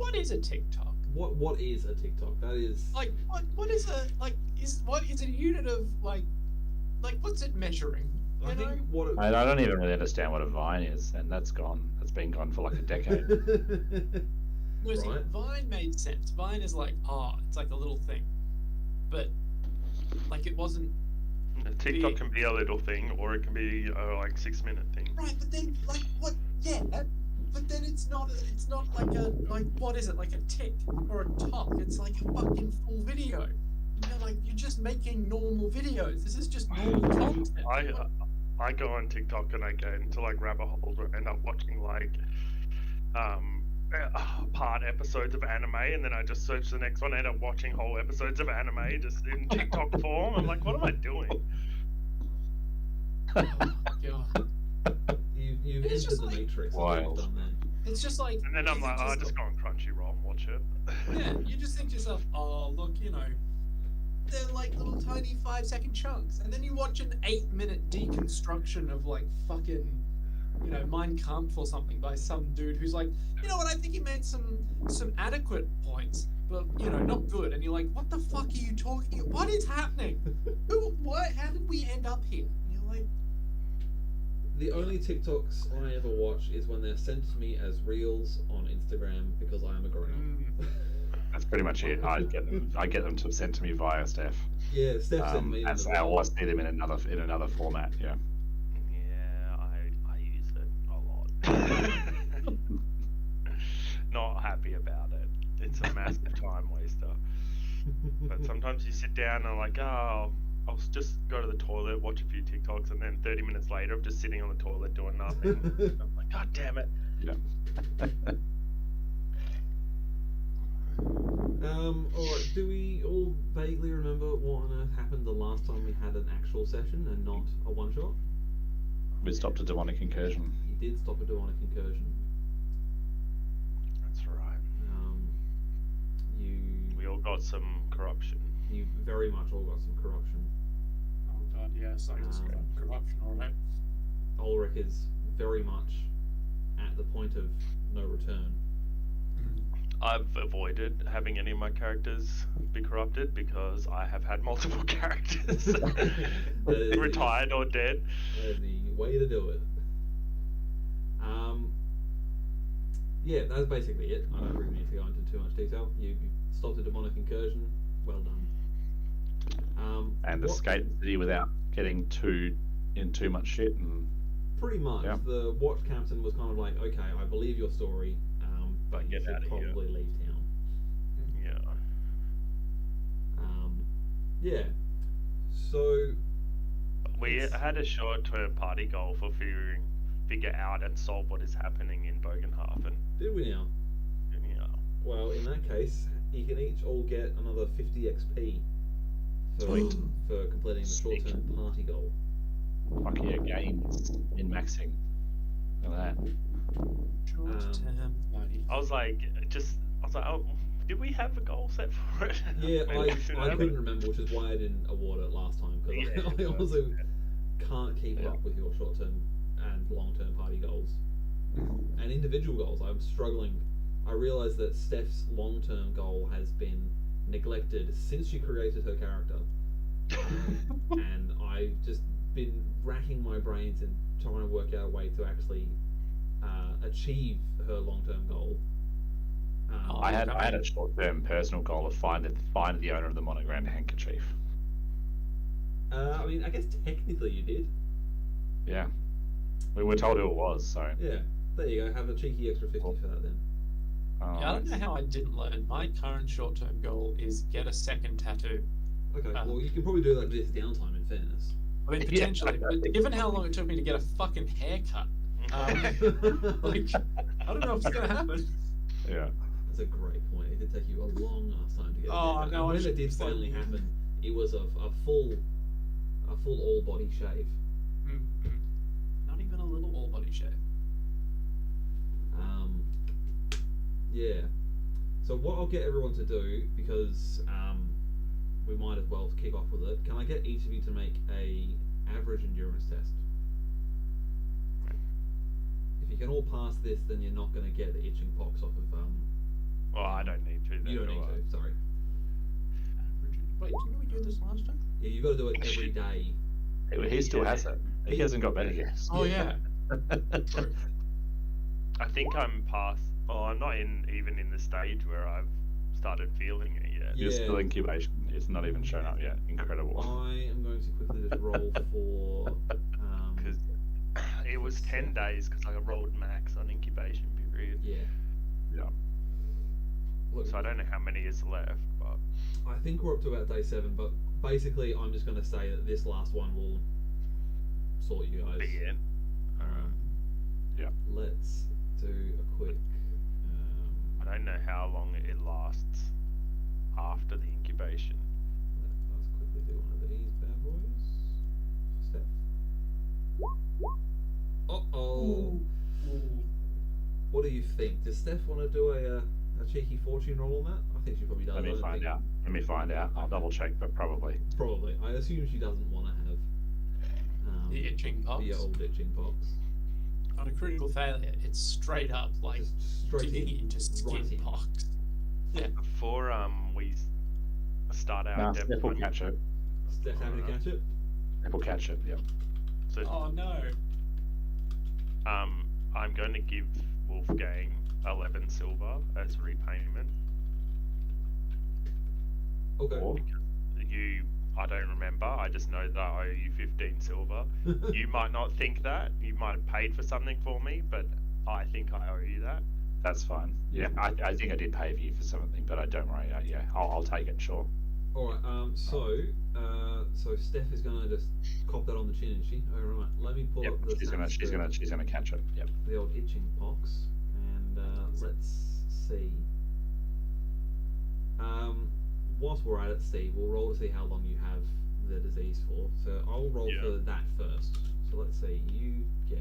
what is a TikTok? What is a TikTok? That is Like, what is a is it a unit of like what's it measuring? I think what it... I don't even really understand what a Vine is, and that's gone. That's been gone for like a decade. No, see, Right. Vine made sense. Vine is like, it's like a little thing, but like it wasn't. TikTok can be a little thing, or it can be like 6-minute thing. Right, but then like what? Yeah, but then it's not like what is it, like a tick or a talk? It's like a fucking full video. You're just making normal videos. This is just normal content. I go on TikTok and I get into like rabbit holes or end up watching like part episodes of anime, and then I just search the next one and end up watching whole episodes of anime just in TikTok form. I'm like, what am I doing? Oh god. You've It's entered just the like... matrix. Wild. You've done that. It's just like... And then I'm like, just go on Crunchyroll and watch it. Yeah, you just think to yourself, oh, look, they're like little tiny 5-second chunks. And then you watch an 8-minute deconstruction of like fucking, Mein Kampf or something by some dude who's like, you know what, I think he made some adequate points, but, not good. And you're like, what the fuck are you talking about? What is happening? How did we end up here? And you're like... The only TikToks I ever watch is when they're sent to me as reels on Instagram because I am a grown up. That's pretty much it. I get them to sent to me via Steph. Yeah, Steph sent me. Or I see them in another format. Yeah. Yeah, I use it a lot. Not happy about it. It's a massive time waster. But sometimes you sit down and like, I'll just go to the toilet, watch a few TikToks, and then 30 minutes later, I'm just sitting on the toilet doing nothing. I'm like, God damn it. Yeah. Alright, do we all vaguely remember what on earth happened the last time we had an actual session and not a one-shot? We stopped a demonic incursion. You did stop a demonic incursion. That's right. We all got some corruption. You very much all got some corruption. Oh god, yes, I just got corruption, alright. Ulrich is very much at the point of no return. I've avoided having any of my characters be corrupted because I have had multiple characters retired or dead. That is the way to do it. Yeah, that's basically it. I don't really need to go into too much detail. You stopped a demonic incursion. Well done. And escaped the city without getting too much shit. And pretty much. Yeah. The watch captain was kind of like, okay, I believe your story, but you Get out should of here. probably leave town. Yeah. Yeah. So We had a short-term party goal for figure out and solve what is happening in Bogenhafen. did we now? Yeah. Well, in that case, you can each all get another 50 XP for completing the short-term party goal. fuck yeah, games in maxing. Look at that. Short-term party. I was like, oh, did we have a goal set for it? Yeah, Maybe we should I have couldn't it. remember, which is why I didn't award it last time, because Yeah, I also can't keep Yeah. up with your short-term and long-term party goals. And individual goals, I'm struggling. I realise that Steph's long-term goal has been neglected since she created her character. And I've just been racking my brains and trying to work out a way to actually achieve her long-term goal. I had a short-term personal goal of find the owner of the monogrammed handkerchief. I mean, I guess technically you did. Yeah, we were told who it was, so. Yeah, there you go. Have a cheeky extra 50 for that then. Yeah, I don't know how I didn't learn. My current short-term goal is get a second tattoo. Okay, well, you can probably do that with this downtime, in fairness. I mean, potentially, but given how long it took me to get a fucking haircut, like, I don't know if it's gonna happen. Yeah. That's a great point. It did take you a long ass time to get. Oh, it. no, And I when it should did say- finally happen, it was a full all body shave. Not even a little all-body shave. Yeah. So what I'll get everyone to do, because we might as well kick off with it. Can I get each of you to make a average endurance test? If you can all pass this, then you're not going to get the itching pox off of Well, I don't need to. Then, You don't do need I? to. Sorry. Wait, didn't we do this last time? Yeah, you've got to do it every day. He still has it. He hasn't got better yet. Oh yeah. True. I think I'm past. Oh, I'm not even in the stage where I've started feeling it yet. You're Yeah. still incubation. It's not even shown up yet. Incredible. I am going to quickly just roll for. Because it was 10 days because I rolled max on incubation period. Yeah. Yeah. Look, So I don't know how many is left, but I think we're up to about day 7, but basically, I'm just going to say that this last one will sort you guys. be in. Let's do a quick. I don't know how long it lasts after the incubation. Let us quickly do one of these bad boys. Steph. Uh-oh. What do you think? Does Steph want to do a cheeky fortune roll on that? I think she probably does. Let me find out. I'll double check, but probably. Probably. I assume she doesn't want to have The itching pox. the old itching pox. On a critical failure, it's straight up like Just straight digging into skin right in. pox. Yeah. Before we start our Now, depth Steph will one, catch it. Steph having to catch it? Steph will catch it, yeah. so Oh no. I'm going to give Wolfgang 11 silver as repayment. Okay. Or, I don't remember. I just know that I owe you 15 silver. You might not think that. You might have paid for something for me, but I think I owe you that. that's fine. Yeah, I think I did pay for you for something, but I don't worry. Yeah, I'll take it, sure. Alright, so Steph is gonna just cop that on the chin, isn't she? Alright, let me pull Yep, up the she's gonna catch it. Yep. the old itching pox, and let's see. Whilst we're at it, Steve, we'll roll to see how long you have the disease for. So I'll roll Yeah. for that first. So let's see, you get.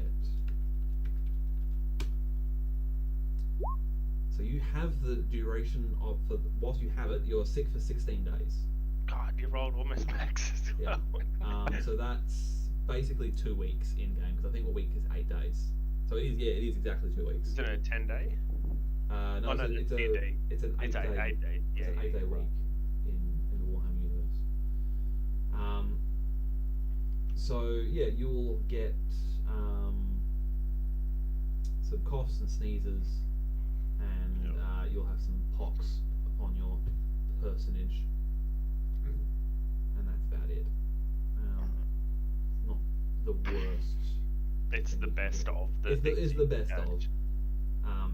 So you have the duration of whilst you have it, you're sick for 16 days. God, you rolled almost max as Yeah. well. So that's basically 2 weeks in game because I think a week is 8 days. So it is, yeah, it is exactly 2 weeks. Isn't it a 10-day? No, Oh, no, it's an 8 It's day. 8-day. Yeah, It's an 8 day week in the Warhammer universe. So yeah, you'll get some coughs and sneezes, and Yep. You'll have some pox on your personage, and that's about it. It's not the worst. It's the best of the It's things the you best can of. catch.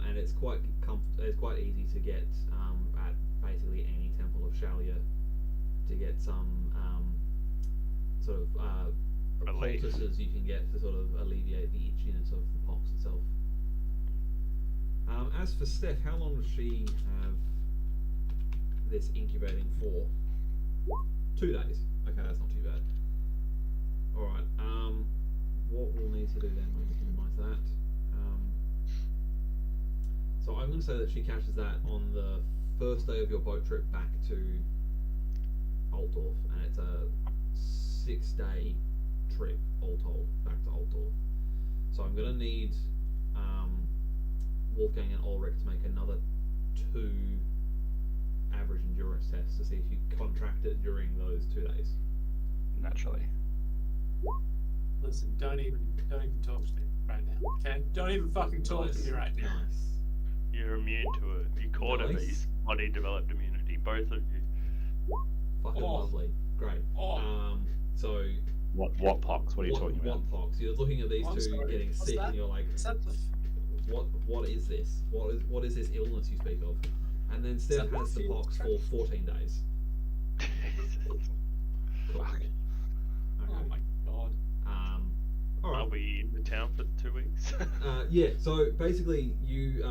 And it's quite easy to get at basically any temple of Shalia to get some sort of Relief. poultices you can get to sort of alleviate the itchiness of the pox itself. As for Steph, how long does she have this incubating for? 2 days. Okay, that's not too bad. Alright, what we'll need to do then, we'll just minimize that. So I'm going to say that she catches that on the first day of your boat trip back to Altdorf, and it's a 6-day trip, all told, back to Altdorf. So I'm going to need Wolfgang and Ulrich to make another 2 average endurance tests to see if you contract it during those 2 days. Naturally. Listen, don't even talk to me right now. Okay? Don't even fucking talk to me right now. Nice. You're immune to it. You caught a Nice. beast. Body developed immunity. Both of you. Fucking Oh. lovely. Great. Oh. So What pox? What are you talking about? What pox? You're looking at these I'm two sorry, getting what's sick, that? and you're like, Is that the what is this? What is this illness you speak of? And then Steph that has the field pox trip? for 14 days. Cool. Fuck. Okay. Oh my god. All I'll right. be in the town for 2 weeks. Yeah. So basically, you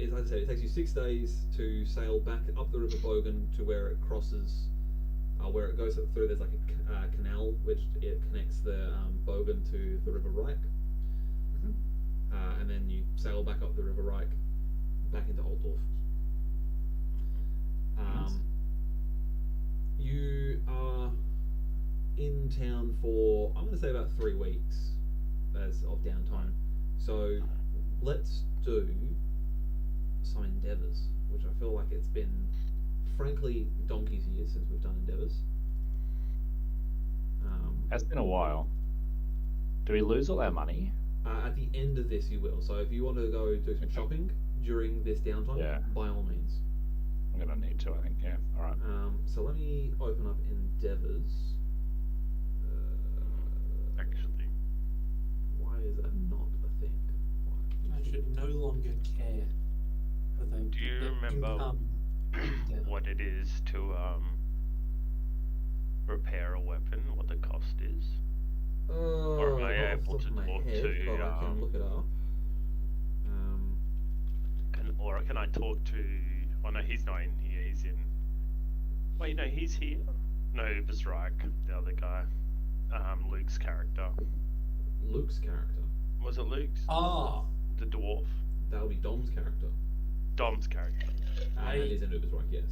as I said, it takes you 6 days to sail back up the River Bogan to where it crosses, where it goes through. There's like a canal which it connects the Bogan to the River Reich. And then you sail back up the River Reich, back into Altdorf. You are in town for, I'm going to say, about 3 weeks as of downtime. So let's do some endeavours. which I feel like it's been, frankly, donkey's years since we've done endeavours. That's been a while. Do we lose all our money? At the end of this, you will. So if you want to go do some shopping during this downtime, Yeah. by all means. I'm gonna need to, I think. Yeah. All right. So let me open up endeavours. Actually, Why is that not a thing? Why? I should no longer care for the do you the remember income endeavor. what it is to repair a weapon? What the cost is? Or am I Not off able the top to of my talk head, to, but I can look it up. Can I talk to? Oh no, he's not in here. He's in. Wait, no, he's here. No, it was Reich, the other guy. Luke's character. Luke's character. Was it Luke's? Ah, The dwarf. That'll be Dom's character. Dom's character. And it is in Ubersreich, yes.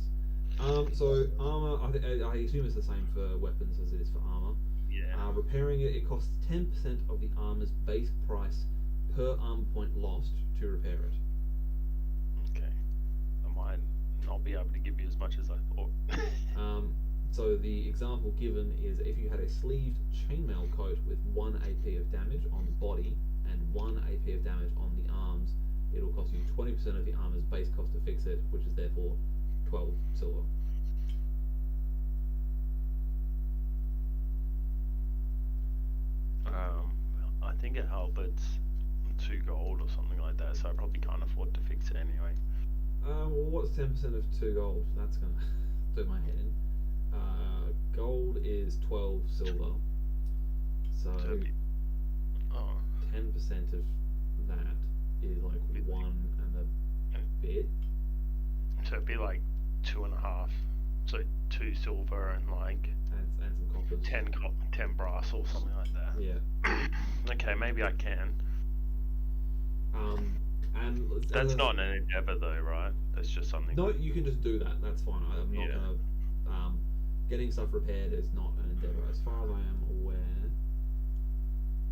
So armor, I assume it's the same for weapons as it is for armor. Yeah. Repairing it costs 10% of the armor's base price per armor point lost to repair it. Okay. I might not be able to give you as much as I thought. So the example given is if you had a sleeved chainmail coat with 1 AP of damage on the body and 1 AP of damage on the arms, it will cost you 20% of the armor's base cost to fix it, which is therefore 12 silver. I think a halberd's 2 gold or something like that, so I probably can't afford to fix it anyway. Well, what's 10% of 2 gold? That's gonna do my head in. Gold is 12 silver, so So it'd be, 10% of that is like 1 and a bit. so it'd be like 2.5. So 2 silver and like And some coppers. 10 brass or something like that. Yeah. Okay, maybe I can. And That's not an endeavor though, right? That's just something. No, you can just do that. That's fine. I'm not Yeah. gonna. Getting stuff repaired is not an endeavor, as far as I am aware.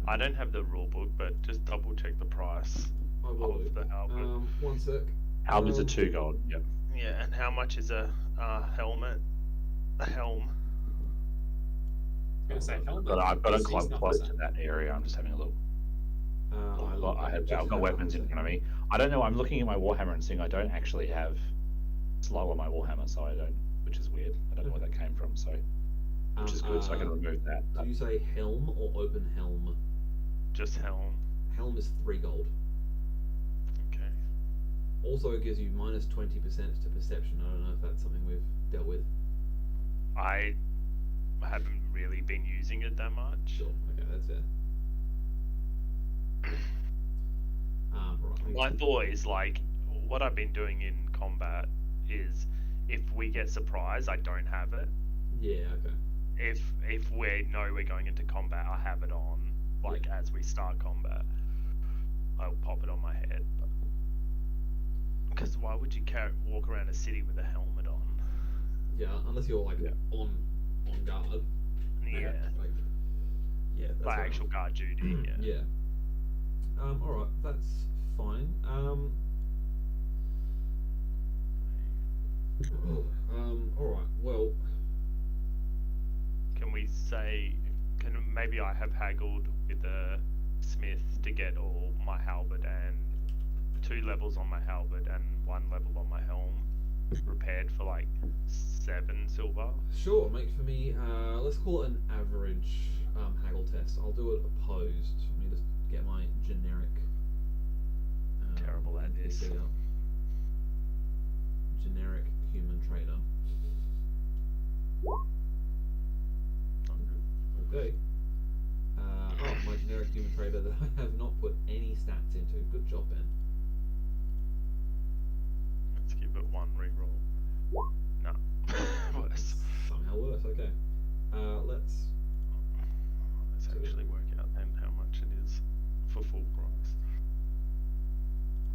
I don't have the rule book, but just double check the price I will of do. the halberd. 1 sec. Halberds are 2 gold. Yep. Yeah, and how much is a helmet? A helm. I was gonna say helmet. But I've got a He's club not close the to same. that area. I'm just having a look. I've just got have weapons 1 in front of sec. me. I don't know. I'm looking at my Warhammer and seeing I don't actually have slow on my Warhammer, so I don't, which is weird. I don't know where that came from. So, which is good. So I can remove that. Do you say helm or open helm? Just helm. Helm is 3 gold. Okay. Also, it gives you minus 20% to perception. I don't know if that's something we've dealt with. I haven't really been using it that much. Sure. Okay, that's fair. Right. My thought is like, what I've been doing in combat is, if we get surprised, I don't have it. Yeah. Okay. If we know we're going into combat, I have it on. Like as we start combat, I'll pop it on my head. Because why would you walk around a city with a helmet on? Yeah, unless you're like on guard. Yeah. Like, yeah. That's Like fair actual enough. guard duty. Yeah. Yeah. All right. That's fine. All right. Well. Can we say? Maybe I have haggled with the smith to get all my halberd and 2 levels on my halberd and 1 level on my helm repaired for like 7 silver. Sure. Make for me. Let's call it an average haggle test. I'll do it opposed. Let me just get my generic. Terrible that is. NPC up. Generic human trader. Okay. My generic human trader that I have not put any stats into. Good job, Ben. Let's give it 1 reroll. No. Worse. Somehow worse. Okay. Let's. Let's actually work out then how much it is for full price.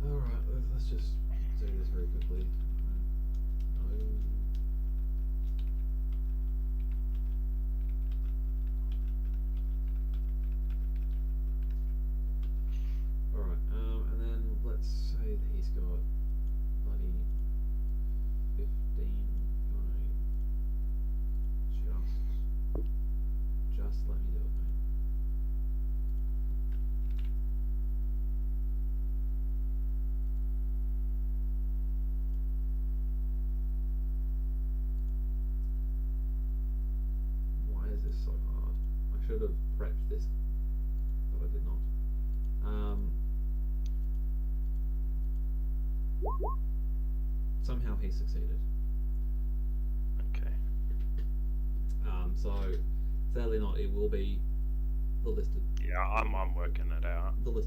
All right. Let's just do this very quickly. No. Alright, and then let's say that he's got bloody should have prepped this, but I did not. Somehow he succeeded. Okay. So sadly not. It will be the listed Yeah, I'm working it out. price.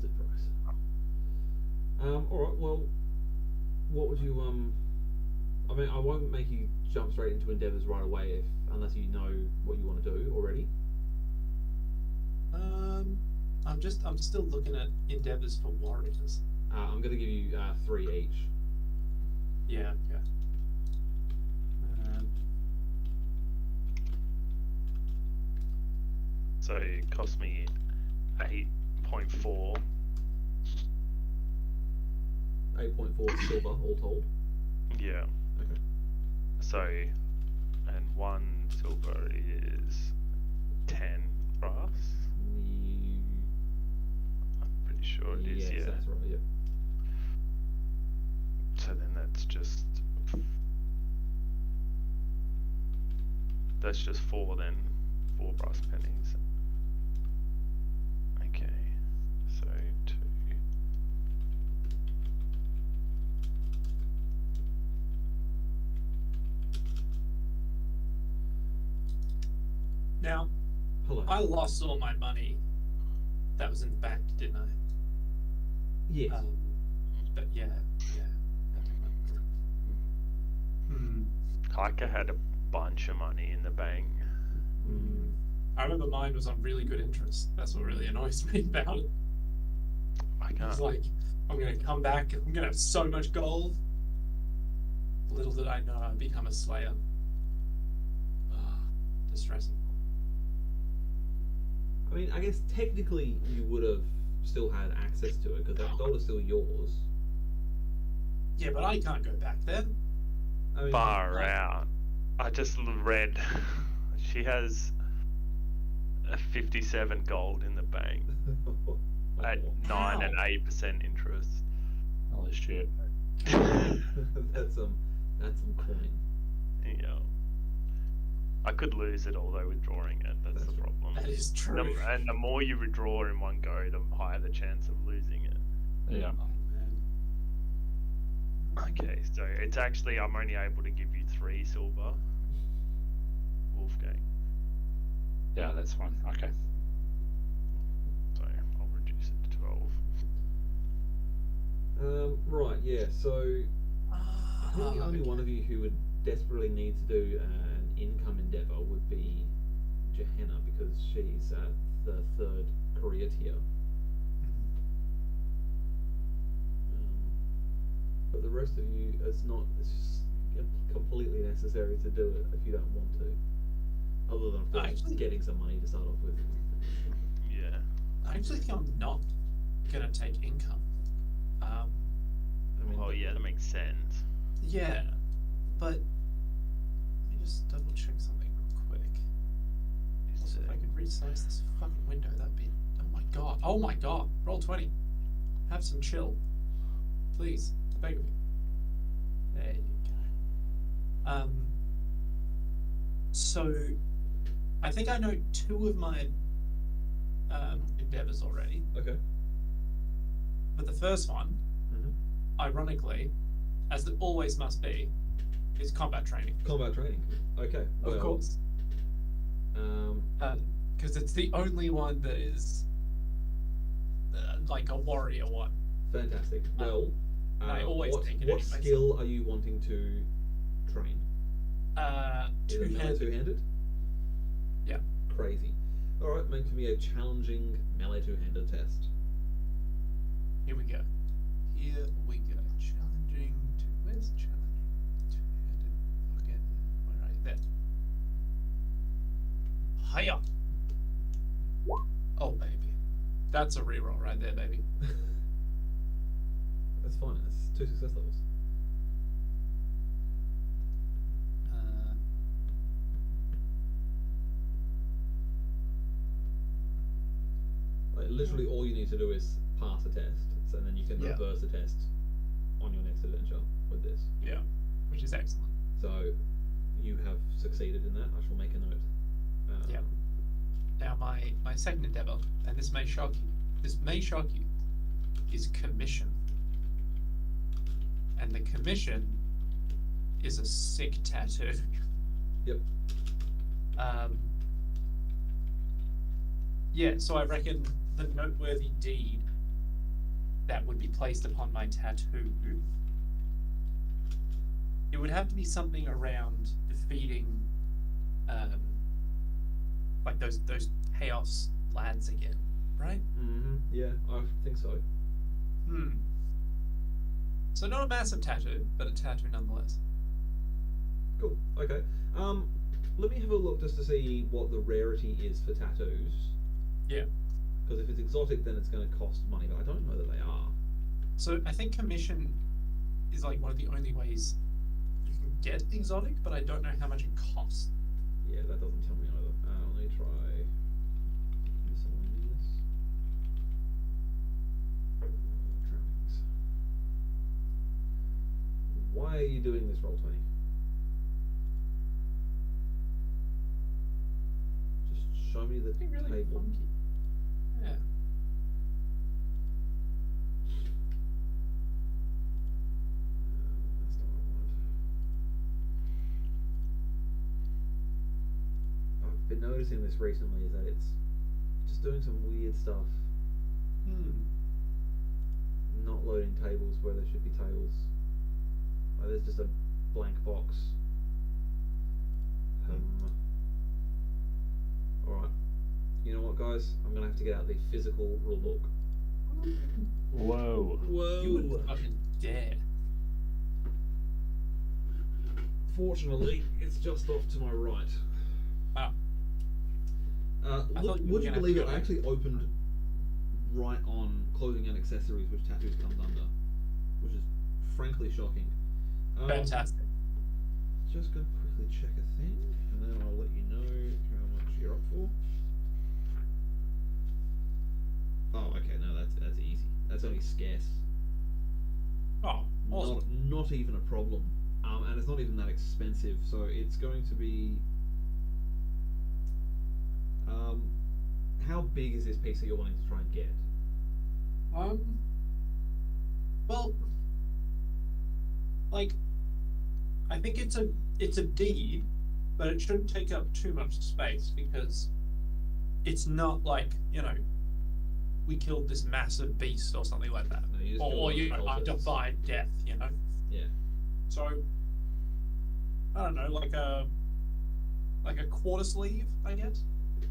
All right. Well, what would you I mean, I won't make you jump straight into endeavors right away unless you know what you want to do already. I'm still looking at endeavors for warriors. I'm going to give you 3 each. Yeah. So it cost me 8.4. 8.4 silver all told. Yeah. Okay. So, and 1 silver is 10 brass. I'm pretty sure it is. Yes, Yeah. that's right. Yep. So then that's just 4 then. 4 brass pennies. Okay. So 2. Now, Hello. I lost all my money that was in the bank, didn't I? Yes. But yeah. Kaika had a bunch of money in the bank. I remember mine was on really good interest. That's what really annoys me about it. I can't. It's like, I'm going to come back, I'm going to have so much gold. Little did I know I'd become a slayer. Distressing. I mean, I guess technically you would have still had access to it because that gold is still yours. Yeah, but I can't go back there. I mean, Far out. I just read she has a 57 gold in the bank at 9 and 8% interest. Holy shit. that's some coin. Yeah. I could lose it all though withdrawing it. That's the That's right. problem. That is true. And the more you withdraw in one go, the higher the chance of losing it. Yeah. Oh, man. Okay, so it's actually I'm only able to give you 3 silver. Wolfgang. Yeah, that's fine. Okay. So I'll reduce it to 12. Right, yeah, so I think the only one of you who would desperately need to do an income endeavour would be Johanna because she's at the 3rd career tier. But the rest of you, it's just completely necessary to do it if you don't want to. Other than, of course, Actually- getting some money to start off with. Yeah. I actually think I'm not going to take income. I mean, Oh yeah, that makes sense. Yeah, but let me just double check something real quick. Also, if I could resize this fucking window, that'd be. Oh my god! Roll 20. Have some chill, please. Beg of you. There you go. So, I think I know 2 of my endeavors already, Okay. but the first one, ironically, as it always must be, is combat training. Combat training. Okay. Of well, course. Because it's the only one that is like a warrior one. Fantastic. Well, I always what, take it what anyways. skill are you wanting to train? Is it melee Two-handed. two-handed? Yeah. Crazy. All right, make for me a challenging melee two-handed test. Here we go. Challenging two. Where's challenging two-handed? Fucking. Where are you? There. Hiya. Oh baby, that's a reroll right there, baby. That's fine. That's 2 success levels. Like literally, all you need to do is pass a test, so then you can Yeah. reverse the test on your next adventure with this. Yeah, which is excellent. So you have succeeded in that. I shall make a note. Yeah. Now, my second endeavor, and this may shock you, is commission. And the commission is a sick tattoo. Yep. Yeah, so I reckon the noteworthy deed that would be placed upon my tattoo, it would have to be something around defeating, like those chaos lads again, right? Mm-hmm. Yeah, I think so. So not a massive tattoo, but a tattoo nonetheless. Cool. Okay. Let me have a look just to see what the rarity is for tattoos. Yeah. Because if it's exotic, then it's going to cost money, but I don't know that they are. So I think commission is like one of the only ways you can get exotic, but I don't know how much it costs. Yeah, that doesn't tell me either. Let me try miscellaneous. Trappings. Why are you doing this, Roll20? Just show me the It's really table. funky. Yeah. That's not what I wanted. I've been noticing this recently, is that it's just doing some weird stuff. Not loading tables where there should be tables. Like there's just a blank box. Alright. You know what, guys? I'm gonna have to get out the physical rule book. Whoa. You would fucking dare. Fortunately, it's just off to my right. Wow. I Look, thought you were would you gonna believe it? go I actually opened right on clothing and accessories, which tattoos comes under, which is frankly shocking. Fantastic. Just gonna quickly check a thing, and then I'll let you know how much you're up for. Oh, okay, no, that's easy. That's only scarce. Oh, awesome. Not even a problem. And it's not even that expensive, so it's going to be. How big is this piece that you're wanting to try and get? Well, like, I think it's a deed, but it shouldn't take up too much space because it's not like, you know, we killed this massive beast or something like that, No, you just or killed you a know, I cultist. defied death, you know. Yeah. So I don't know, like a quarter sleeve, I guess.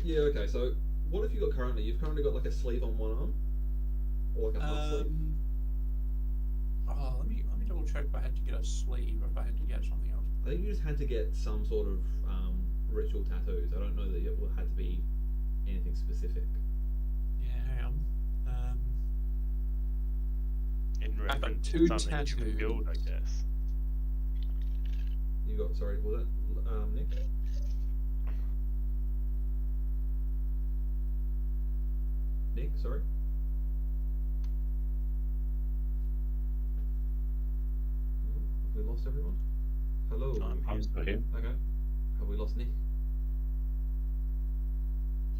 Yeah. Okay. So what have you got currently? You've currently got like a sleeve on one arm, or like a half sleeve. Oh, let me double check if I had to get a sleeve or if I had to get something else. I think you just had to get some sort of ritual tattoos. I don't know that it had to be anything specific. Yeah, hang on. In I've got reference two to something you tattoos. can build, I guess. You got, sorry, was that Nick? Nick, sorry. Oh, have we lost everyone? Hello. I'm still here. Okay. Have we lost Nick?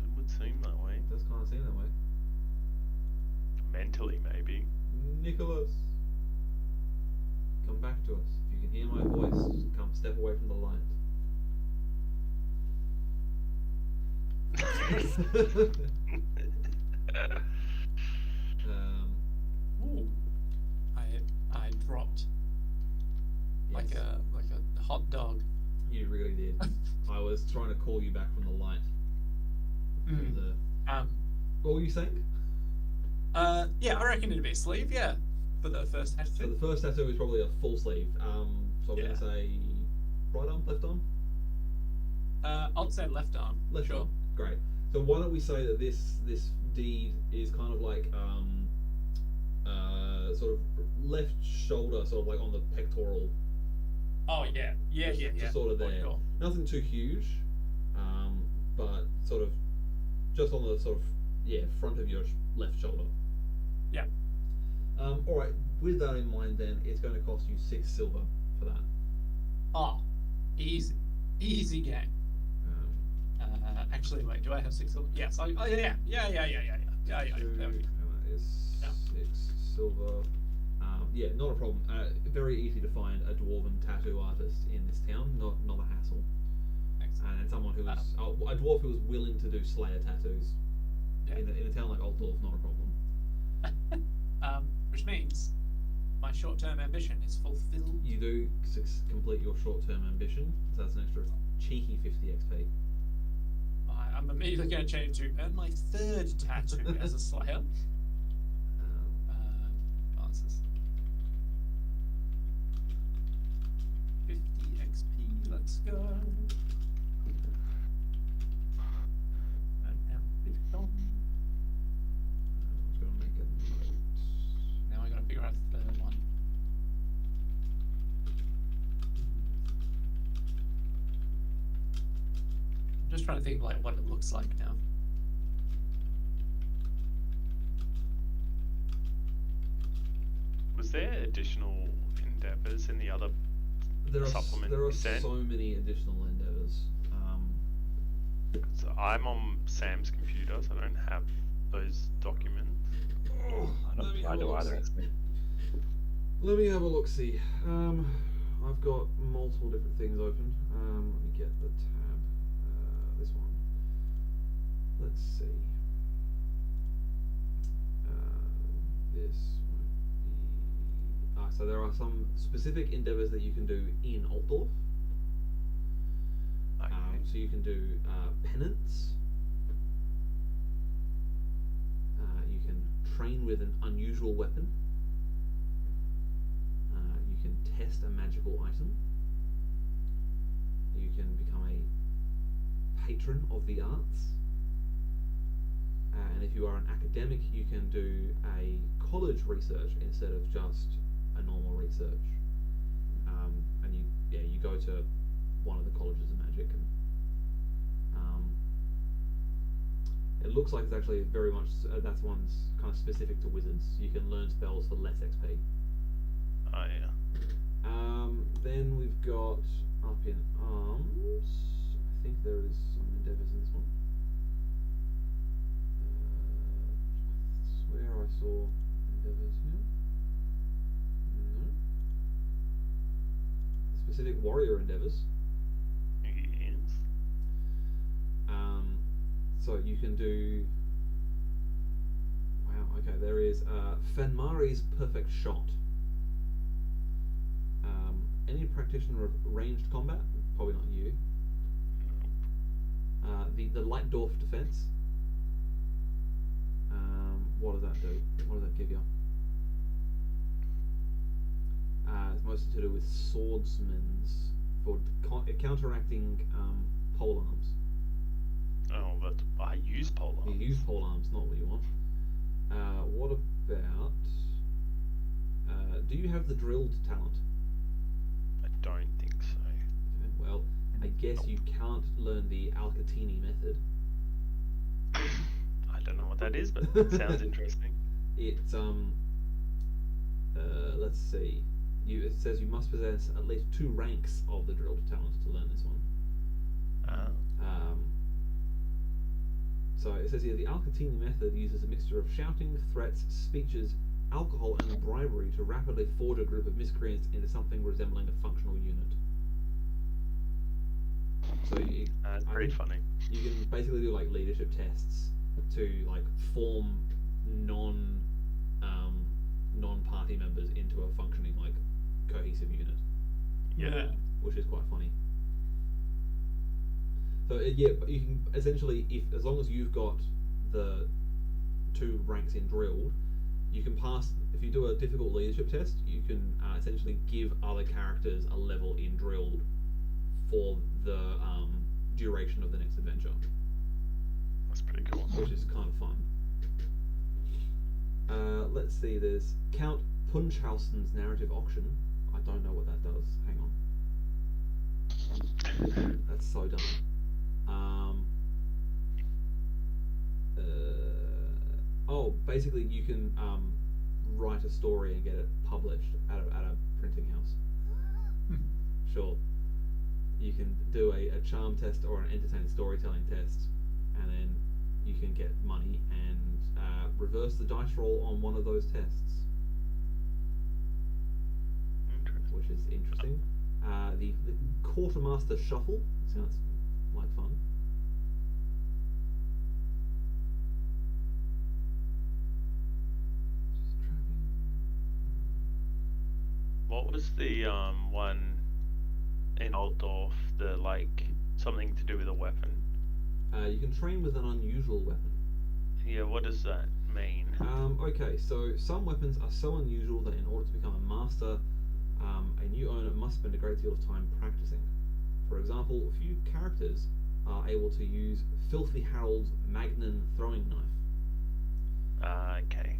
It would seem that way. It does kind of seem that way. Mentally, maybe. Nicholas, come back to us. If you can hear my voice, come step away from the light. Ooh, I dropped like yes, a hot dog. you really did. I was trying to call you back from the light. From the, what were you saying? Yeah, I reckon it'd be a sleeve. Yeah, for the first tattoo. So the first tattoo is probably a full sleeve. So I'm Yeah. gonna say right arm, left arm, I'd say left arm. left Sure. arm. Great. So why don't we say that this deed is kind of like sort of left shoulder, sort of like on the pectoral. Oh yeah, yeah, Just- yeah, just yeah. sort of for there. sure. Nothing too huge, but sort of just on the sort of front of your left shoulder. Yeah. All right. With that in mind, then it's going to cost you 6 silver for that. Oh, easy game. Um, actually, wait, do I have 6 silver? Yes. Oh, yeah. Yeah. There we go. Is Yeah. 6 silver. Yeah, not a problem. Very easy to find a dwarven tattoo artist in this town. Not a hassle. Excellent. And someone who is a dwarf who is willing to do Slayer tattoos. Yeah. In a town like Altdorf, not a problem. Which means my short-term ambition is fulfilled. You do complete your short-term ambition, so that's an extra cheeky 50 XP. I'm immediately going to change to earn my 3rd tattoo as a Slayer. Glances. 50 XP, let's go. I was going to make a note. Now I got to figure out the 3rd one. I'm just trying to think like what it looks like now. Was there additional endeavors in the other supplement There are you sent? so many additional endeavors. So I'm on Sam's computer, so I don't have those documents. I do either. Actually. Let me have a look. See, I've got multiple different things open. Let me get the tab. This one. Let's see. This won't be. So there are some specific endeavors that you can do in Altdorf. Okay. So you can do penance. You can train with an unusual weapon. You can test a magical item. You can become a patron of the arts. And if you are an academic, you can do a college research instead of just a normal research. And you go to one of the colleges of magic, and it looks like it's actually very much that's one's kind of specific to wizards. You can learn spells for less XP. Oh yeah. Then we've got up in arms. I think there is some endeavors in this one. I swear I saw endeavors here. No. Specific warrior endeavors. Yes. So you can do. Wow. Okay. There is Fenmari's perfect shot. Any practitioner of ranged combat, probably not you. The Altdorf defense. What does that do? What does that give you? It's mostly to do with swordsmen's for counteracting polearms. Oh, but I use polearms. You use polearms, not what you want. What about? Do you have the drilled talent? I don't think so. Okay, well, I guess you can't learn the Alcatini method. I don't know what that is, but it sounds interesting. It's let's see. It says you must possess at least 2 ranks of the drilled talent to learn this one. So it says here the Alcatini method uses a mixture of shouting, threats, speeches, alcohol, and bribery to rapidly forge a group of miscreants into something resembling a functional unit. So That's pretty funny. You can basically do like leadership tests to like form non-party members into a functioning like cohesive unit. Yeah. Which is quite funny. So yeah, but you can essentially, as long as you've got the 2 ranks in drilled, you can pass. If you do a difficult leadership test, you can essentially give other characters a level in drilled for the duration of the next adventure. That's pretty cool. Which is kind of fun. Let's see. There's Count Punchhausen's narrative auction. I don't know what that does. Hang on. That's so dumb. Basically you can write a story and get it published at a printing house. Sure. You can do a charm test or an entertaining storytelling test and then you can get money and reverse the dice roll on one of those tests, Interesting. which is interesting. The Quartermaster Shuffle sounds like fun. Just driving. What was the one in Altdorf? The something to do with a weapon. You can train with an unusual weapon. Yeah, what does that mean? Okay, so some weapons are so unusual that in order to become a master, a new owner must spend a great deal of time practicing. For example, few characters are able to use Filthy Harold's Magnan throwing knife. Okay.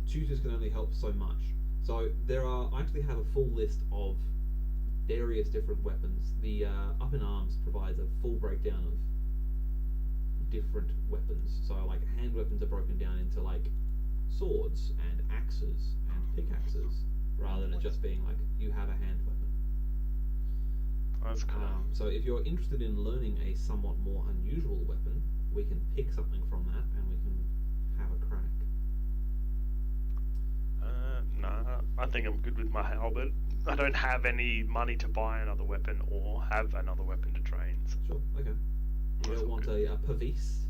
Tutors can only help so much. So I actually have a full list of various different weapons. The Up in Arms provides a full breakdown of different weapons. So like hand weapons are broken down into like swords and axes and pickaxes, rather than it just being like you have a hand weapon. That's cool. So if you're interested in learning a somewhat more unusual weapon, we can pick something from that and we can have a crack. Nah, I think I'm good with my halberd. I don't have any money to buy another weapon or have another weapon to train. So. Sure, okay. You don't want a Pavis?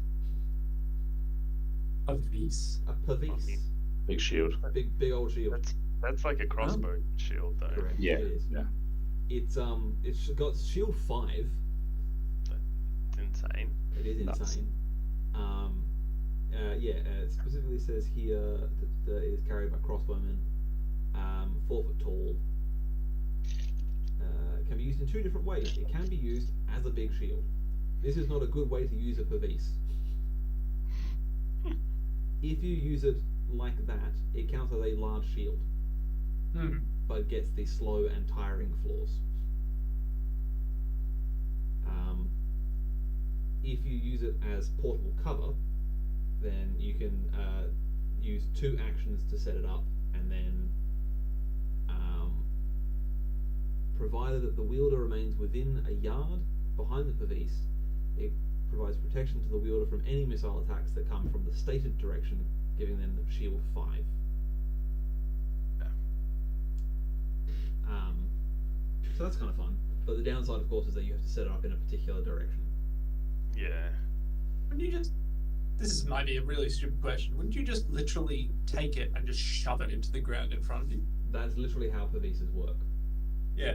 A vis. A Pavis. mean- Big shield. Big old shield. That's like a crossbow shield though. Correct. Yeah, It is. yeah. It's got shield 5. It's insane. It is Nuts. insane. It specifically says here that it is carried by crossbowmen, 4 foot tall. Can be used in 2 different ways. It can be used as a big shield. This is not a good way to use a Pavis. If you use it like that, it counts as a large shield, but gets the slow and tiring flaws. If you use it as portable cover, then you can use 2 actions to set it up, and then provided that the wielder remains within a yard behind the Pavis, it provides protection to the wielder from any missile attacks that come from the stated direction, giving them the shield 5. So that's kind of fun, but the downside, of course, is that you have to set it up in a particular direction. Yeah. Wouldn't you just? This is maybe a really stupid question. Wouldn't you just literally take it and just shove it into the ground in front of you? That's literally how Pavises work. Yeah.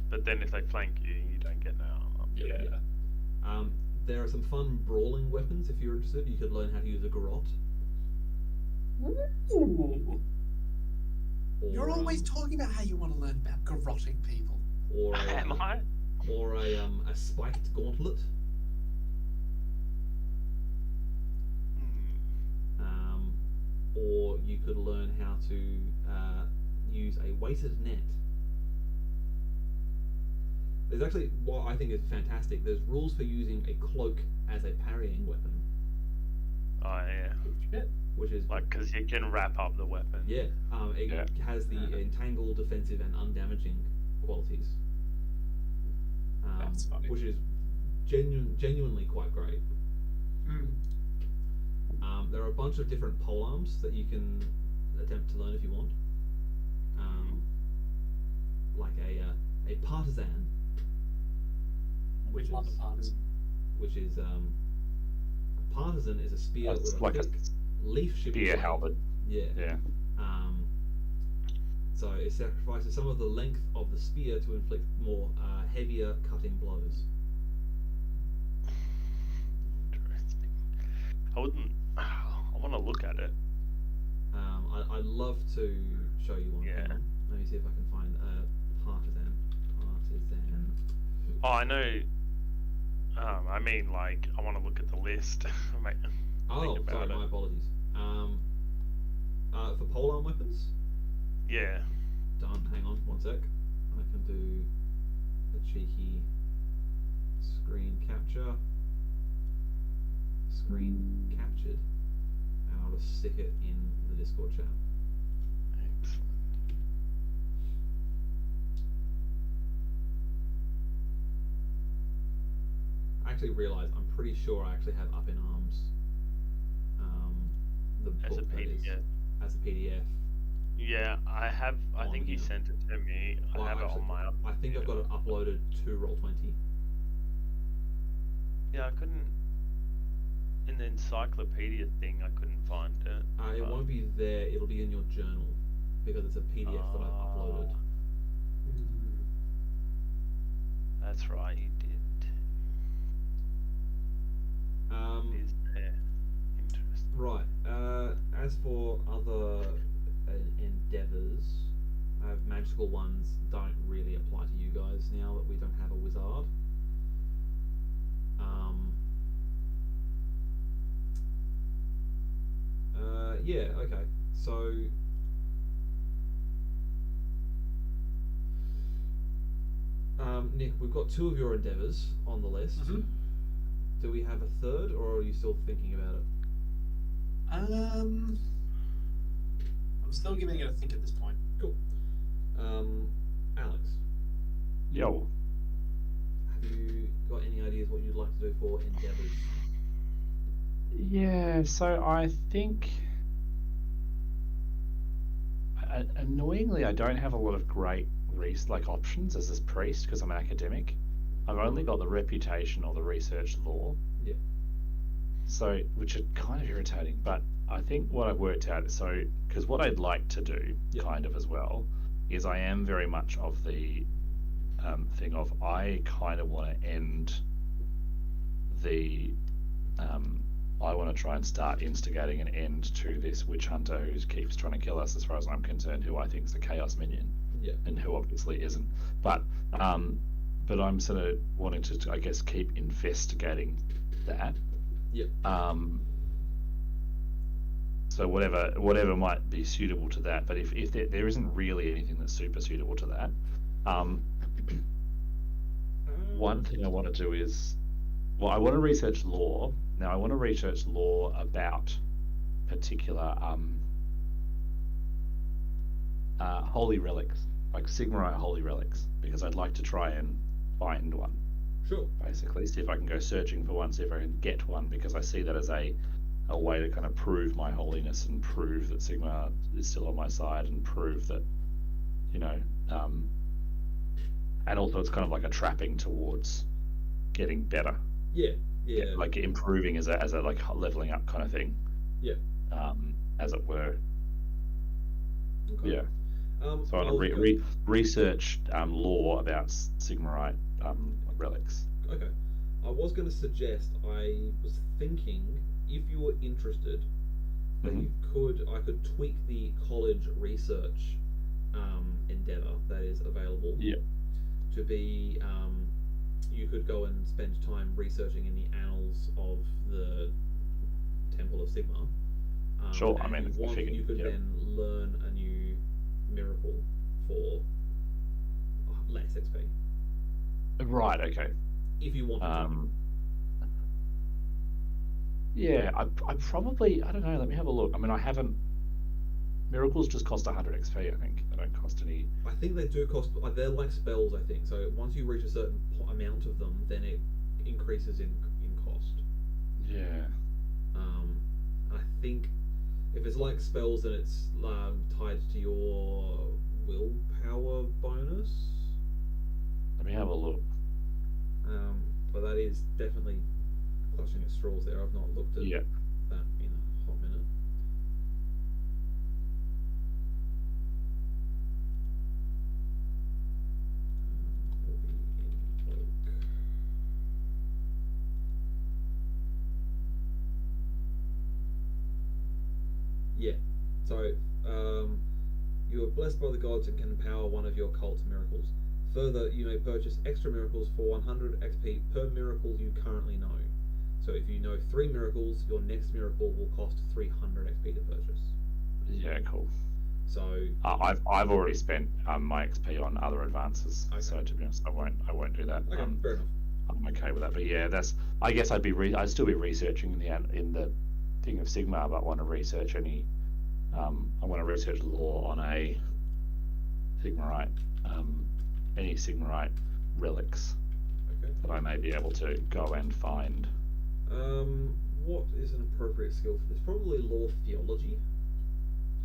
But then if they flank you, you don't get no armor. Yeah. There are some fun brawling weapons if you're interested. You could learn how to use a garrote. Ooh. Or, You're always talking about how you want to learn about garroting people. or a, Am I? or a spiked gauntlet. Or you could learn how to use a weighted net. There's actually what I think is fantastic. There's rules for using a cloak as a parrying weapon, Oh yeah. Shit. which is Like, because you can wrap up the weapon. yeah. It Yeah. has the entangle, defensive, and undamaging qualities, That's funny. which is genuinely quite great. There are a bunch of different polearms that you can attempt to learn if you want. Like a partisan, Which love a partisan. which is a partisan is a spear That's with a like a thick leaf shaped Spear blade. halberd. Yeah. Yeah. So it sacrifices some of the length of the spear to inflict more heavier cutting blows. Interesting. I wouldn't. I want to look at it. I'd love to show you one. Hang Yeah. on. Let me see if I can find a partisan. Oh, I know. I mean, like, I want to look at the list. Mate, Oh, think about sorry, it. my apologies. For polearm weapons, Yeah. done. Hang on, one sec. I can do a cheeky screen capture. Screen captured, and I'll just stick it in the Discord chat. Excellent. actually realised I'm pretty sure I actually have Up in Arms. The As a book that is, PDF. as a PDF. Yeah, I have. I On think you here. sent it to me. I Well, have it actually, on my. I think I've got it uploaded to Roll20. Yeah, I couldn't. In the encyclopedia thing, I couldn't find it. It but- won't be there. It'll be in your journal because it's a PDF that I've uploaded. That's right, you did. It is there. Interesting. Right. As for other endeavors, magical ones don't really apply to you guys now that we don't have a wizard. Yeah. Okay. So. Nick, we've got 2 of your endeavors on the list. Mhm. Do we have a third, or are you still thinking about it? I'm still giving it a think at this point. Cool. Alex, Yo. have you got any ideas what you'd like to do for endeavors? Yeah, so I think annoyingly I don't have a lot of great options as this priest because I'm an academic. I've only got the reputation or the research law. Yeah. So, which are kind of irritating, but I think what I've worked out is because what I'd like to do, Yeah. kind of as well, is I am very much of the thing of I kind of want to end the. I want to try and start instigating an end to this witch hunter who keeps trying to kill us, as far as I'm concerned, who I think is a chaos minion. Yeah. And who obviously isn't. But I'm sort of wanting to, I guess, keep investigating that. Yeah. So whatever might be suitable to that, but if there isn't really anything that's super suitable to that, one thing I want to do is, well, I want to research law. Now I want to research law about particular holy relics, like Sigmarite holy relics, because I'd like to try and find one. Sure. Basically, see if I can go searching for one, see if I can get one, because I see that as a way to kind of prove my holiness and prove that Sigma is still on my side and prove that, and also it's kind of like a trapping towards getting better. Yeah. Yeah. Like improving as a like leveling up kind of thing. Yeah. As it were. Okay. Yeah. So I I'll want go- to research law about Sigmarite relics. Okay. I was going to suggest, I was thinking, if you were interested, that I could tweak the college research endeavor that is available. Yeah. To be, you could go and spend time researching in the annals of the Temple of Sigma. Sure, I and mean, if you I want, figured, you could yeah. then learn a new miracle for less XP. Right. Okay. If you want to. Yeah, I probably, I don't know, let me have a look. I mean, I haven't, miracles just cost 100 XP, I think. They don't cost any. I think they do cost. They're like spells, I think. So once you reach a certain amount of them, then it increases in cost. Yeah. I think if it's like spells, then it's tied to your willpower bonus. Let me have a look. But that is definitely clutching at straws there. I've not looked at Yeah. that in a hot minute. It'll be in cloak. Yeah. So, you are blessed by the gods and can empower one of your cult's miracles. Further, you may purchase extra miracles for 100 XP per miracle you currently know. So if you know 3 miracles, your next miracle will cost 300 XP to purchase. Yeah, cool. So I've already spent my XP on other advances, Okay. so to be honest, I won't do that. okay, fair enough. I'm okay with that. But yeah, I guess I'd still be researching in the thing of Sigma, but want to research I want to research law on a Sigmarite, any Sigmarite relics. Okay. that I may be able to go and find? What is an appropriate skill for this? Probably law theology.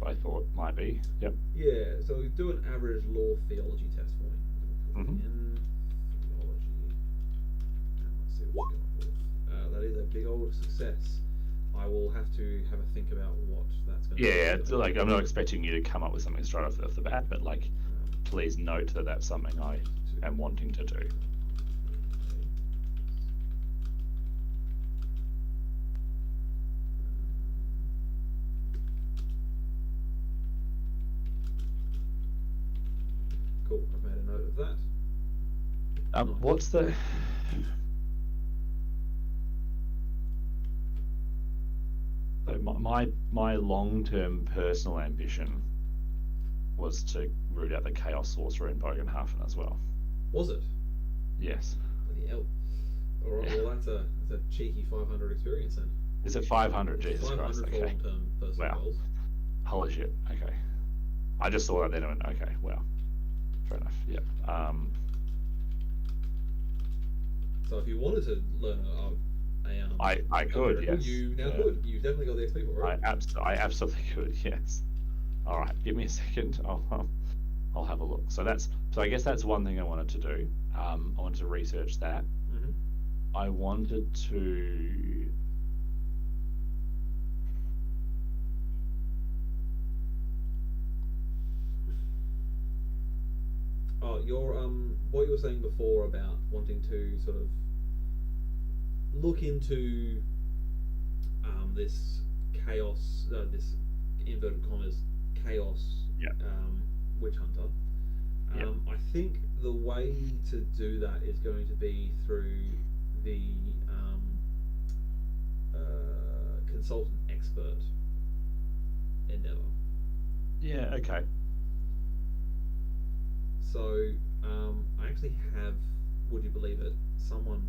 I thought might be. Yep. Yeah, so do an average law theology test for me. I'm gonna put in theology. And let's see what you come up with. That is a big old success. I will have to have a think about what that's going to be. Yeah, it's like I'm not expecting you to come up with something straight off the bat, but like, please note that that's something I am wanting to do. Cool, I've made a note of that. Nice. What's the? So my long-term personal ambition was to root out the Chaos Sorcerer in Bogenhafen as well. Was it? Yes. Bloody hell. Alright, well that's a cheeky 500 experience then. Is it 500? Jesus 500 Christ. for Okay. long-term personal Wow. goals. Holy shit. Okay. I just saw that then and went, okay, well, fair enough. Yeah. So if you wanted to learn I could, yes. You now could. You definitely got the XP for it. I absolutely could, yes. All right, give me a second. I'll have a look. So I guess that's one thing I wanted to do. I wanted to research that. Mm-hmm. I wanted to. Oh, your what you were saying before about wanting to sort of look into this chaos, this inverted commas chaos witch hunter. I think the way to do that is going to be through the consultant expert endeavor. Yeah. Okay. So I actually have, would you believe it, someone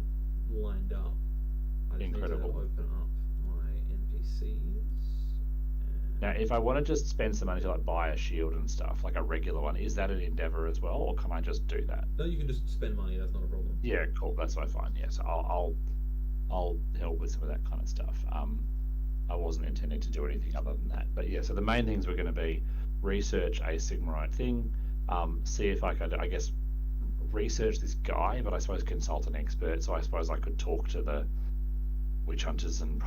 lined up. I just Incredible. need to open up my NPCs. Now, if I want to just spend some money to like buy a shield and stuff, like a regular one, is that an endeavor as well, or can I just do that? No, you can just spend money. That's not a problem. Yeah, cool. That's what I find. Yeah, so I'll help with some of that kind of stuff. I wasn't intending to do anything other than that, but yeah. So the main things were going to be research a Sigmarite thing, see if I could, I guess, research this guy, but I suppose consult an expert. So I suppose I could talk to the witch hunters and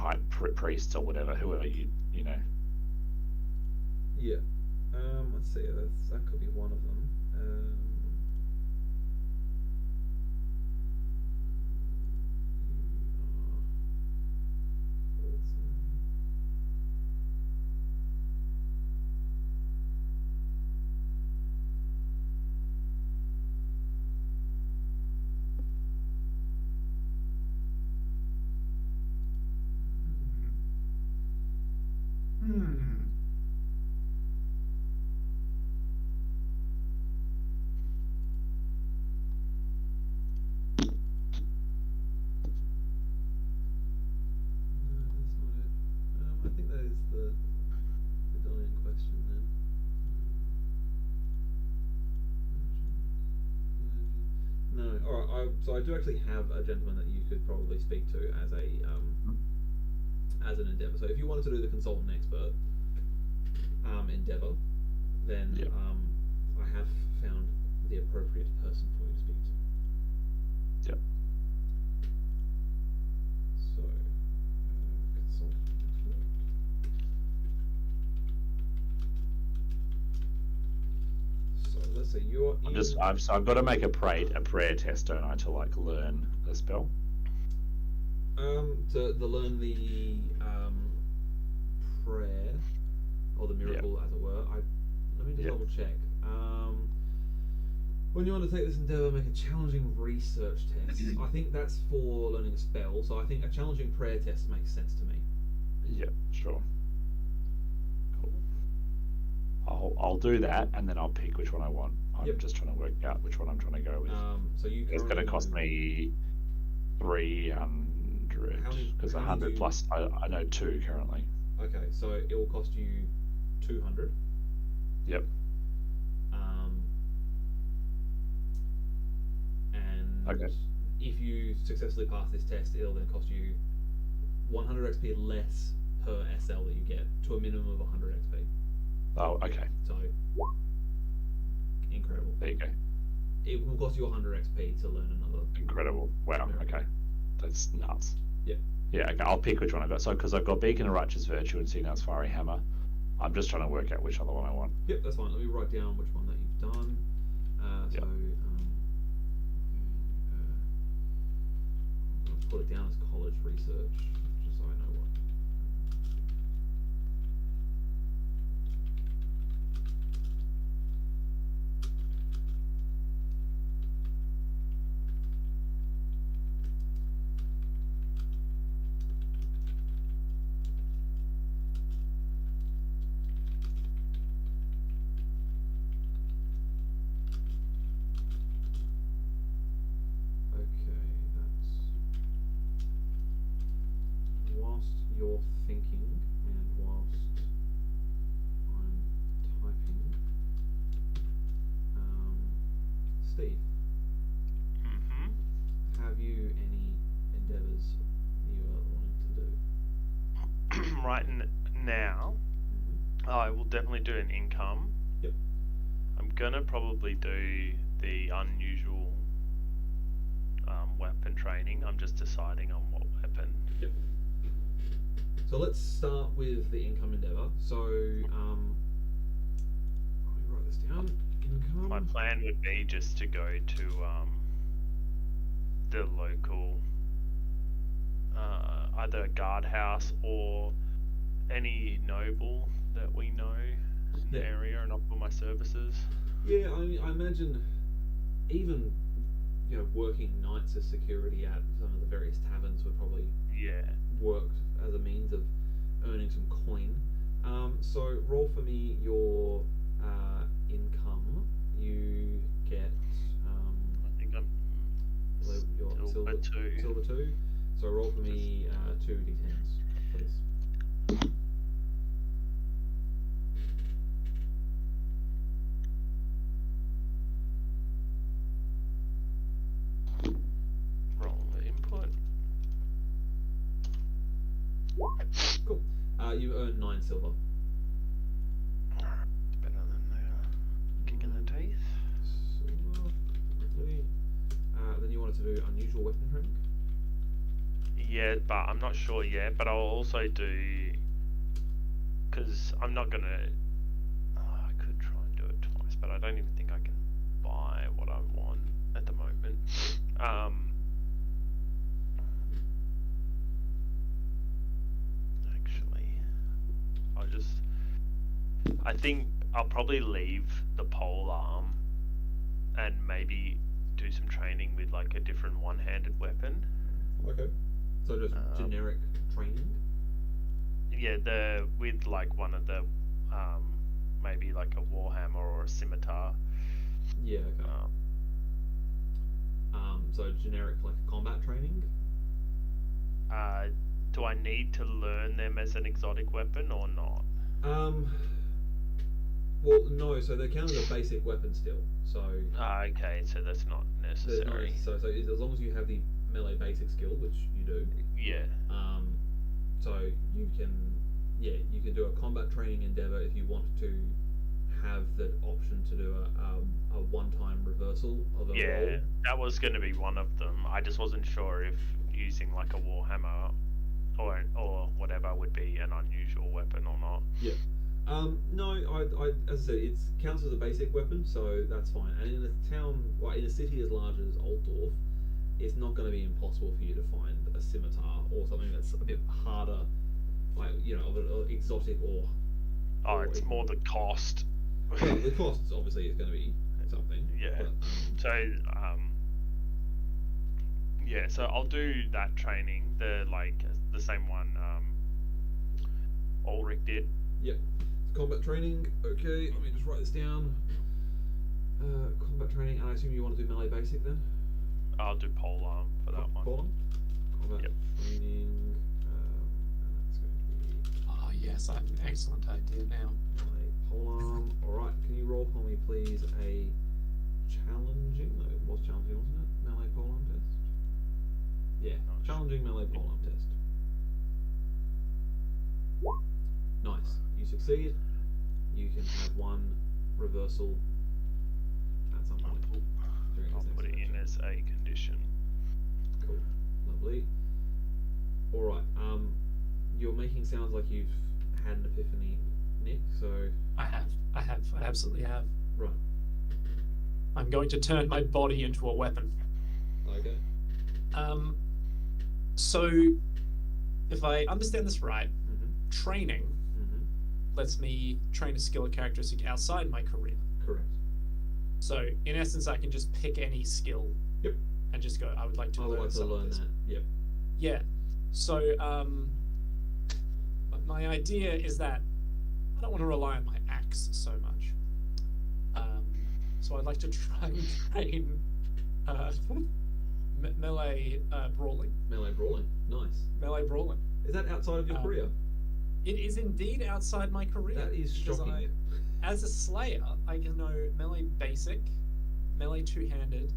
priests or whatever, whoever you know. Yeah. Let's see. That could be one of them. I think that is the guy in question then. No, alright, so I do actually have a gentleman that you could probably speak to as an endeavour. So if you wanted to do the consultant expert endeavour, then I have found the appropriate person for you to speak to. Yep. So, consultant expert. So let's say you're in... I've got to make a prayer test, don't I, to like learn the spell? To learn the prayer or the miracle, as it were. Let me just double check. When you want to take this endeavor, make a challenging research test. I think that's for learning a spell. So I think a challenging prayer test makes sense to me. Yeah, sure. Cool. I'll do that, and then I'll pick which one I want. I'm just trying to work out which one I'm trying to go with. So it's going to cost me 300 because 100 plus I know 2 currently. Okay, so it will cost you 200. Yep. And okay. if you successfully pass this test, it'll then cost you 100 XP less per SL that you get to a minimum of 100 XP. Oh, okay. So incredible. There you go. It will cost you 100 XP to learn another. Incredible. Wow. Miracle. Okay. That's nuts. Yeah. Yeah. Okay. I'll pick which one I got. So because I've got Beacon of Righteous Virtue and Signal's Fiery Hammer, I'm just trying to work out which other one I want. Yep, that's fine. Let me write down which one that you've done. Yep. So I'll put it down as college research, just so I know what. Okay, that's whilst you're thinking and whilst I'm typing. Steve, have you any endeavours you are wanting to do? Right now, Mm-hmm. I will definitely do an income. Yep. I'm gonna probably do the unusual weapon training. I'm just deciding on what weapon. Yep. So let's start with the income endeavour. So, let me write this down. Income. My plan would be just to go to the local either guardhouse or any noble that we know in the Yeah. area and offer my services. Yeah, I mean, I imagine even, you know, working nights as security at some of the various taverns would probably Yeah. work as a means of earning some coin. So roll for me your income. You get I think I'm your silver 2. Silver 2. So roll for me 2 d10s, please. Wrong input. Cool. You earn 9 silver. It's better than the kick in the teeth. Silver. Lovely. Then you wanted to do unusual weapon training. Yeah, but I'm not sure yet. But I'll also do, because I'm not gonna. I could try and do it twice, but I don't even think I can buy what I want at the moment. Actually, I think I'll probably leave the pole arm and maybe do some training with like a different one-handed weapon. Okay. So just generic training. Yeah, with like one of the maybe like a warhammer or a scimitar. Yeah. Okay. So generic like combat training. Do I need to learn them as an exotic weapon or not? Well, no. So they count as a basic weapon still. So Okay, so that's not there's no. necessary. So as long as you have the melee basic skill, which you do. Yeah. So you can do a combat training endeavor if you want to have the option to do a one-time reversal of a Yeah, roll. that was going to be one of them. I just wasn't sure if using like a warhammer or whatever would be an unusual weapon or not. Yeah. No, I as I said, it counts as a basic weapon, so that's fine. And in a town, like in a city as large as Altdorf, it's not going to be impossible for you to find a scimitar or something that's a bit harder, like, you know, of an exotic or. Oh, it's more the cost. Well, the cost obviously is going to be something. Yeah. But, So, yeah, so I'll do that training, the same one Ulrich did. yep. Combat training. Okay, let me just write this down. Combat training, and I assume you want to do melee basic then. I'll do polearm for that one. Hold on. Combat Yep. training. And that's going to be Oh yes, I have an excellent idea now. melee polearm. All right. Can you roll for me, please, a challenging? No, it was challenging, wasn't it? Melee polearm test. Yeah, Nice. challenging melee polearm test. Nice. You succeed. You can have one reversal at some point during I'll this put it next in section. as a condition. Cool. Lovely. Alright, you're making sounds like you've had an epiphany, Nick, so... I absolutely have. Right. I'm going to turn my body into a weapon. Okay. So, if I understand this right, Mm-hmm. training Mm-hmm. lets me train a skill or characteristic outside my career. Correct. So, in essence, I can just pick any skill. Yep. And just go, I would like to I would learn like to some of learn this. that. Yep. Yeah. So, my idea is that I don't want to rely on my axe so much. So I'd like to try and train melee brawling. Melee brawling. Nice. Melee brawling. Is that outside of your career? It is indeed outside my career. That is because shocking. As a slayer, I can know melee basic, melee two-handed,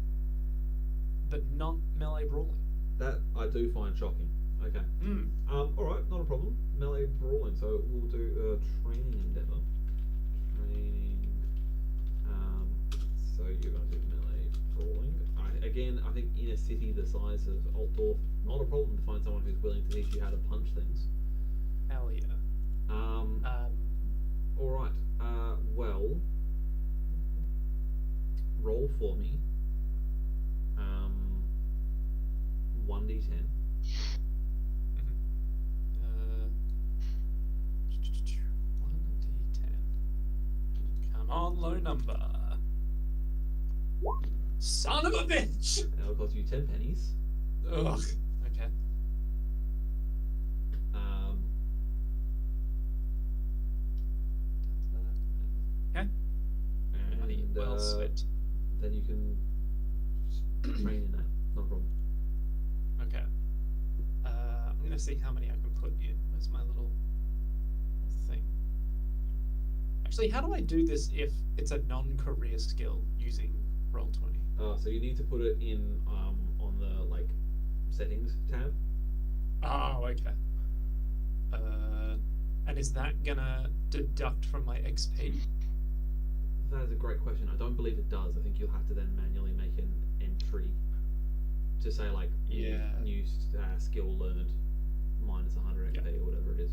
but not melee brawling. That I do find shocking. Okay. Alright, not a problem. Melee brawling. So we'll do training endeavour. Training. So you're going to do melee brawling. I think in a city the size of Altdorf, not a problem to find someone who's willing to teach you how to punch things. Hell yeah. Alright. Well, roll for me. 1d10. 1d10. Come on, low number. Son of a bitch! That'll cost you 10 pennies. Ugh. Okay. Okay. Money And well spent. then you can train in that. Not a problem. Okay. I'm gonna see how many I can put in. Where's my little thing? Actually, how do I do this if it's a non-career skill using Roll20? So you need to put it in on the like settings tab. Oh, okay. And is that gonna deduct from my XP? That is a great question. I don't believe it does. I think you'll have to then manually make an entry to say like new skill learned minus 100 XP or whatever it is.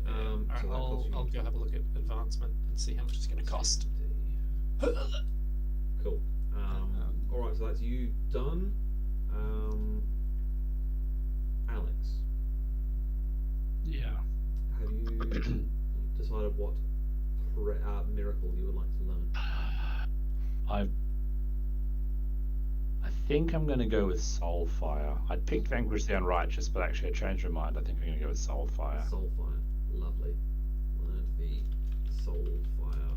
Yeah. So that costs you I'll go have a look at advancement and see how much it's gonna cost. Cool. Alright, so that's you done. Alex, Yeah. have you decided what miracle you would like to learn? I think I'm going to go with Soulfire. I'd picked Vanquish the Unrighteous, but actually I changed my mind. I think I'm going to go with Soulfire. Soulfire. Lovely. Learned the Soulfire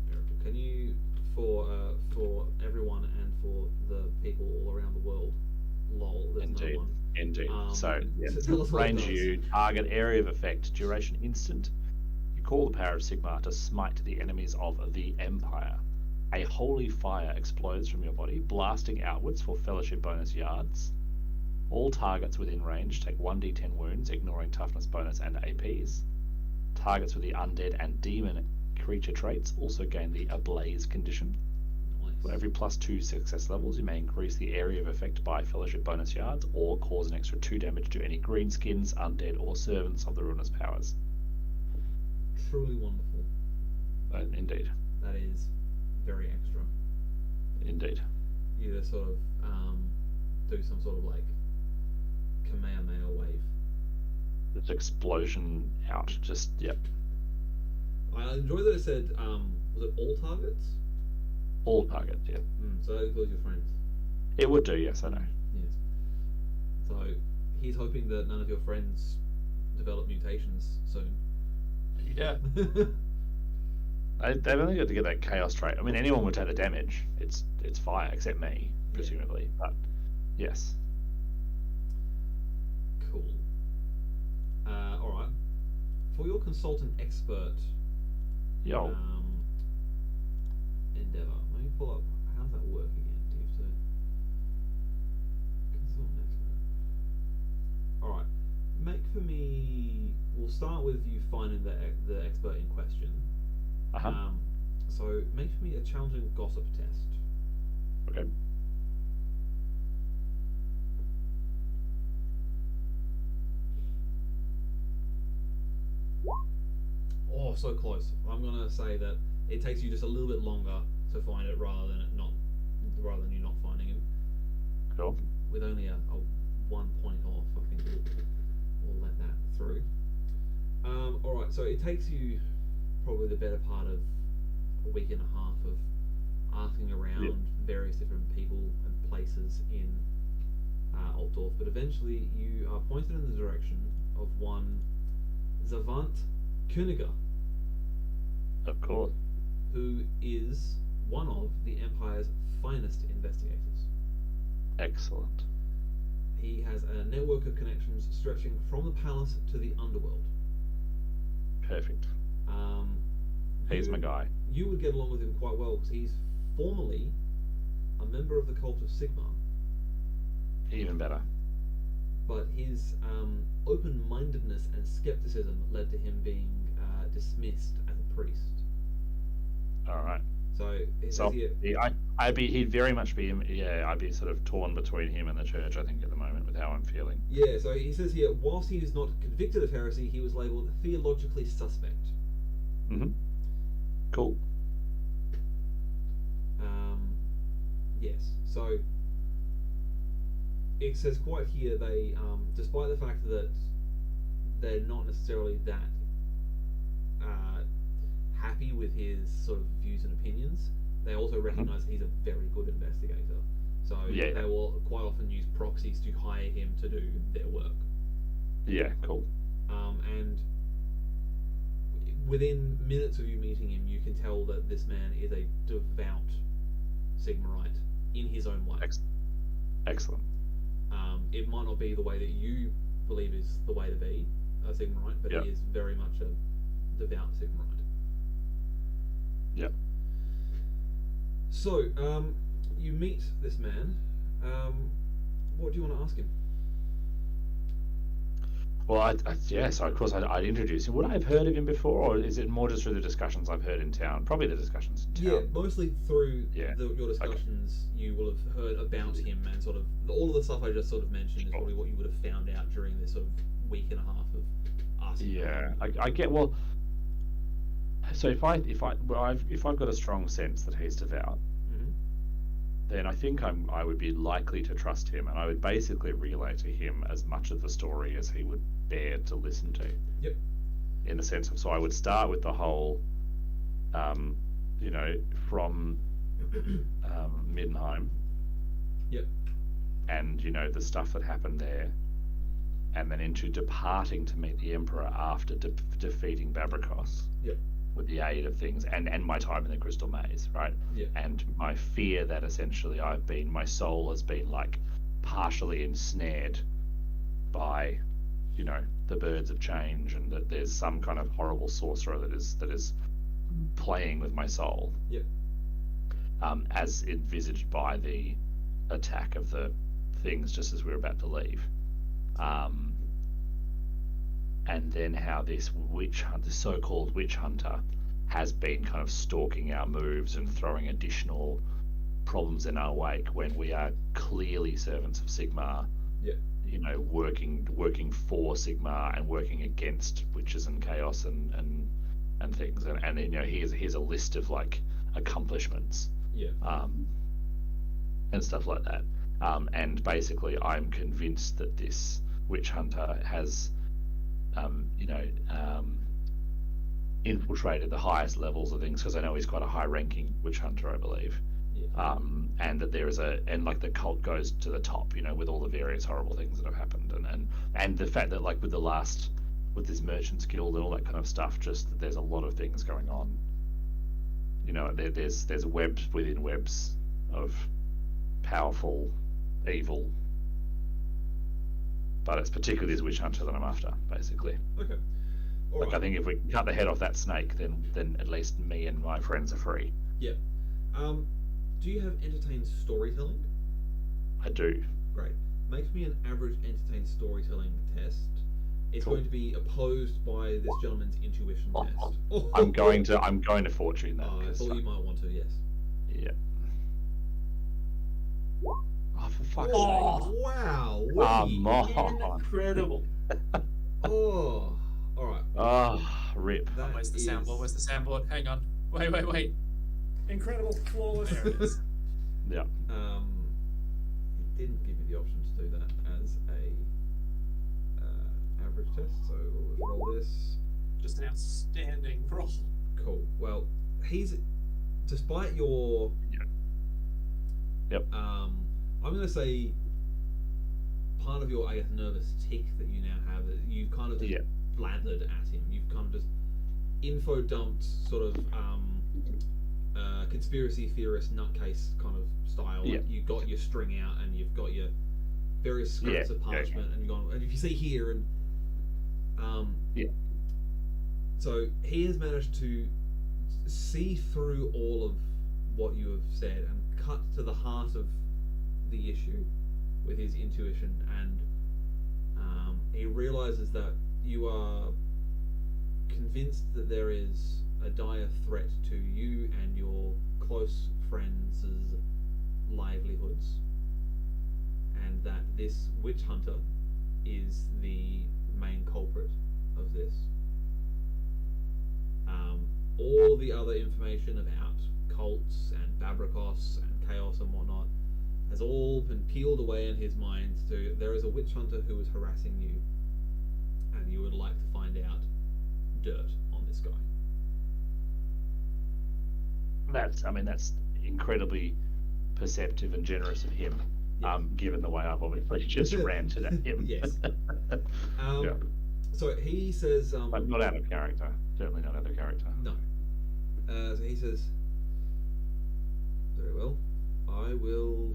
miracle. Can you, for everyone and for the people all around the world, lol, there's Indeed. no one. Indeed. So, so tell us what it range does. you, target area of effect, duration instant. You call the power of Sigma to smite the enemies of the Empire. A holy fire explodes from your body, blasting outwards for fellowship bonus yards. All targets within range take 1d10 wounds, ignoring toughness bonus and APs. Targets with the undead and demon creature traits also gain the Ablaze condition. For every +2 success levels, you may increase the area of effect by fellowship bonus yards, or cause an extra 2 damage to any greenskins, undead, or servants of the ruinous powers. Truly wonderful. Indeed. That is very extra. Indeed. You just sort of do some sort of like Kamehameha wave. This explosion out, just, yep. I enjoy that it said, was it all targets? All targets, yeah. So that includes your friends. It would do, yes, I know. Yes. So he's hoping that none of your friends develop mutations soon. Yeah. They've only got to get that chaos trait. I mean, anyone would take the damage. It's fire, except me, presumably. But yes. Cool. All right. For your consultant expert Yo. endeavor, let me pull up. How does that work again? Do you have to consultant expert? for me. We'll start with you finding the expert in question. So make for me a challenging gossip test. Okay. Oh, so close. I'm gonna say that it takes you just a little bit longer to find it rather than you not finding him. Cool. With only a 1 point off, I think we'll let that through. All right. So it takes you probably the better part of a week and a half of asking around various different people and places in Altdorf, but eventually you are pointed in the direction of one Zavant Königer, Of course. who is one of the Empire's finest investigators. Excellent. He has a network of connections stretching from the palace to the underworld. Perfect. He's my guy. You would get along with him quite well because he's formerly a member of the cult of Sigmar, Even better. but his open-mindedness and skepticism led to him being dismissed as a priest. All right. So, So he, he'd very much be, I'd be sort of torn between him and the church, I think, at the moment with how I'm feeling. yeah, so he says here, whilst he is not convicted of heresy, he was labelled theologically suspect. Mm-hmm. Cool. Yes, so it says quite here they, despite the fact that they're not necessarily that happy with his sort of views and opinions, they also recognise he's a very good investigator. So Yeah. they will quite often use proxies to hire him to do their work. Yeah, cool. And within minutes of you meeting him, you can tell that this man is a devout Sigmarite in his own way. Excellent. It might not be the way that you believe is the way to be a Sigmarite, but Yep. he is very much a devout Sigmarite. Yep. So, you meet this man. What do you want to ask him? Well, so of course I'd introduce him. Would I have heard of him before, or is it more just through the discussions I've heard in town? Probably the discussions in town. Yeah, mostly through Yeah. your discussions, you will have heard about him, and sort of all of the stuff I just sort of mentioned is probably what you would have found out during this sort of week and a half of asking. Yeah, I get. Well, so if I've got a strong sense that he's devout, Mhm. then I think I would be likely to trust him, and I would basically relay to him as much of the story as he would bear to listen to. Yep. In the sense of, so I would start with the whole, from Middenheim. Yep. And the stuff that happened there, and then into departing to meet the Emperor after defeating Babrikos. Yep. With the aid of things, and my time in the Crystal Maze, right? Yeah. And my fear that essentially my soul has been like partially ensnared by, the birds of change, and that there's some kind of horrible sorcerer that is playing with my soul. Yep. As envisaged by the attack of the things just as we were about to leave. And then how this so-called witch hunter, has been kind of stalking our moves and throwing additional problems in our wake when we are clearly servants of Sigmar. Yeah. Working for Sigmar and working against witches and chaos and things. And here's a list of like accomplishments. Yeah. And stuff like that. And basically, I'm convinced that this witch hunter has, infiltrated the highest levels of things, because I know he's quite a high-ranking witch hunter, I believe. Yeah. And that there is the cult goes to the top, with all the various horrible things that have happened, and the fact that like with this Merchants Guild and all that kind of stuff, just that there's a lot of things going on. There's webs within webs of powerful evil, but it's particularly this witch hunter that I'm after, basically. Okay. All Like, right. I think if we can cut the head off that snake, then at least me and my friends are free. Yeah. Do you have entertained storytelling? I do. Great. Make me an average entertained storytelling test. It's Cool. going to be opposed by this gentleman's intuition test. I'm going to fortune that. I 'cause thought you might want to, yes. Yeah. Oh, for fuck's Oh. sake! Wow. Come on. Incredible. Oh. All right. Ah, rip. That Where's the is- soundboard? Where's the soundboard? Hang on. Wait. Incredible, flawless. There it is. Yeah. It didn't give me the option to do that as a average test, so let's roll this. Just an outstanding roll. Cool. Well, despite your. Yep. I'm gonna say part of your, I guess, nervous tick that you now have. You kind of just blathered at him. You've kind of just info dumped, sort of conspiracy theorist nutcase kind of style. Yeah. Like you got your string out and you've got your various scraps of parchment, and you've gone. And if you see here, and so he has managed to see through all of what you have said and cut to the heart of the issue with his intuition, and he realizes that you are convinced that there is a dire threat to you and your close friends' livelihoods, and that this witch hunter is the main culprit of this. All the other information about cults and Babracos and chaos and whatnot has all been peeled away in his mind to there is a witch hunter who is harassing you, and you would like to find out dirt on this guy. That's incredibly perceptive and generous of him. Yeah. Given the way I've obviously just ranted at him. Yes. Yeah. So he says, But not out of character. Certainly not out of character. no. So he says, very well, I will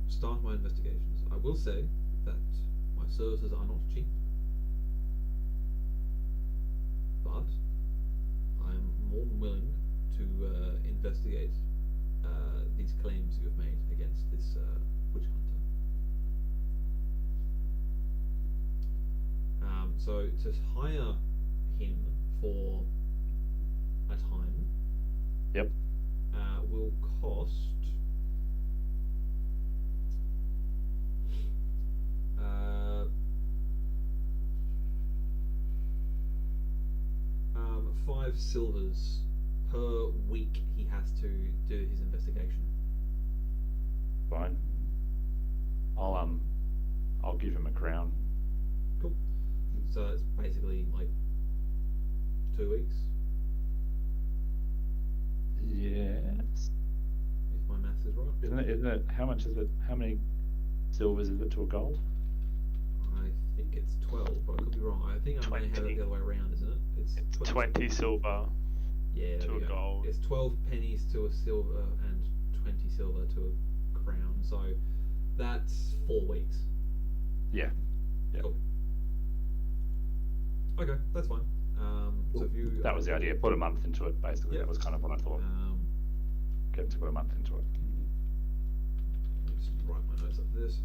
start my investigations. I will say that my services are not cheap, but I am more than willing to investigate these claims you have made against this witch hunter. So to hire him for a time, Yep. will cost uh, 5 silvers per week he has to do his investigation. Fine. I'll give him a crown. Cool. So it's basically like 2 weeks, Yes. if my maths is right. Isn't it? How much is it? How many silvers is it to a gold? I think it's 12, but I could be wrong. I think I may have it 20. the other way around, isn't it? It's 20 silver Yeah, there to we a go. gold. It's 12 pennies to a silver and 20 silver to a crown. So that's 4 weeks. Yeah. Yeah. Cool. Okay, that's fine. So if you That was the idea. Put a month into it, basically. Yeah. That was kind of what I thought. Get him to put a month into it. Let me just write my notes up for this.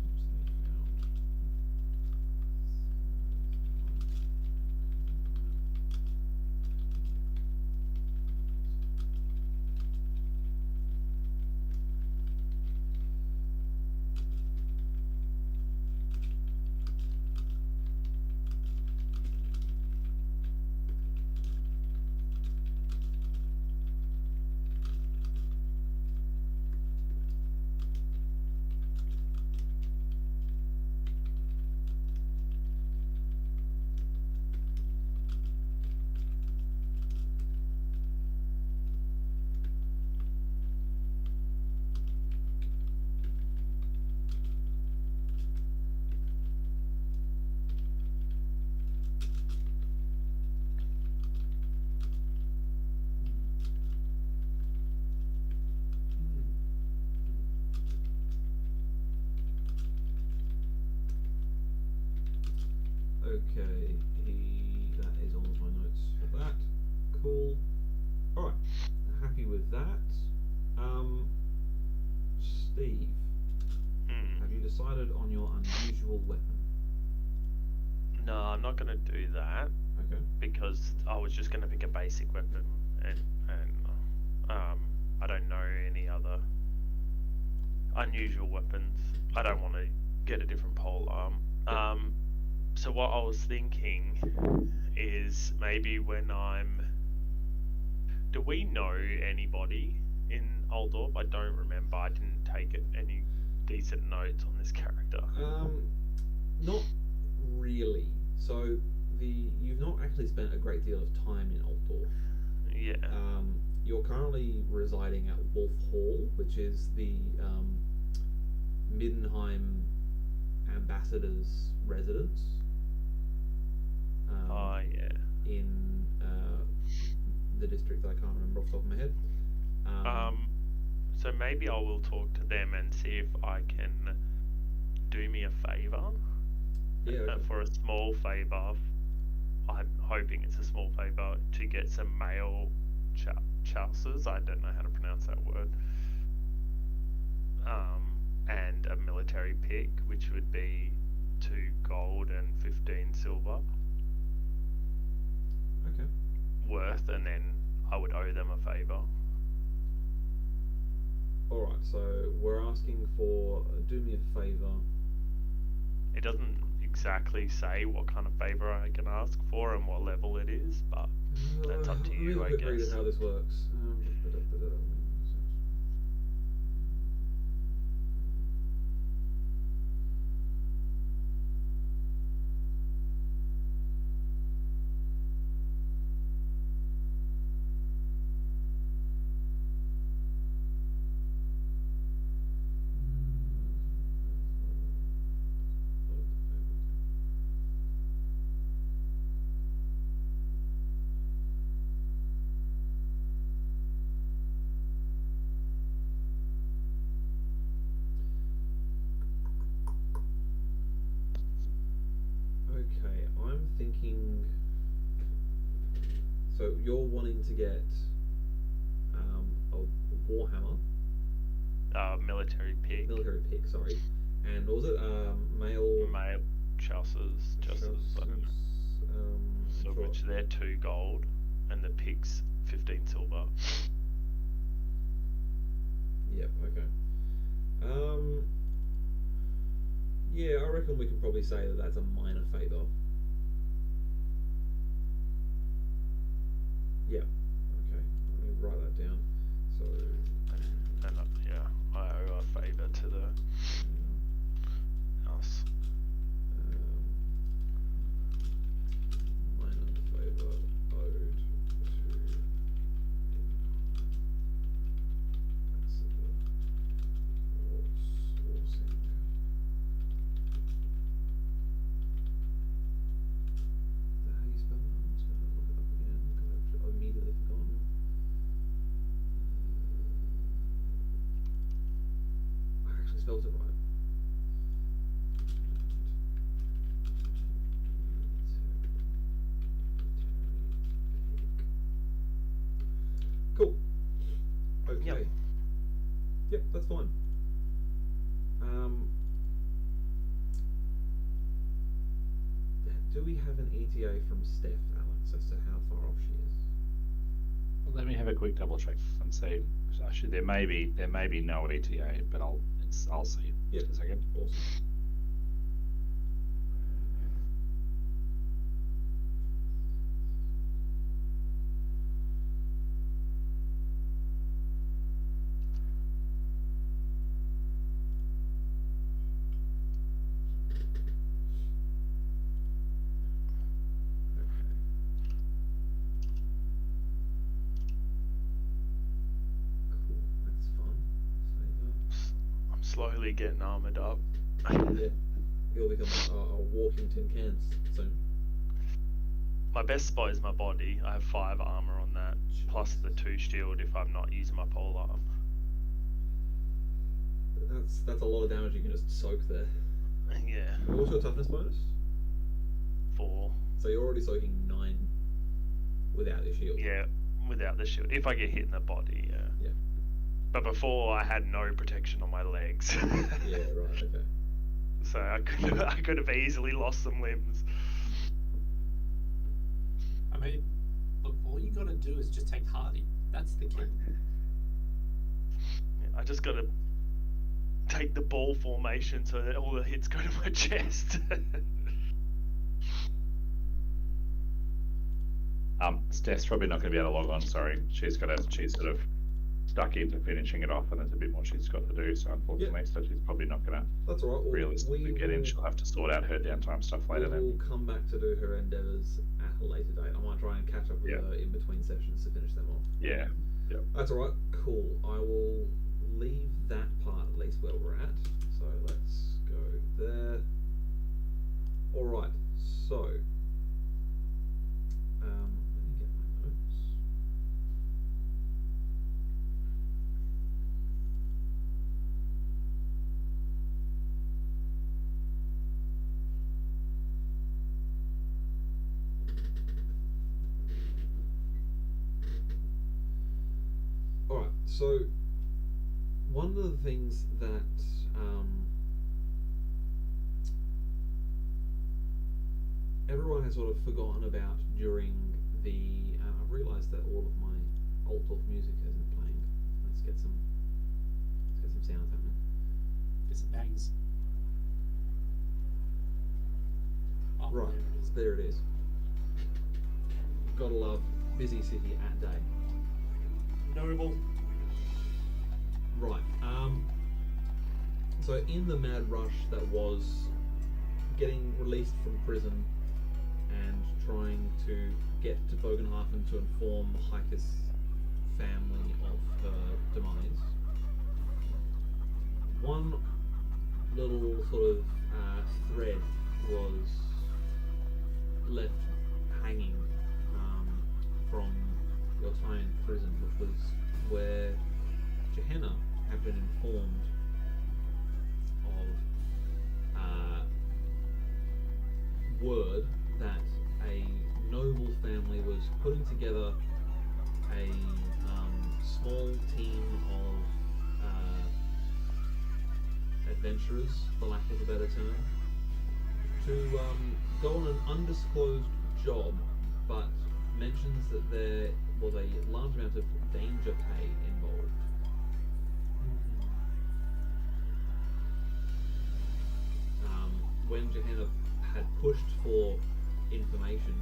Okay, that is all of my notes for that. Cool. Alright, happy with that. Steve, Hmm. have you decided on your unusual weapon? No, I'm not gonna do that Okay. because I was just gonna pick a basic weapon, and I don't know any other unusual weapons. I don't want to get a different pole arm. So what I was thinking is maybe when do we know anybody in Altdorf? I don't remember. I didn't take any decent notes on this character. Not really. So you've not actually spent a great deal of time in Altdorf. Yeah. You're currently residing at Wolf Hall, which is the Middenheim ambassador's residence. Yeah. In the district that I can't remember off the top of my head. So maybe I will talk to them and see if I can do me a favor. Yeah. Okay. For a small favor, I'm hoping it's a small favor to get some male chouses. I don't know how to pronounce that word. And a military pick, which would be 2 gold and 15 silver Okay. worth, and then I would owe them a favor. All right. So we're asking for do me a favor. It doesn't exactly say what kind of favor I can ask for and what level it is, but that's up to you, I Read guess. how this works. Okay, I'm thinking. So you're wanting to get a warhammer, Military pick. military pick, sorry, and what was it male? Male chouses, I don't know. So sure. which they're 2 gold, and the pick's 15 silver. Yep. Okay. Yeah, I reckon we can probably say that that's a minor favour. Yeah. Okay. Let me write that down. So. And yeah, I owe a favor to the us. Minor favour owed to ambassador for sourcing. How do you spell that? I'm just going to look it up again because I've immediately forgotten. I actually spelled it right. Cool. Okay. Yep. Yep, that's fine. Do we have an ETA from Steph, Alex, as to how far off she is? Well, let me have a quick double check and see. Actually, there may be no ETA, but I'll see. Yep. Just a second. Awesome. Cool, that's fun. I'm slowly getting armored up. Yeah, you'll become a walking tin cans soon. My best spot is my body. I have 5 armor on that, plus the 2 shield if I'm not using my pole arm. That's a lot of damage you can just soak there. Yeah, What's your toughness bonus? 4. So you're already soaking 9 without your shield. Yeah, without the shield. If I get hit in the body, yeah. Yeah. But before I had no protection on my legs. Yeah, right, okay. So I could have easily lost some limbs. I mean, look, all you gotta do is just take Hardy. That's the key. Yeah, I just gotta take the ball formation so that all the hits go to my chest. Steph's probably not going to be able to log on. Sorry, she's sort of stuck into finishing it off, and there's a bit more she's got to do. So unfortunately, so she's probably not going to That's all right. Well, realistically get in. She'll have to sort out her downtime stuff later. We Then will come back to do her endeavours at a later date. I might try and catch up with her in between sessions to finish them off. yeah, yep. That's all right. Cool. I will leave that part at least where we're at. So let's go there. All right. So. Let me get my notes. All right. So one of the things that everyone has sort of forgotten about during the. I've realised that all of my Altdorf music isn't playing. Let's get some sounds happening. Get some bangs. Oh, Right, there it is. Gotta love busy city at day. Noble. Right. So in the mad rush that was getting released from prison and trying to get to Bogenhafen to inform Heike's family of her demise, one little sort of thread was left hanging from your time in prison, which was where Gehenna had been informed of word that a noble family was putting together a small team of adventurers, for lack of a better term, to go on an undisclosed job, but mentions that there was a large amount of danger pay involved. When Gehenna had pushed for information,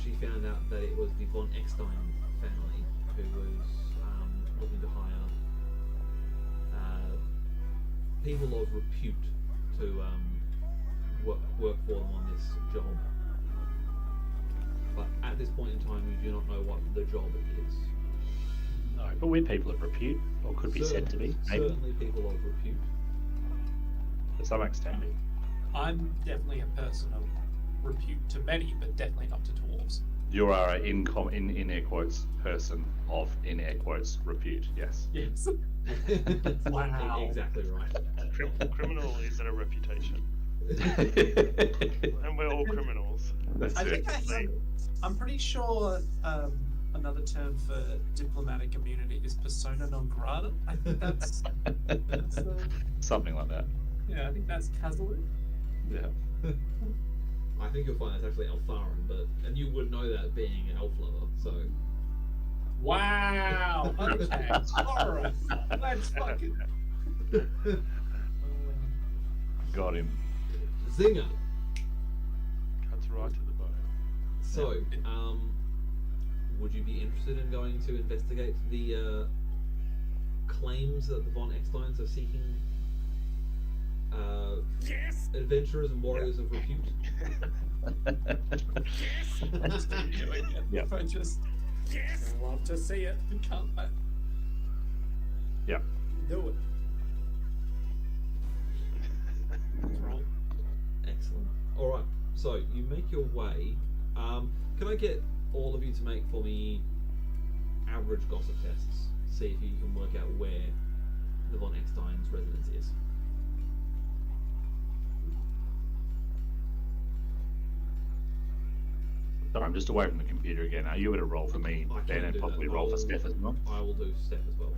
she found out that it was the von Eckstein family who was looking to hire people of repute to work for them on this job. But at this point in time, you do not know what the job is. No, but we're people of repute, or could be said to be. Maybe Certainly people of repute. to some extent. I'm definitely a person of repute to many, but definitely not to dwarves. You are an in air quotes person of in air quotes repute. Yes. Yes. Wow. Exactly right. Criminal is a reputation, and we're all criminals. That's I it. think I'm pretty sure another term for diplomatic immunity is persona non grata. I think that's Something like that. yeah. I think that's Kazalu. Yeah. I think you'll find that's actually Altharan, and you would know that being an elf lover, so. Wow. Okay. All right. Let's fucking. Got him. Zinger. Cuts right to the bone. So, would you be interested in going to investigate the claims that the von Ecksteins are seeking Yes. adventurers and warriors of repute? I'm just doing it. Yep. If I just love to see it. Can't I? Yep. Do it. What's wrong? Excellent. All right. So you make your way. Can I get all of you to make for me average gossip tests? See if you can work out where the von Eckstein's residence is. Sorry, I'm just away from the computer again. Are you able to roll for me, I Ben, can and do possibly that. roll for Steph as well? I will do Steph as well.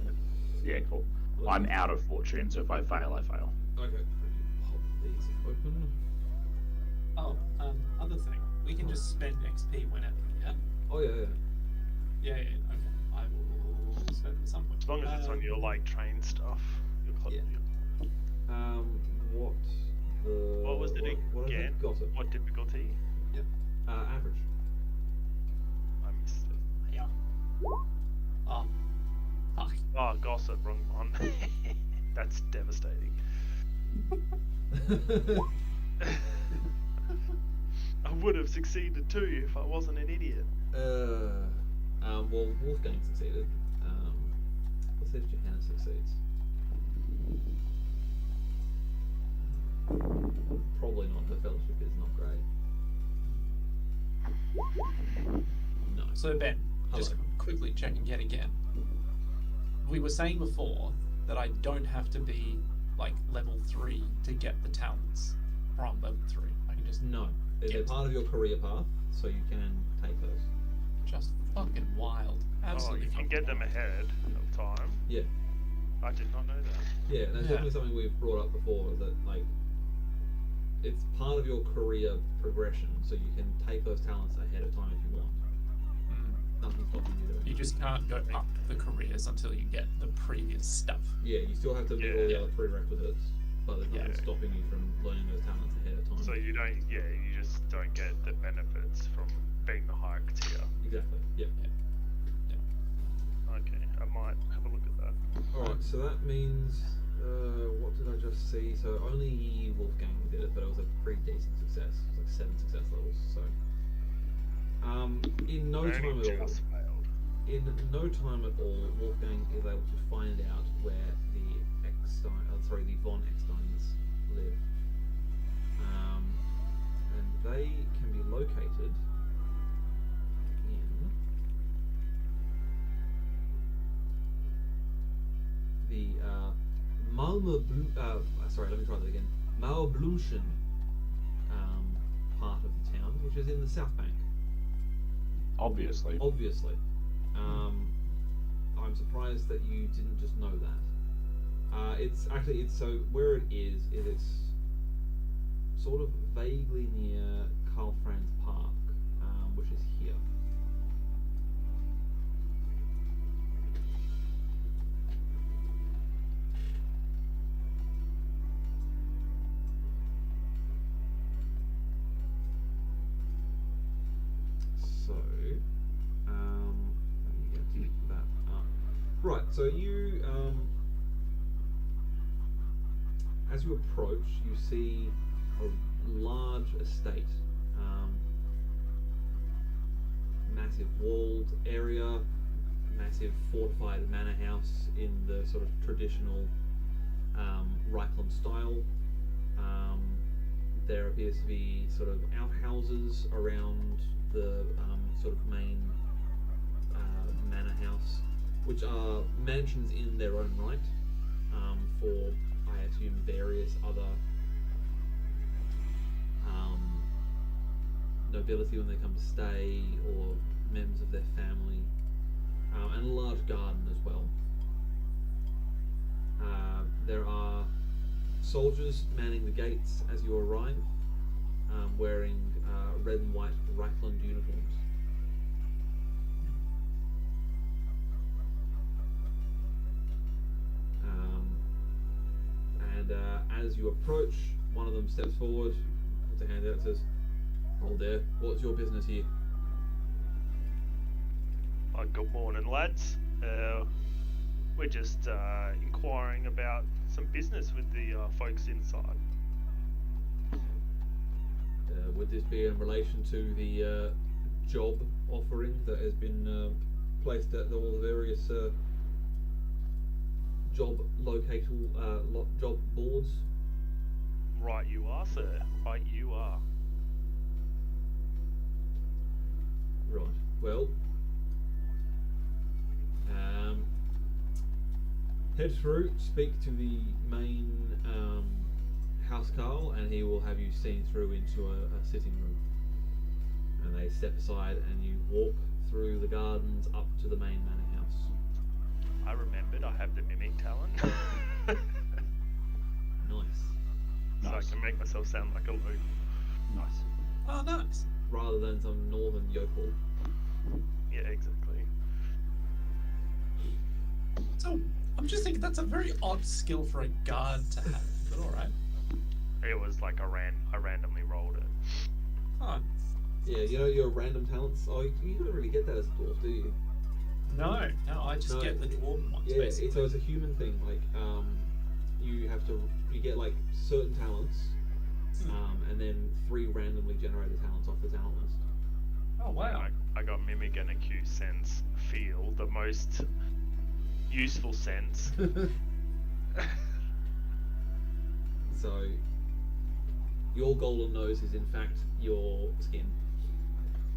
Yeah, cool. I'm out of fortune, so if I fail, I fail. Okay. Let me pop these open. Oh, other thing. We can just spend XP whenever. Yeah. Oh yeah. Yeah. Okay. I will spend it at some point. As long as it's on your like train stuff. Yeah. What the? What was it what has again? it got it? What difficulty? Average. I missed it. Yeah. Oh. Fuck. Oh, gossip, wrong one. That's devastating. I would have succeeded too if I wasn't an idiot. Well, Wolfgang succeeded. Let's see if Johanna succeeds. Probably not. Her fellowship is not great. No. So Ben, just Hello. quickly checking yet again. We were saying before that I don't have to be like level 3 to get the talents from level 3. I can just No. They're part of your career path, so you can take those. just fucking wild. Absolutely. You can fucking get them wild. ahead of time. Yeah. I did not know that. Yeah, and that's Yeah. definitely something we've brought up before, is that like it's part of your career progression, so you can take those talents ahead of time if you want. Mm. Nothing's stopping you doing You it. just can't go up the careers until you get the previous stuff. Yeah, you still have to meet all the other prerequisites, but there's nothing Yeah. stopping you from learning those talents ahead of time. So you don't, you just don't get the benefits from being the higher tier. Exactly. Yeah. Okay, I might have a look at that. Alright, so that means what did I just see? So only Wolfgang did it, but it was a pretty decent success. It was like 7 success levels, so in no I time only at all. just failed. In no time at all, Wolfgang is able to find out where the the von Ecksteins live. And they can be located in the Malblumschen part of the town, which is in the South Bank. Obviously. Obviously. I'm surprised that you didn't just know that. It's so where it is it's sort of vaguely near Karl Franz Park, which is here. So, let me get that up. Right, so you, as you approach, you see a large estate, massive walled area, massive fortified manor house in the sort of traditional Reichland style. There appears to be sort of outhouses around the sort of main manor house, which are mansions in their own right, for I assume various other nobility when they come to stay, or members of their family, and a large garden as well. There are soldiers manning the gates as you arrive, wearing red and white Reichland uniforms. And as you approach, one of them steps forward, puts a hand out and says, "Hold there, what's your business here?" Good morning, lads. We're just inquiring about some business with the folks inside. Would this be in relation to the job offering that has been placed at all the various job job boards? Right you are, sir. Right you are. Right. Well, head through, speak to the main housecarl, and he will have you seen through into a sitting room. And they step aside, and you walk through the gardens up to the main manor house. I remembered I have the mimic talent. Nice. So I Nice. can make myself sound like a loop. Nice. Oh, nice. rather than some northern yokel. Yeah, exactly. So I'm just thinking that's a very odd skill for a guard to have. But all right. It was like I randomly rolled it. Huh. Yeah, you know your random talents. Oh, you don't really get that as a dwarf, do you? No, I just No, get the dwarven ones. Yeah, basically. so it's a human thing. Like, you get like certain talents, and then 3 randomly generated talents off the talent list. Oh wow. I got Mimic and Acute Sense Feel, the most useful sense. So, your golden nose is in fact your skin.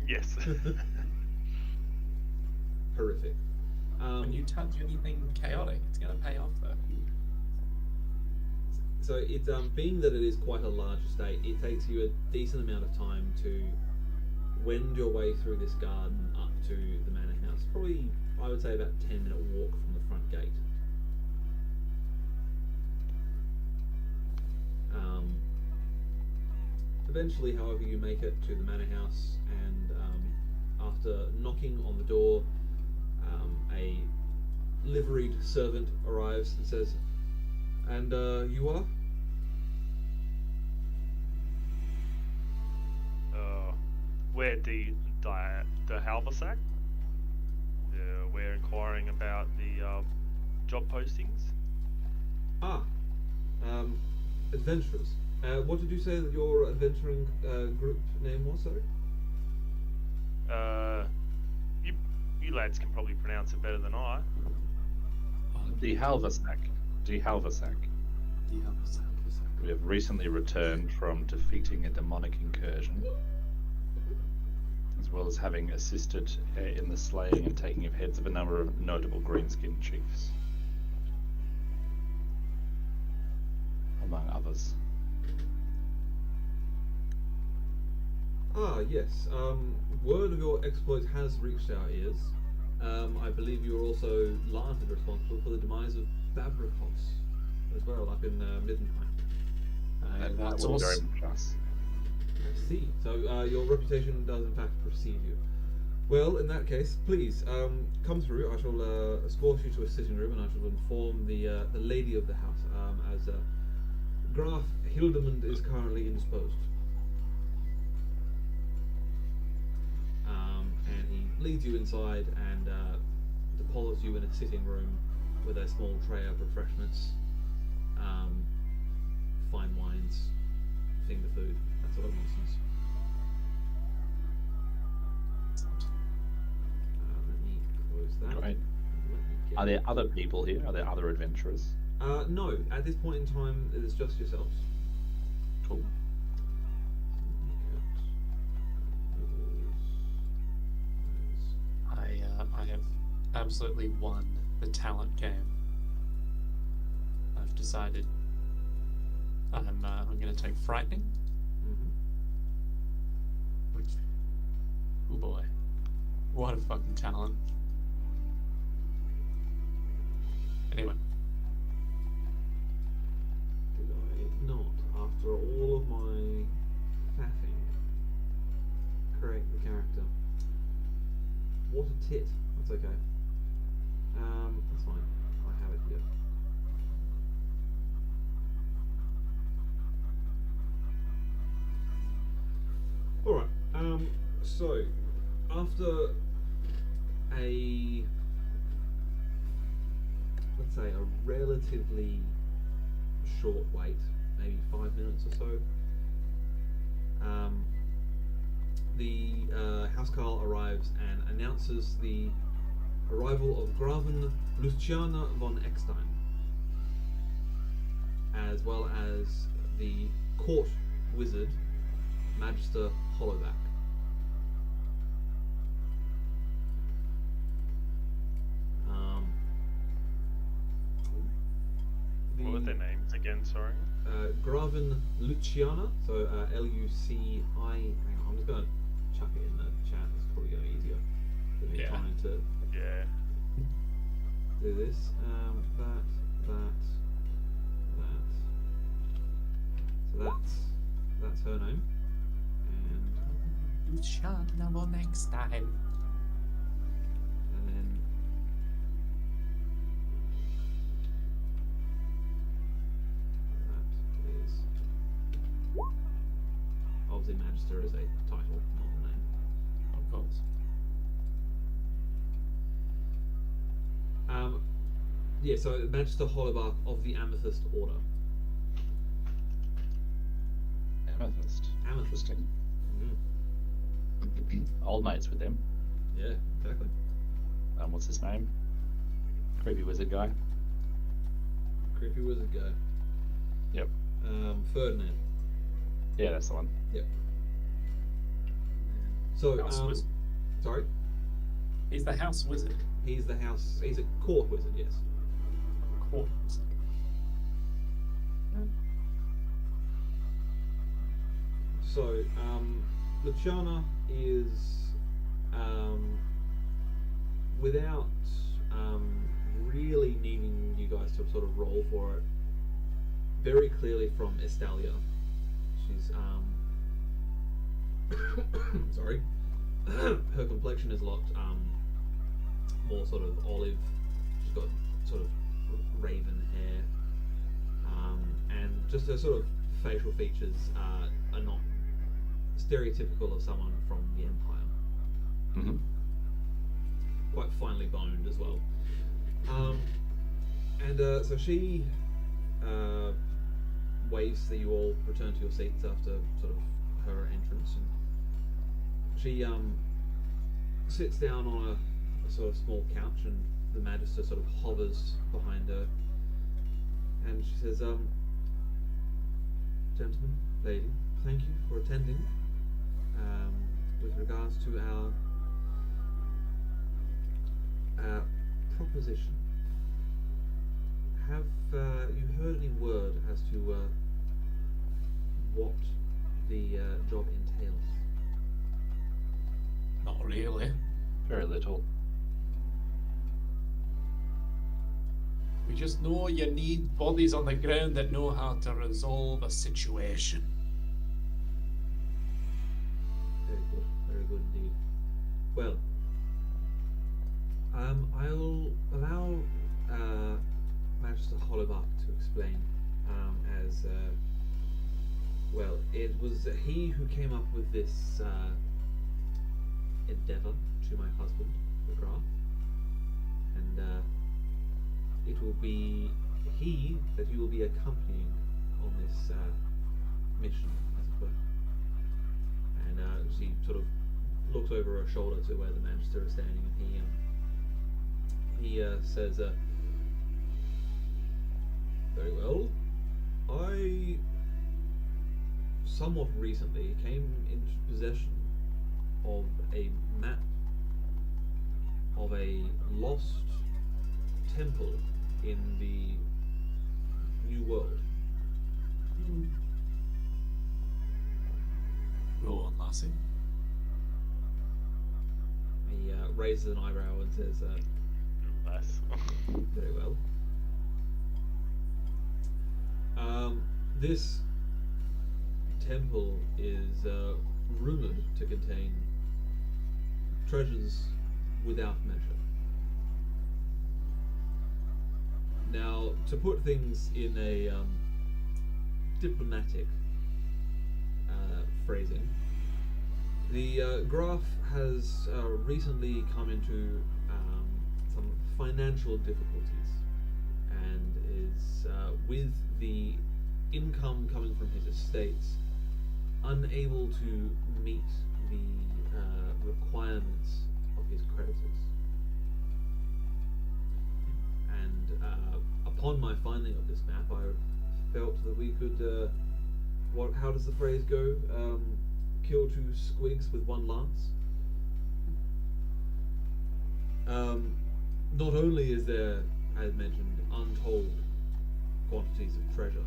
Yes. Horrific. When you touch anything chaotic, it's gonna pay off though. So it's being that it is quite a large estate, it takes you a decent amount of time to wend your way through this garden up to the manor house. Probably, I would say, about a 10-minute walk from the front gate. Eventually, however, you make it to the manor house, and after knocking on the door, a liveried servant arrives and says, "And you are?" We're the Halversack. We're inquiring about the job postings. Ah, adventurers. What did you say that your adventuring group name was, sorry? You lads can probably pronounce it better than I. The Halversack. The Halversack. We have recently returned from defeating a demonic incursion, as well as having assisted in the slaying and taking of heads of a number of notable greenskin chiefs, among others. Ah, yes. Word of your exploits has reached our ears. I believe you are also largely responsible for the demise of Babrikos as well, up in Middenheim. That that's was very awesome. much us. I see. So your reputation does in fact precede you. Well, in that case, please come through. I shall escort you to a sitting room, and I shall inform the lady of the house as Graf Hildemund is currently indisposed. And he leads you inside and deposits you in a sitting room with a small tray of refreshments, fine wines, finger food, that sort of nonsense. Let me close that. Great. Let me get- Are there other people here? Are there other adventurers? No, at this point in time, it is just yourselves. Cool. I have absolutely won the talent game. I've decided I'm going to take frightening, which, oh boy, what a fucking talent. Anyway, Did I not, after all of my faffing, create the character? What a tit. That's okay. That's fine. I have it here. Alright, so after a, let's say, a relatively short wait, maybe 5 minutes or so, the housecarl arrives and announces the arrival of Graven Luciana von Eckstein, as well as the court wizard Magister Hollowback. What were their names again? Sorry. Graven Luciana, so Luci. Hang on, I'm just gonna chuck it in the chat. It's probably gonna be easier than me Yeah. trying to Yeah. do this. That. So that's her name. And You shall know next time. And then that is obviously Magister is a title, not a name. Of course. Yeah, so Magister Hollowbark of the Amethyst Order. Amethyst. Amethyst. Interesting. Old mates with them. Yeah, exactly. What's his name? Creepy wizard guy. Creepy wizard guy. Yep. Ferdinand. Yeah, that's the one. Yep. So, House wizard. sorry? He's the house wizard. He's a court wizard, yes. Court wizard. So, Luciana is, without really needing you guys to sort of roll for it, very clearly from Estalia. She's, sorry. Her complexion is a lot more sort of olive. She's got sort of raven hair, and just her sort of facial features are not stereotypical of someone from the Empire. Mm-hmm. Quite finely boned as well. So she waves that you all return to your seats after sort of her entrance, and she sits down on a sort of small couch, and the Magister sort of hovers behind her, and she says, "Gentlemen, lady, thank you for attending. With regards to our proposition, have you heard any word as to what the job entails?" Not really. Very little. We just know you need bodies on the ground that know how to resolve a situation. Very good indeed. Well, I'll allow Magister Hollowbark to explain, as well, it was he who came up with this endeavour to my husband, the Graf, and it will be he that you will be accompanying on this mission, as it were. And she sort of looks over her shoulder to where the Magister is standing, and he says, "Very well. I somewhat recently came into possession of a map of a lost temple in the New World." Go on, lassie. He raises an eyebrow and says, Less. "Very well. This temple is rumored to contain treasures without measure. Now, to put things in a diplomatic phrasing, the Graf has recently come into some financial difficulties, and is, with the income coming from his estates, unable to meet the requirements of his creditors. And upon my finding of this map, I felt that we could, how does the phrase go? Kill two squigs with one lance. Not only is there, as mentioned, untold quantities of treasure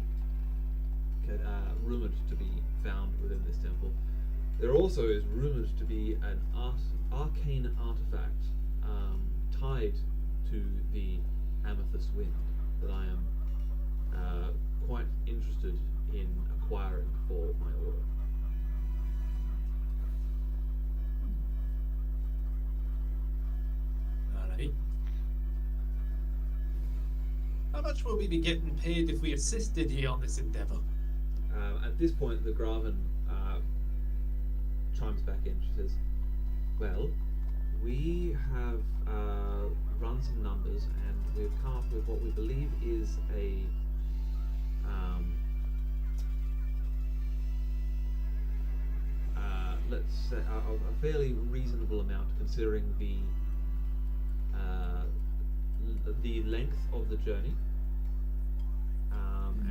rumored to be found within this temple, there also is rumored to be an arcane artifact tied to the Amethyst Wind that I am quite interested in acquiring for my order. right? How much will we be getting paid if we assisted you on this endeavor? At this point, the Graven chimes back in. She says, "Well, we have run some numbers, and we've come up with what we believe is a let's say a fairly reasonable amount, considering the length of the journey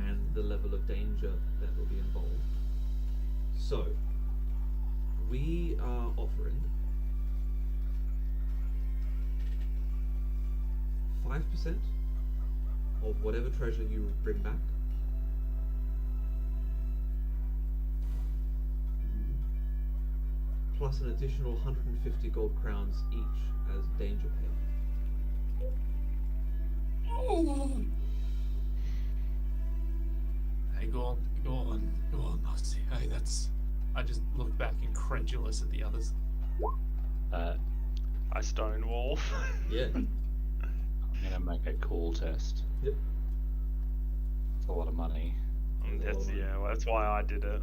and the level of danger that will be involved. So, we are offering 5% of whatever treasure you bring back, plus an additional 150 gold crowns each as danger pay. Oh. Hey, go on, Marcy. Hey, that's. I just look back incredulous at the others. I stonewall. Yeah. I'm gonna make a cool test. Yep. It's a lot of money. Well, that's why I did it.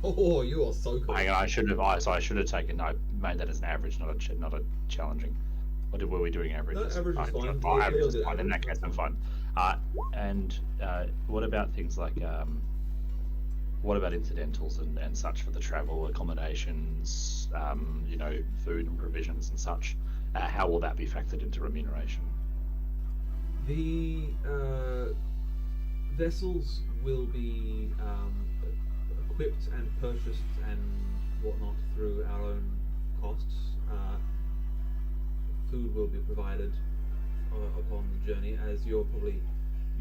Oh, you are so cool. Hang on, I should have taken. I made that as an average, not a challenging. Were we doing averages? No, average is fine. Oh, Yeah, average is yeah, fine. In that average case, is I'm fine. fine. And what about things like what about incidentals and such for the travel, accommodations, food and provisions and such? How will that be factored into remuneration? The vessels will be equipped and purchased and whatnot through our own costs. Food will be provided upon the journey, as you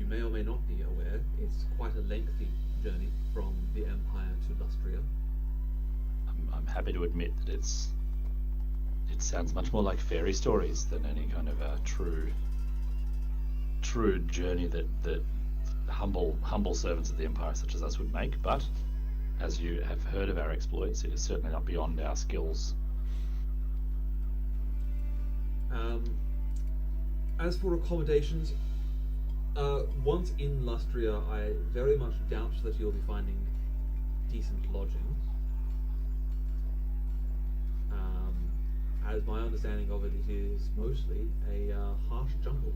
may or may not be aware. It's quite a lengthy journey from the Empire to Lustria. I'm happy to admit that it sounds much more like fairy stories than any kind of a true journey that humble servants of the Empire such as us would make. But as you have heard of our exploits, it is certainly not beyond our skills. As for accommodations, once in Lustria, I very much doubt that you'll be finding decent lodgings. As my understanding of it, it is mostly a harsh jungle.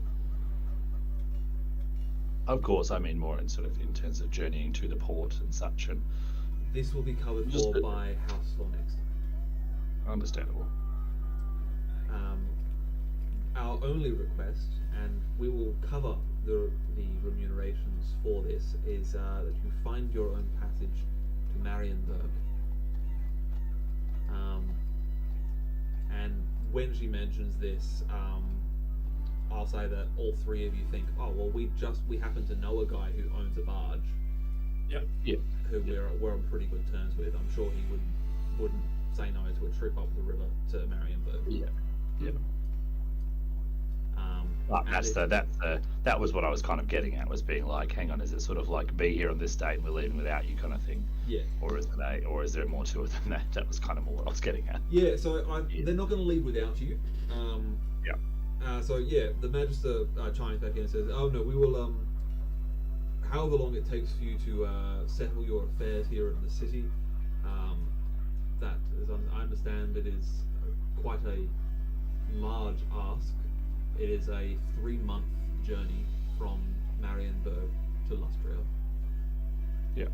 Of course, I mean more in terms of journeying to the port and such, and This will be covered Just for a- by House Lonex. understandable. Our only request, and we will cover the remunerations for this, is that you find your own passage to Marienburg. And when she mentions this, I'll say that all three of you think, oh well, we happen to know a guy who owns a barge, Yep. Yeah. who we're on pretty good terms with. I'm sure he wouldn't say no to a trip up the river to Marienburg. Yeah. Yeah. And That was what I was kind of getting at, was being like, hang on, is it sort of like be here on this date and we're leaving without you kind of thing? yeah. Or is there more to it than that? That was kind of more what I was getting at. Yeah, so Yeah. they're not going to leave without you. So yeah, the Magister chimes back in and says, "Oh no, we will. However long it takes for you to settle your affairs here in the city, that, as I understand, it is quite a large ask. It is a 3-month journey from Marienburg to Lustria. Yeah.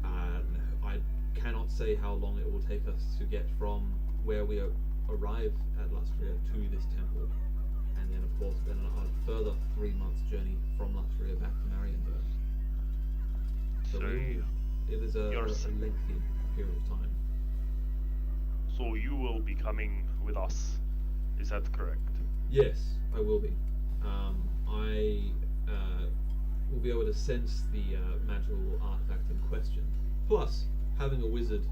And I cannot say how long it will take us to get from where we arrive at Lustria to this temple, and then of course then a further 3 months journey from Lustria back to Marienburg. So So it is a you're lengthy period of time. So you will be coming with us, is that correct? Yes, I will be. I will be able to sense the magical artifact in question. Plus, having a wizard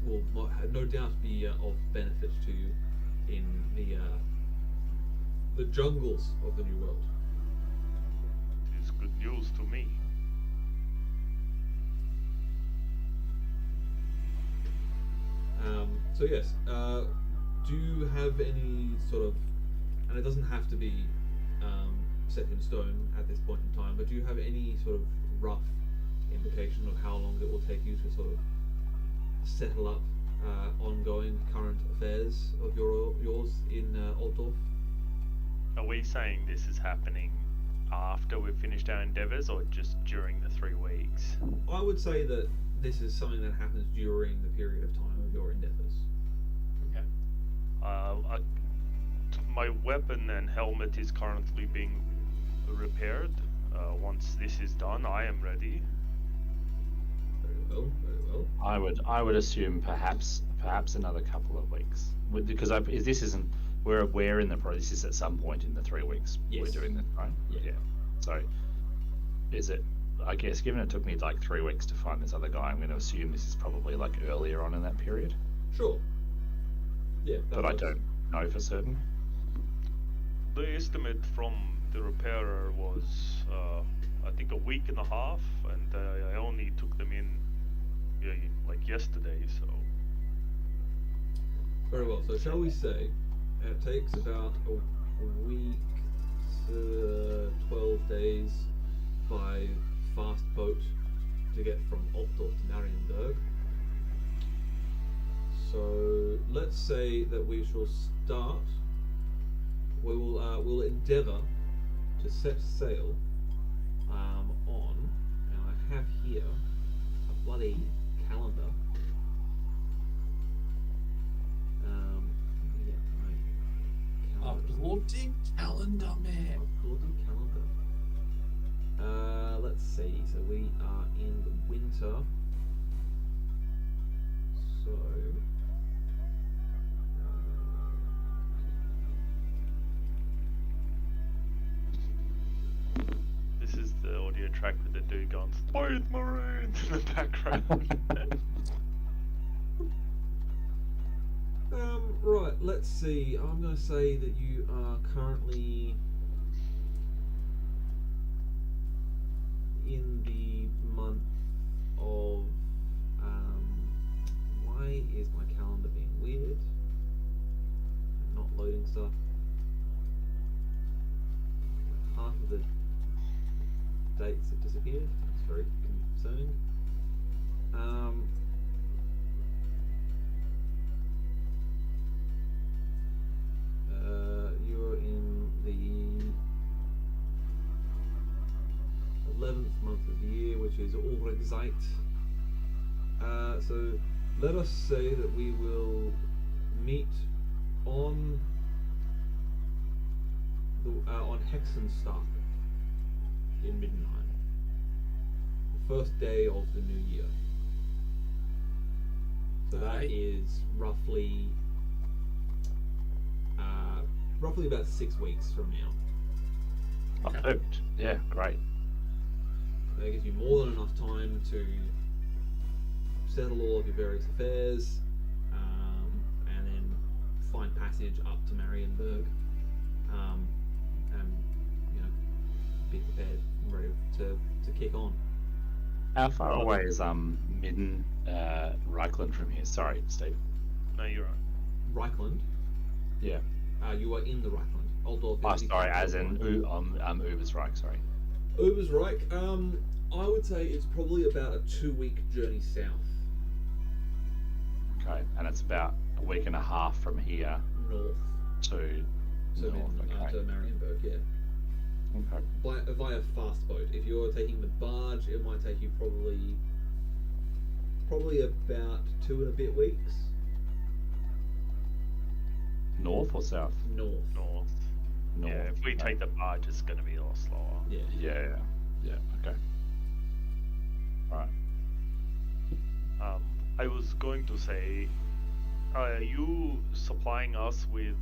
will no doubt be of benefit to you in the jungles of the New World. It is good news to me. So yes, do have any sort of, and it doesn't have to be set in stone at this point in time, but do you have any sort of rough indication of how long it will take you to sort of settle up ongoing current affairs of yours in Altdorf? Are we saying this is happening after we've finished our endeavours or just during the 3 weeks? I would say that this is something that happens during the period of time of your endeavours. Okay. My weapon and helmet is currently being repaired. Once this is done, I am ready. Very well, very well. I would assume perhaps another couple of weeks, because if this isn't we're in the process. This is at some point in the 3 weeks Yes. we're doing this, right? Yeah. So is it? I guess given it took me like 3 weeks to find this other guy, I'm going to assume this is probably like earlier on in that period. Sure. Yeah. But I don't know for certain. The estimate from the repairer was, I think, a week and a half, and I only took them in like yesterday, so. Very well. So shall we say it takes about a week to 12 days by fast boat to get from Altdorf to Marienburg. So let's say that we shall start. We will we'll endeavour to set sail on, and I have here a bloody calendar. Yeah, my A calendar. bloody calendar, man. A bloody calendar. Let's see. So we are in the winter. So. This is the audio track with the dude going, "Spoiled Marines" in the background. Right, let's see. I'm going to say that you are currently in the month of. Why is my calendar being weird? And not loading stuff. Half of the dates have disappeared. It's very concerning. You're in the 11th month of the year, which is Ulrigzeit. So let us say that we will meet on on Hexenstock in Middenheim, the first day of the new year. So that Right. is roughly about 6 weeks from now. Okay. Perfect. Yeah, great. That gives you more than enough time to settle all of your various affairs, and then find passage up to Marienburg, and be prepared and ready to kick on. How far away is Midden Reichland from here? Sorry, Steve. No, you're right. Reichland, Yeah. you are in the Reichland. Altdorf. Oh, sorry, as in Ubersreich. Sorry. Ubersreich. I would say it's probably about a 2-week journey south, Okay, and it's about a week and a half from here north. to So north. Okay. to Marienburg, yeah. Okay. Via fast boat. If you're taking the barge, it might take you probably about 2 and a bit weeks. North or south? North. North. North. Yeah, if we okay. take the barge, it's going to be a lot slower. Yeah. Yeah. Okay. All right. I was going to say, are you supplying us with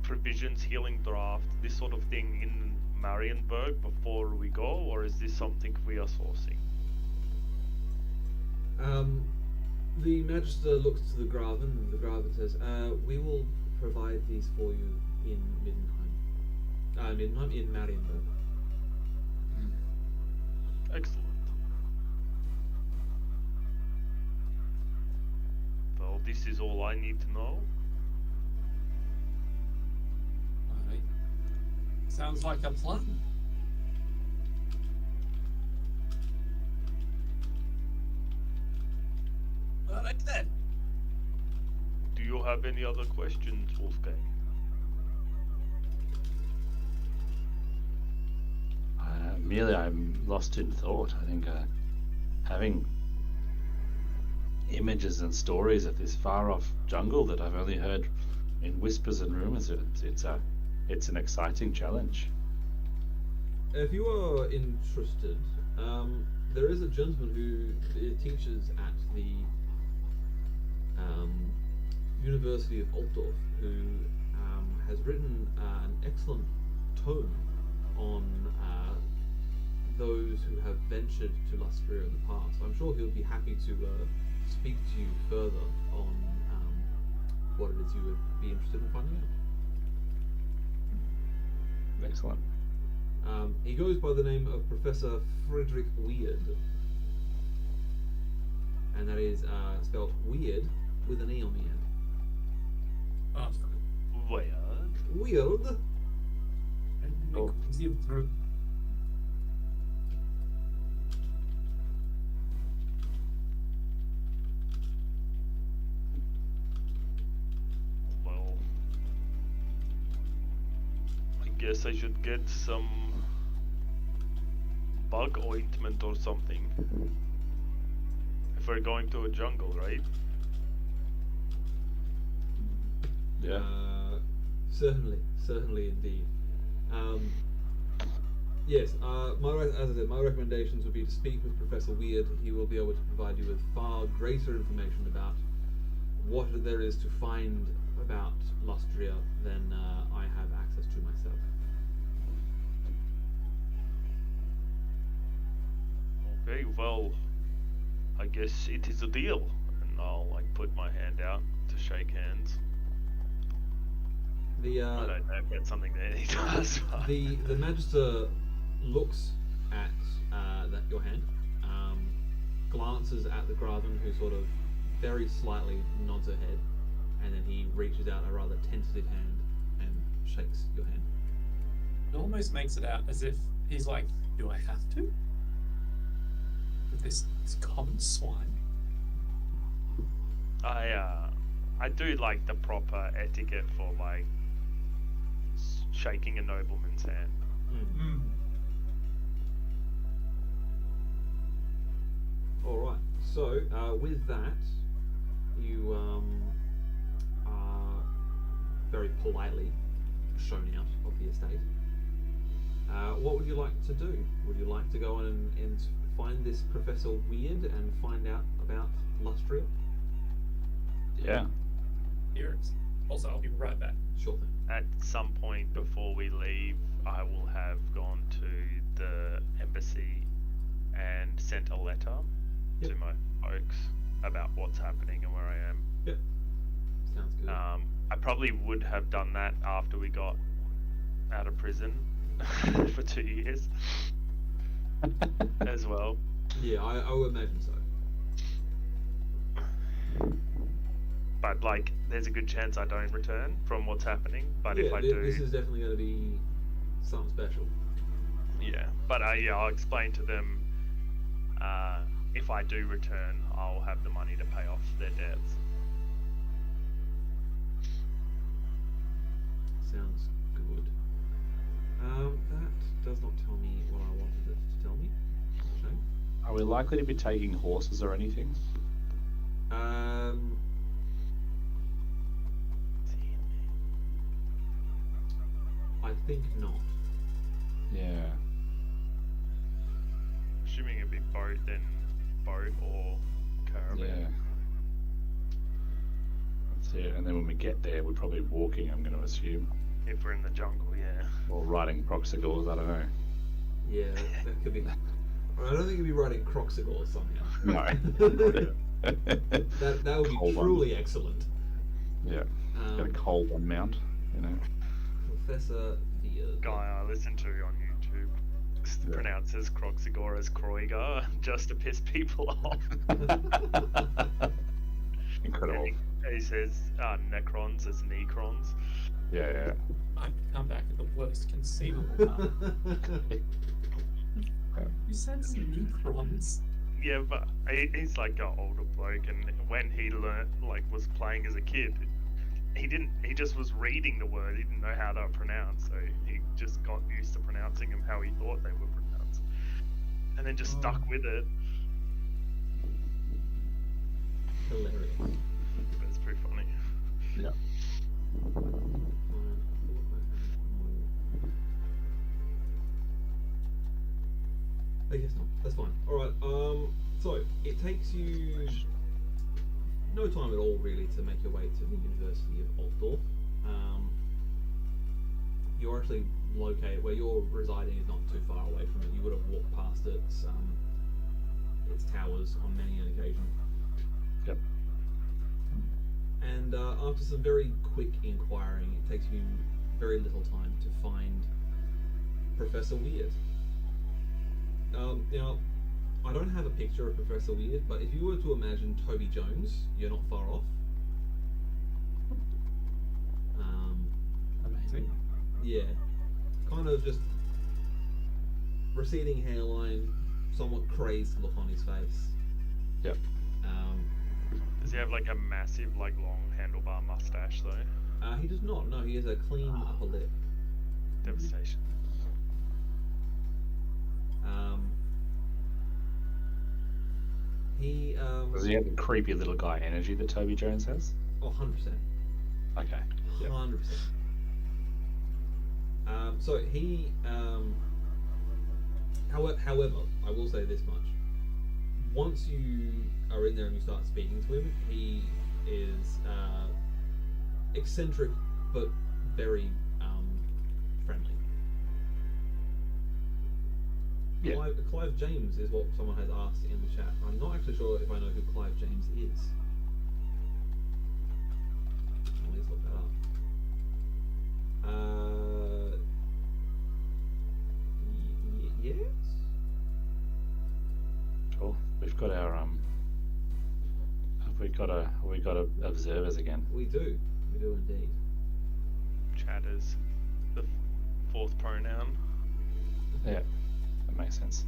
provisions, healing draft, this sort of thing in Marienburg before we go, or is this something we are sourcing? The Magister looks to the Graven, and the Graven says, "We will provide these for you in Middenheim. In Marienburg." Excellent. Well, this is all I need to know. Sounds like a plan. All right then. Do you have any other questions, Wolfgang? Merely, I'm lost in thought. I think having images and stories of this far-off jungle that I've only heard in whispers and rumors, it's an exciting challenge. If you are interested, there is a gentleman who teaches at the University of Altdorf who has written an excellent tome on those who have ventured to Lustria in the past. I'm sure he'll be happy to speak to you further on what it is you would be interested in finding out. Excellent. He goes by the name of Professor Frederick Weird, and that is spelled Weird with an E on the end. Oh, Weird. Weird. Oh. Well, I guess I should get some bug ointment or something. If we're going to a jungle, right? Yeah. Certainly indeed. Yes, as I said, my recommendations would be to speak with Professor Weird. He will be able to provide you with far greater information about what there is to find about Lustria than I have access to myself. Okay, well, I guess it is a deal. And I'll put my hand out to shake hands. The I don't know if that's something that he does. But... the Magister looks at your hand, glances at the Graven, who sort of very slightly nods her head, and then he reaches out a rather tentative hand and shakes your hand. It almost makes it out as if he's like, do I have to? With this common swine? I do like the proper etiquette for shaking a nobleman's hand. Mm. All right. So with that, you are very politely shown out of the estate. What would you like to do? Would you like to go in and find this Professor Weird and find out about Lustria? Yeah. Here it is. Also, I'll be right back. Sure thing. At some point before we leave, I will have gone to the embassy and sent a letter Yep. to my folks about what's happening and where I am. Yep. Sounds good. I probably would have done that after we got out of prison for 2 years as well. Yeah, I would imagine so. But there's a good chance I don't return from what's happening. But if I do, this is definitely going to be something special. yeah. But I'll explain to them. If I do return, I'll have the money to pay off their debts. Sounds good. That does not tell me what I wanted it to tell me. Shame. Are we likely to be taking horses or anything? I think not. Yeah. Assuming it'd be boat, then boat or caravan. Yeah. That's it. And then when we get there, we're probably walking, I'm going to assume. If we're in the jungle, yeah. Or riding proxigors, I don't know. Yeah, that could be. I don't think you'd be riding Croxigor somehow. No. that would be Cold one. truly excellent. Yeah. Get a cold one mount, you know. Professor Weird. Guy I listen to on YouTube Yeah. pronounces Croxigor as Kroiger just to piss people off. Incredible. He says necrons as necrons. Yeah. I've come back with the worst conceivable one. You said Necrons. Yeah, but he's like an older bloke, and when he learnt, like, was playing as a kid, he just was reading the word. He didn't know how to pronounce, so he just got used to pronouncing them how he thought they were pronounced, and then just stuck with it. Hilarious. But it's pretty funny. Yeah. I guess not. That's fine. Alright, so it takes you no time at all really to make your way to the University of Altdorf. You're actually located where you're residing is not too far away from it. You would have walked past its towers on many an occasion. Yep. And after some very quick inquiring, it takes you very little time to find Professor Weird. Now, I don't have a picture of Professor Weird, but if you were to imagine Toby Jones, you're not far off. Amazing. Yeah, kind of just receding hairline, somewhat crazed look on his face. Yep. Does he have like a massive, like, long handlebar mustache though? He does not. No, he has a clean upper lip. Devastation. He Does he have the creepy little guy energy that Toby Jones has? Oh, 100%. Okay. Yep. 100%. So he, however, I will say this much. Once you are in there and you start speaking to him, he is eccentric but very friendly. Yeah. Clive James is what someone has asked in the chat. I'm not actually sure if I know who Clive James is. Let's look that up. Yes. Cool. We've got our we got observers again. We do indeed. Chatters. The fourth pronoun. Yeah, that makes sense.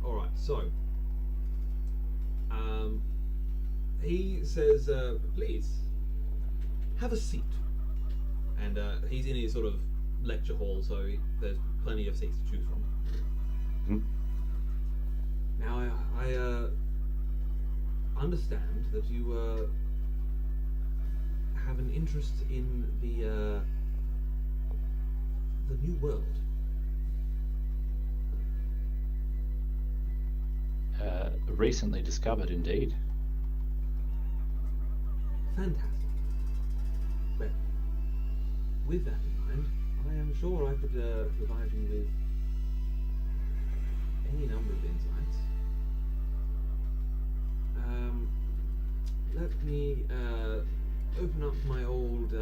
All right. So, he says, "Please have a seat." And he's in his sort of lecture hall, so there's plenty of seats to choose from. Hmm. Now, I understand that you have an interest in the New World. Recently discovered, indeed. Fantastic. Well, with that in mind, I am sure I could provide you with any number of insights. Let me open up my old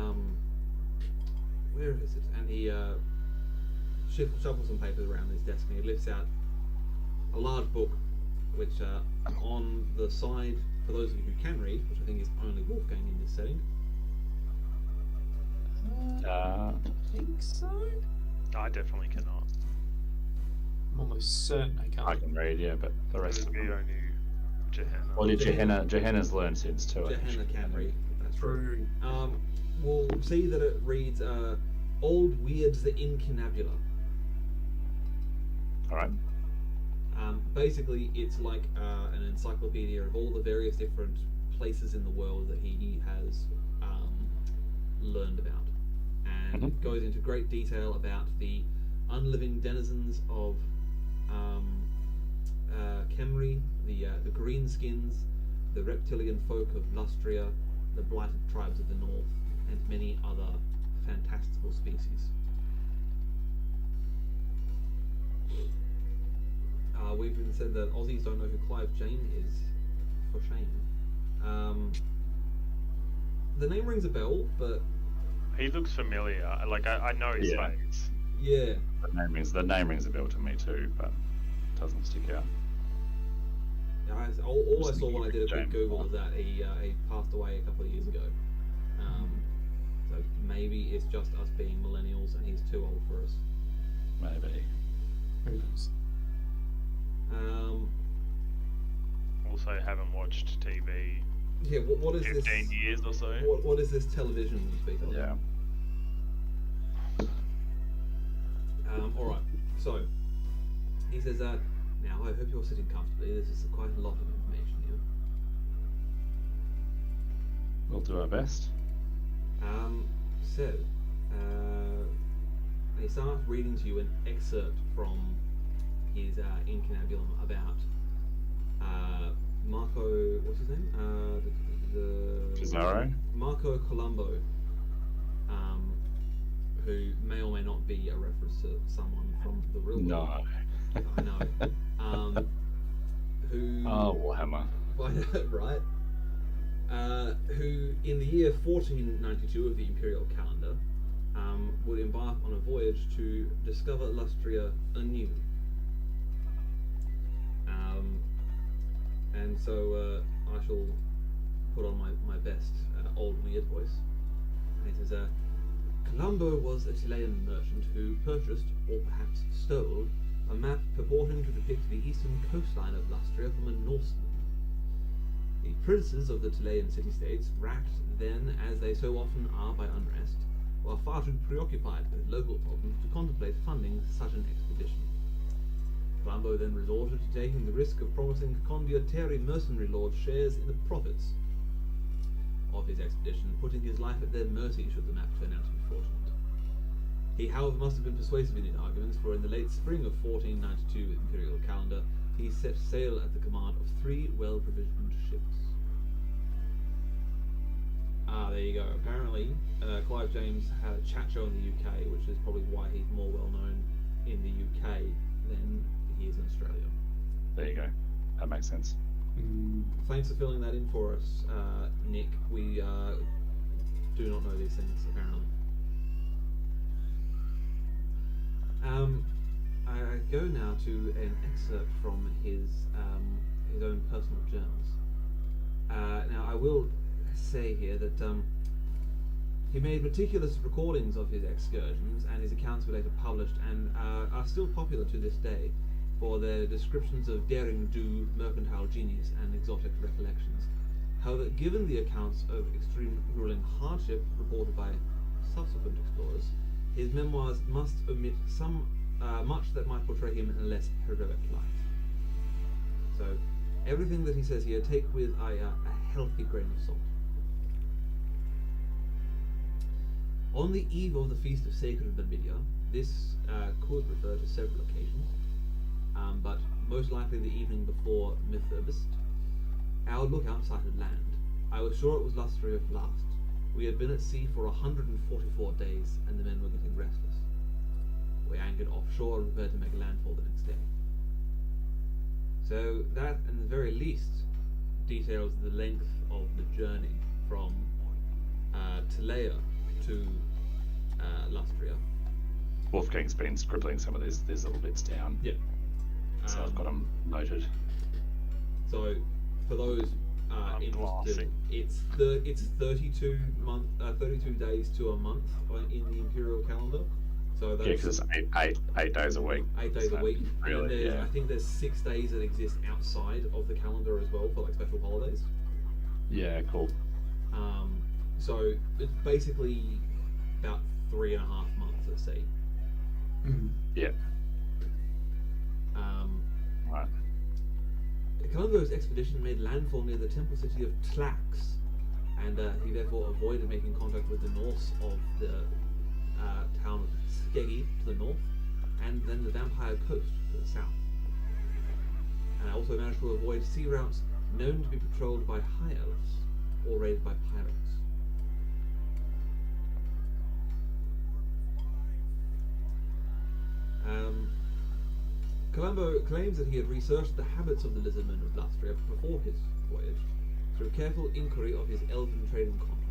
where is it? And he shuffles some papers around his desk, and he lifts out a large book, which on the side, for those of you who can read, which I think is only Wolfgang in this setting. I think so. I definitely cannot. I'm almost certain I can't. I can read, yeah, but the rest. It'll be only Gehenna. Well, Gehenna's learned since too. Gehenna can read. That's true. True. We'll see that it reads Old Weirds the Incunabula. All right. Basically, it's like an encyclopedia of all the various different places in the world that he has learned about, and goes into great detail about the unliving denizens of Kemri, the greenskins, the reptilian folk of Lustria, the blighted tribes of the north, and many other fantastical species. We've even said that Aussies don't know who Clive James is, for shame. The name rings a bell, but He looks familiar. Like I know his Yeah. face. yeah, The name rings a bell to me too, but doesn't stick out. All I saw when I did a quick James Google Bond. is that he passed away a couple of years ago. So maybe it's just us being millennials and he's too old for us. Maybe. Who knows? Also, haven't watched TV Yeah, what is 15 this? years or so. What is this television you speak of? Yeah. All right. So he says that. Now I hope you're sitting comfortably. This is quite a lot of information here. We'll do our best. So, he starts reading to you an excerpt from his incunabulum about Marco. What's his name? Pizarro? Marco Colombo, who may or may not be a reference to someone from the real world. No. I know. Who? Oh, Warhammer. Right? Who, in the year 1492 of the imperial calendar, would embark on a voyage to discover Lustria anew. And so I shall put on my best old weird voice. And he says, Colombo was a Chilean merchant who purchased, or perhaps stole, a map purporting to depict the eastern coastline of Lustria from a Norseman. The princes of the Chilean city-states, racked then, as they so often are by unrest, were far too preoccupied with local problems to contemplate funding such an expedition. Colombo then resorted to taking the risk of promising condottieri mercenary lords shares in the profits of his expedition, putting his life at their mercy should the map turn out to be fraudulent. He, however, must have been persuasive in his arguments, for in the late spring of 1492 imperial calendar, he set sail at the command of 3 well-provisioned ships. There you go. Apparently, Clive James had a chat show in the UK, which is probably why he's more well-known in the UK than he is in Australia. There you go. That makes sense. Thanks for filling that in for us, Nick. We do not know these things, apparently. I go now to an excerpt from his own personal journals. Now, I will say here that he made meticulous recordings of his excursions, and his accounts were later published and are still popular to this day for their descriptions of daring do, mercantile genius, and exotic recollections. However, given the accounts of extreme ruling hardship reported by subsequent explorers, his memoirs must omit much that might portray him in a less heroic light. So, everything that he says here, take with a healthy grain of salt. On the eve of the Feast of Sacred Numidia, this could refer to several occasions, but most likely the evening before Mithurst, our lookout sighted land. I was sure it was Lustria at last. We had been at sea for 144 days, and the men were getting restless. We anchored offshore and prepared to make landfall the next day. So that, in the very least, details the length of the journey from Tilea to Lustria. Wolfgang's been scribbling some of these little bits down. Yeah. So I've got them noted. So, for those I'm interested, glassing. it's 32 days to a month in the imperial calendar. So that's Yeah, because it's eight days a week. 8 days So a week. And then Really, there's, yeah. I think there's 6 days that exist outside of the calendar as well for like special holidays. Yeah, cool. So it's basically about 3.5 months at sea. Yeah. Right. Colombo's expedition made landfall near the temple city of Tlax, and he therefore avoided making contact with the Norse of the town of Skeggy to the north, and then the Vampire Coast to the south. And also managed to avoid sea routes known to be patrolled by high elves or raided by pirates. Colombo claims that he had researched the habits of the lizardmen of Lustria before his voyage, through careful inquiry of his elven trading contracts.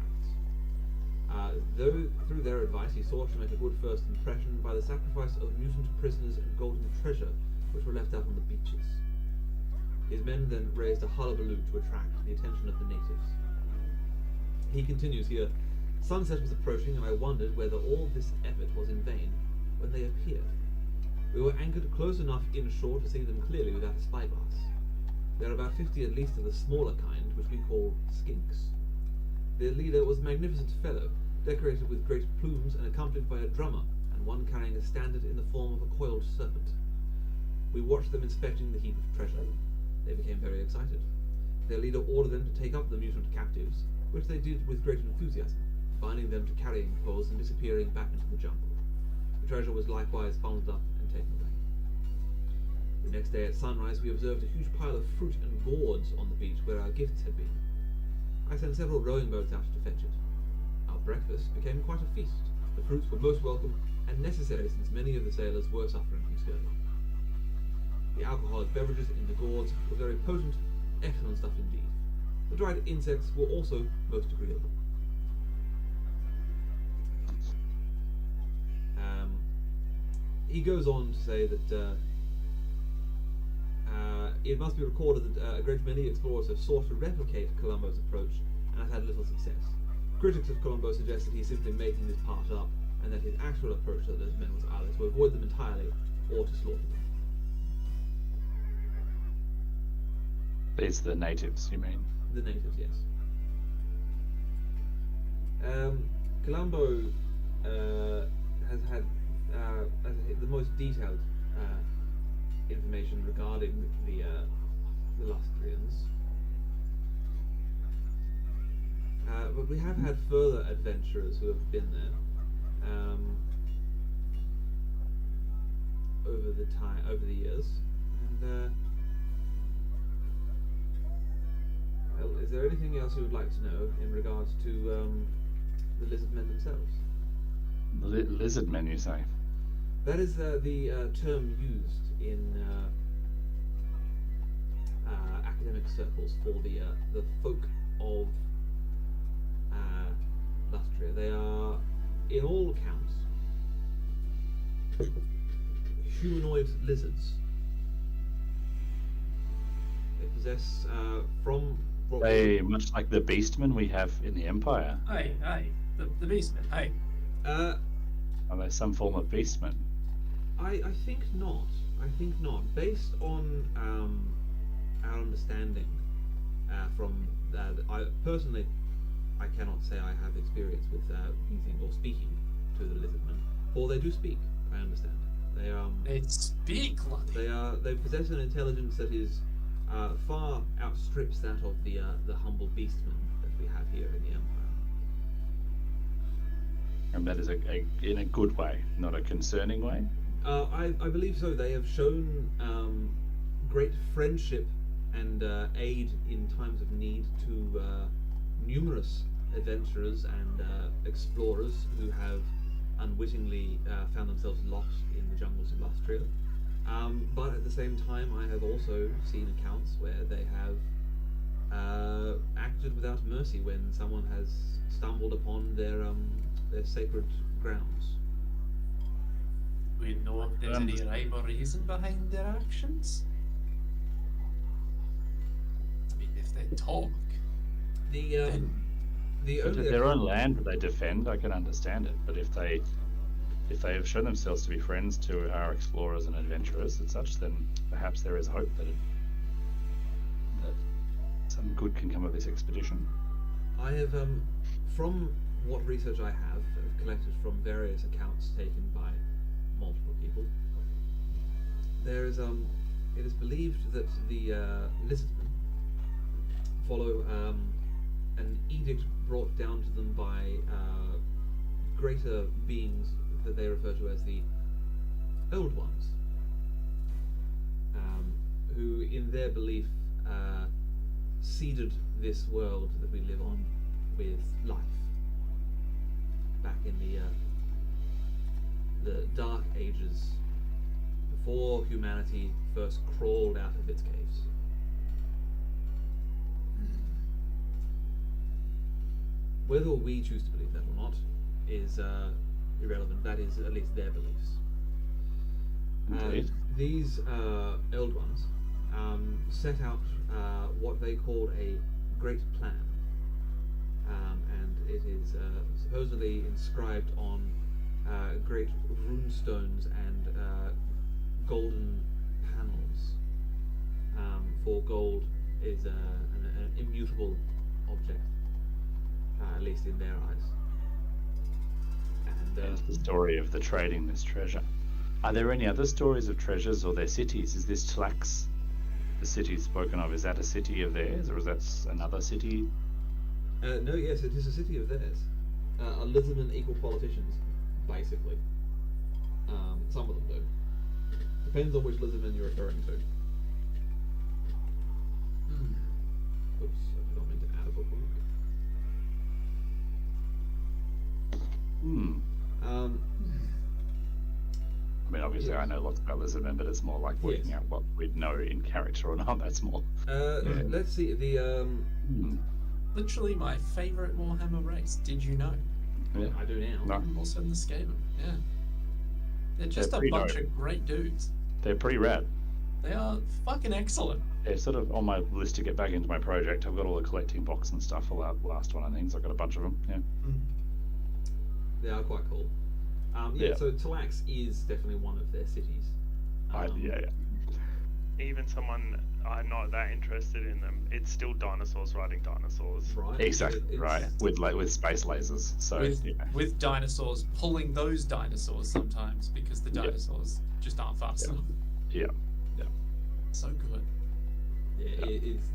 Though through their advice he sought to make a good first impression by the sacrifice of mutant prisoners and golden treasure which were left out on the beaches. His men then raised a hullabaloo to attract the attention of the natives. He continues here, sunset was approaching and I wondered whether all this effort was in vain when they appeared. We were anchored close enough inshore to see them clearly without a spyglass. There are about 50 at least of the smaller kind, which we call skinks. Their leader was a magnificent fellow, decorated with great plumes and accompanied by a drummer, and one carrying a standard in the form of a coiled serpent. We watched them inspecting the heap of treasure. They became very excited. Their leader ordered them to take up the mutant captives, which they did with great enthusiasm, binding them to carrying poles and disappearing back into the jungle. The treasure was likewise bundled up and taken away. The next day at sunrise we observed a huge pile of fruit and gourds on the beach where our gifts had been. I sent several rowing boats out to fetch it. Our breakfast became quite a feast. The fruits were most welcome and necessary since many of the sailors were suffering from scurvy. The alcoholic beverages in the gourds were very potent, excellent stuff indeed. The dried insects were also most agreeable. He goes on to say that it must be recorded that a great many explorers have sought to replicate Columbo's approach and have had little success. Critics of Columbo suggest that he's simply making this part up, and that his actual approach to those men was either to avoid them entirely or to slaughter them. These are the natives, you mean? The natives, yes. Columbo has had the most detailed information regarding the Lustrians. But we have had further adventurers who have been there over the years. And well, is there anything else you would like to know in regards to the lizard men themselves? Lizard men, you say? That is the term used in academic circles for the folk of Lustria. They are, in all accounts, humanoid lizards. They possess, from what They much like the beastmen we have in the Empire. Hey, the beastmen, hey. Are they some form of beastmen? I think not. I think not. Based on our understanding from I personally, I cannot say I have experience with meeting or speaking to the lizardmen, for they do speak. I understand. They speak, laddie. They possess an intelligence that is far outstrips that of the humble beastmen that we have here in the Empire. And that is in a good way, not a concerning way. I believe so. They have shown great friendship and aid in times of need to numerous adventurers and explorers who have unwittingly found themselves lost in the jungles of Lustria. But at the same time, I have also seen accounts where they have acted without mercy when someone has stumbled upon their sacred grounds. We know if there's any rhyme or reason behind their actions. I mean, if they talk, The But only their own land that they defend, I can understand it. But if they have shown themselves to be friends to our explorers and adventurers and such, then perhaps there is hope that some good can come of this expedition. I have, from what research I have collected from various accounts taken by multiple people, there is it is believed that the lizardmen follow an edict brought down to them by greater beings that they refer to as the Old Ones, who, in their belief, seeded this world that we live on with life back in the Dark Ages, before humanity first crawled out of its caves. Whether we choose to believe that or not is irrelevant. That is at least their beliefs. Indeed. These Eld ones set out what they called a great plan, and it is supposedly inscribed on great runestones and golden panels. For gold is an immutable object, at least in their eyes. And Hence the story of the trading this treasure. Are there any other stories of treasures or their cities? Is this Tlax, the city spoken of? Is that a city of theirs, or is that another city? no, yes, it is a city of theirs. Lisbon equal politicians, basically. Some of them do. Depends on which Lisbon you're referring to. Oops, I forgot meant to add a bookmark. Hmm. Um, I mean, obviously, Yes. I know lots about Lisbon, but it's more like working Yes. out what we'd know in character or not. That's more. Let's see. The Literally my favorite Warhammer race. Did you know? Yeah. I do now. No, I'm also in the Skaven. Yeah. They're just a pretty bunch dope. of great dudes. they're pretty rad. They are fucking excellent. They're sort of on my list to get back into my project. I've got all the collecting box and stuff for that last one, I think. So I've got a bunch of them. Yeah. They are quite cool. Yeah. Yeah. So Tlax is definitely one of their cities. Yeah. Even someone I'm not that interested in them, it's still dinosaurs riding dinosaurs. Right. Exactly. It's- Right. With space lasers. So with, yeah. with dinosaurs pulling those dinosaurs sometimes because the Yeah. dinosaurs just aren't fast Yeah. enough. Yeah. So good. Yeah,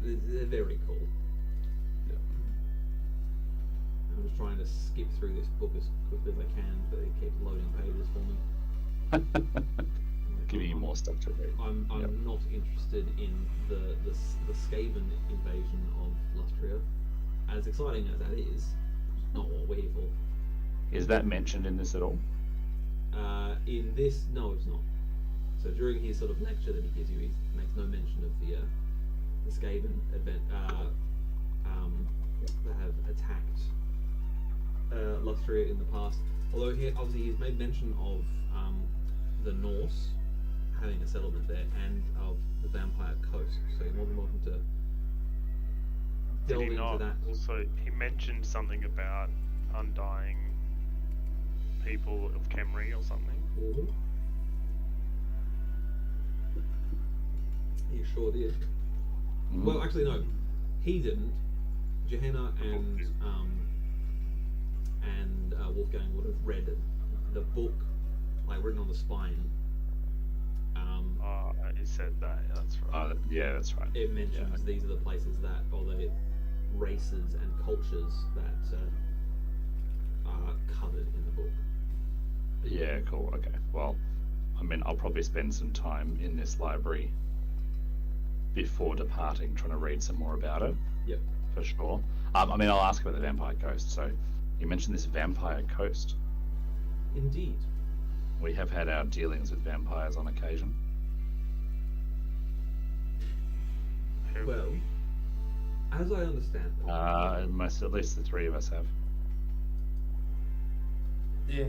they're very cool. Yeah. I'm just trying to skip through this book as quickly as I can, but it keeps loading pages for me. Giving you more stuff to read. I'm Yep. not interested in the Skaven invasion of Lustria. As exciting as that is, not what we're here for. Is that mentioned in this at all? In this, no, it's not. So during his sort of lecture that he gives you, he makes no mention of the Skaven event that have attacked Lustria in the past. Although he's made mention of the Norse having a settlement there and of the Vampire Coast. So you're more than welcome to Did delve he into not? that. Also, he mentioned something about undying people of Kemri or something. He sure did. Mm. Well, actually, no, he didn't. Gehenna and Wolfgang would have read the book, like written on the spine. He said that. Yeah, that's right. Yeah, that's right. It mentions these are the places that, or the races and cultures that are covered in the book. Yeah, cool. Okay. Well, I mean, I'll probably spend some time in this library before departing, trying to read some more about it. Yep. For sure. I mean, I'll ask about the Vampire Coast. So, you mentioned this Vampire Coast. Indeed. We have had our dealings with vampires on occasion. Who- Well, as I understand it, Most, at least the three of us have. Yeah.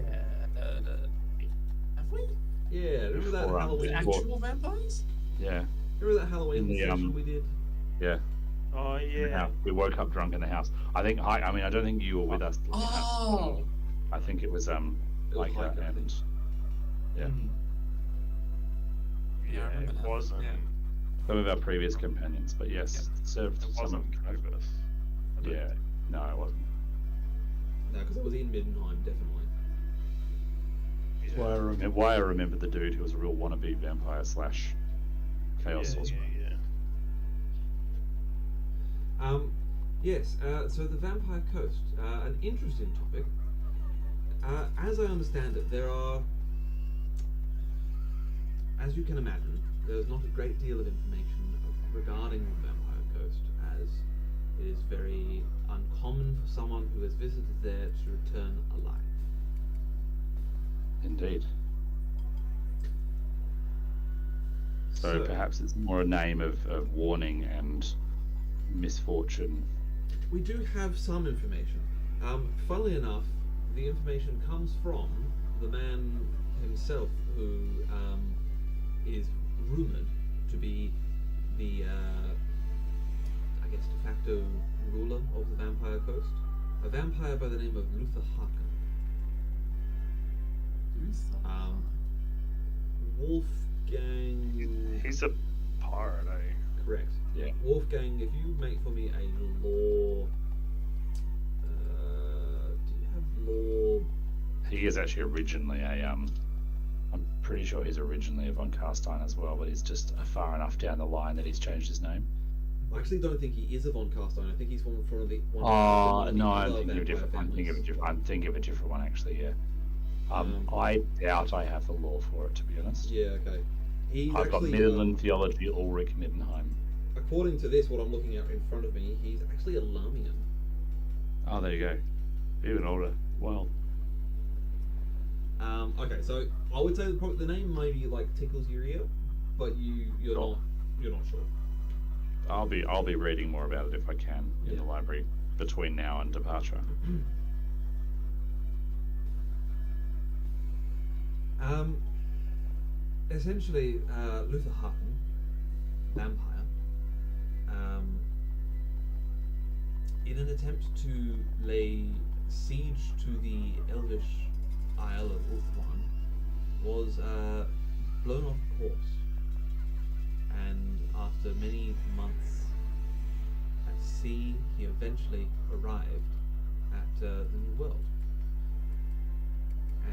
Have we? yeah, remember that Before, Halloween? before- Actual vampires? Yeah, Remember that Halloween In the, session we did? yeah. Oh yeah. We woke up drunk in the house. I think. I mean, I don't think you were with us. Oh. I think it was was like Hiker, I and think. yeah, Mm. Yeah, I remember it that. wasn't. Yeah. some of our previous companions. But yes, served It some wasn't of. Clovis. I don't Yeah, think. no, it wasn't. No, because it was in Middenheim, definitely. That's why I remember the dude who was a real wannabe vampire slash chaos sorcerer. Yeah. Yes, so the Vampire Coast, an interesting topic. As I understand it, there are, as you can imagine, there's not a great deal of information regarding the Vampire Coast, as it is very uncommon for someone who has visited there to return alive. Indeed. So perhaps it's more a name of warning and misfortune. We do have some information. Funnily enough, the information comes from the man himself who is rumored to be the, I guess, de facto ruler of the Vampire Coast. A vampire by the name of Luther Harken. Wolfgang. He's a pirate, eh? Correct. Yeah. Wolfgang, if you make for me a lore. Do you have lore? He is actually originally a I'm pretty sure he's originally a von Carstein as well, but he's just far enough down the line that he's changed his name. I actually don't think he is a von Carstein. I think he's one of the. Oh no, I'm thinking of a different. I'm thinking of a different one actually. Yeah. I doubt I have the lore for it, to be honest. Yeah. Okay. I've got Midland Theology, Ulrich Mittenheim. According to this, what I'm looking at in front of me, he's actually a Lamian. Oh, there you go. Even older. Wow. Okay, so I would say the name maybe like tickles your ear, but you're not sure. I'll be reading more about it if I can in the library between now and departure. Essentially, Luther Harken, vampire, in an attempt to lay siege to the elvish Isle of Ulthuan, was blown off course, and after many months at sea, he eventually arrived at the New World.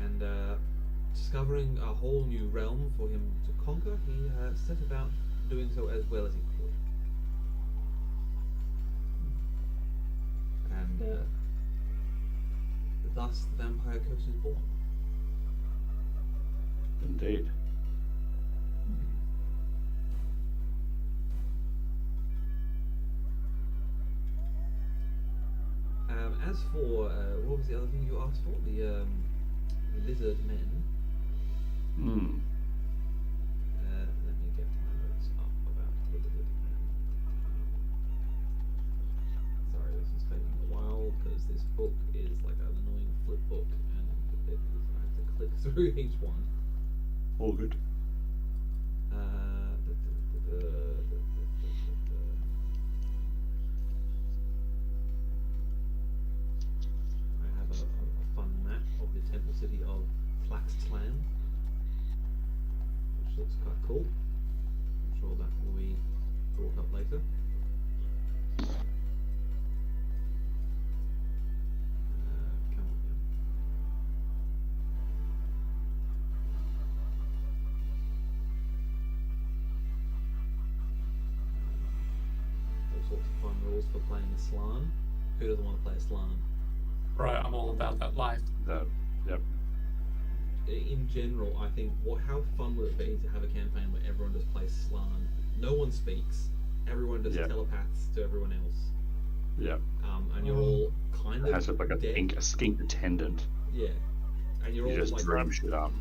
And discovering a whole new realm for him to conquer, he set about doing so as well as he could. And thus the Vampire Coast is born. Indeed. As for what was the other thing you asked for? The lizard men. Let me get my notes up about the lizard men. Sorry, this is taking a while because this book is like an annoying flip book, and I have to click through each one. All good. I have a fun map of the temple city of Tlaxtlan, which looks quite cool. I'm sure that will be brought up later. Come on, yeah. All sorts of fun rules for playing a Slan. Who doesn't want to play a Slan? Right, I'm all about that life. Yep. In general, I think how fun would it be to have a campaign where everyone just plays Slan? No one speaks. Everyone just telepaths to everyone else. Yep. And you're all kind of Has it like a skink attendant. Yeah. And you're You all just like drum shit up.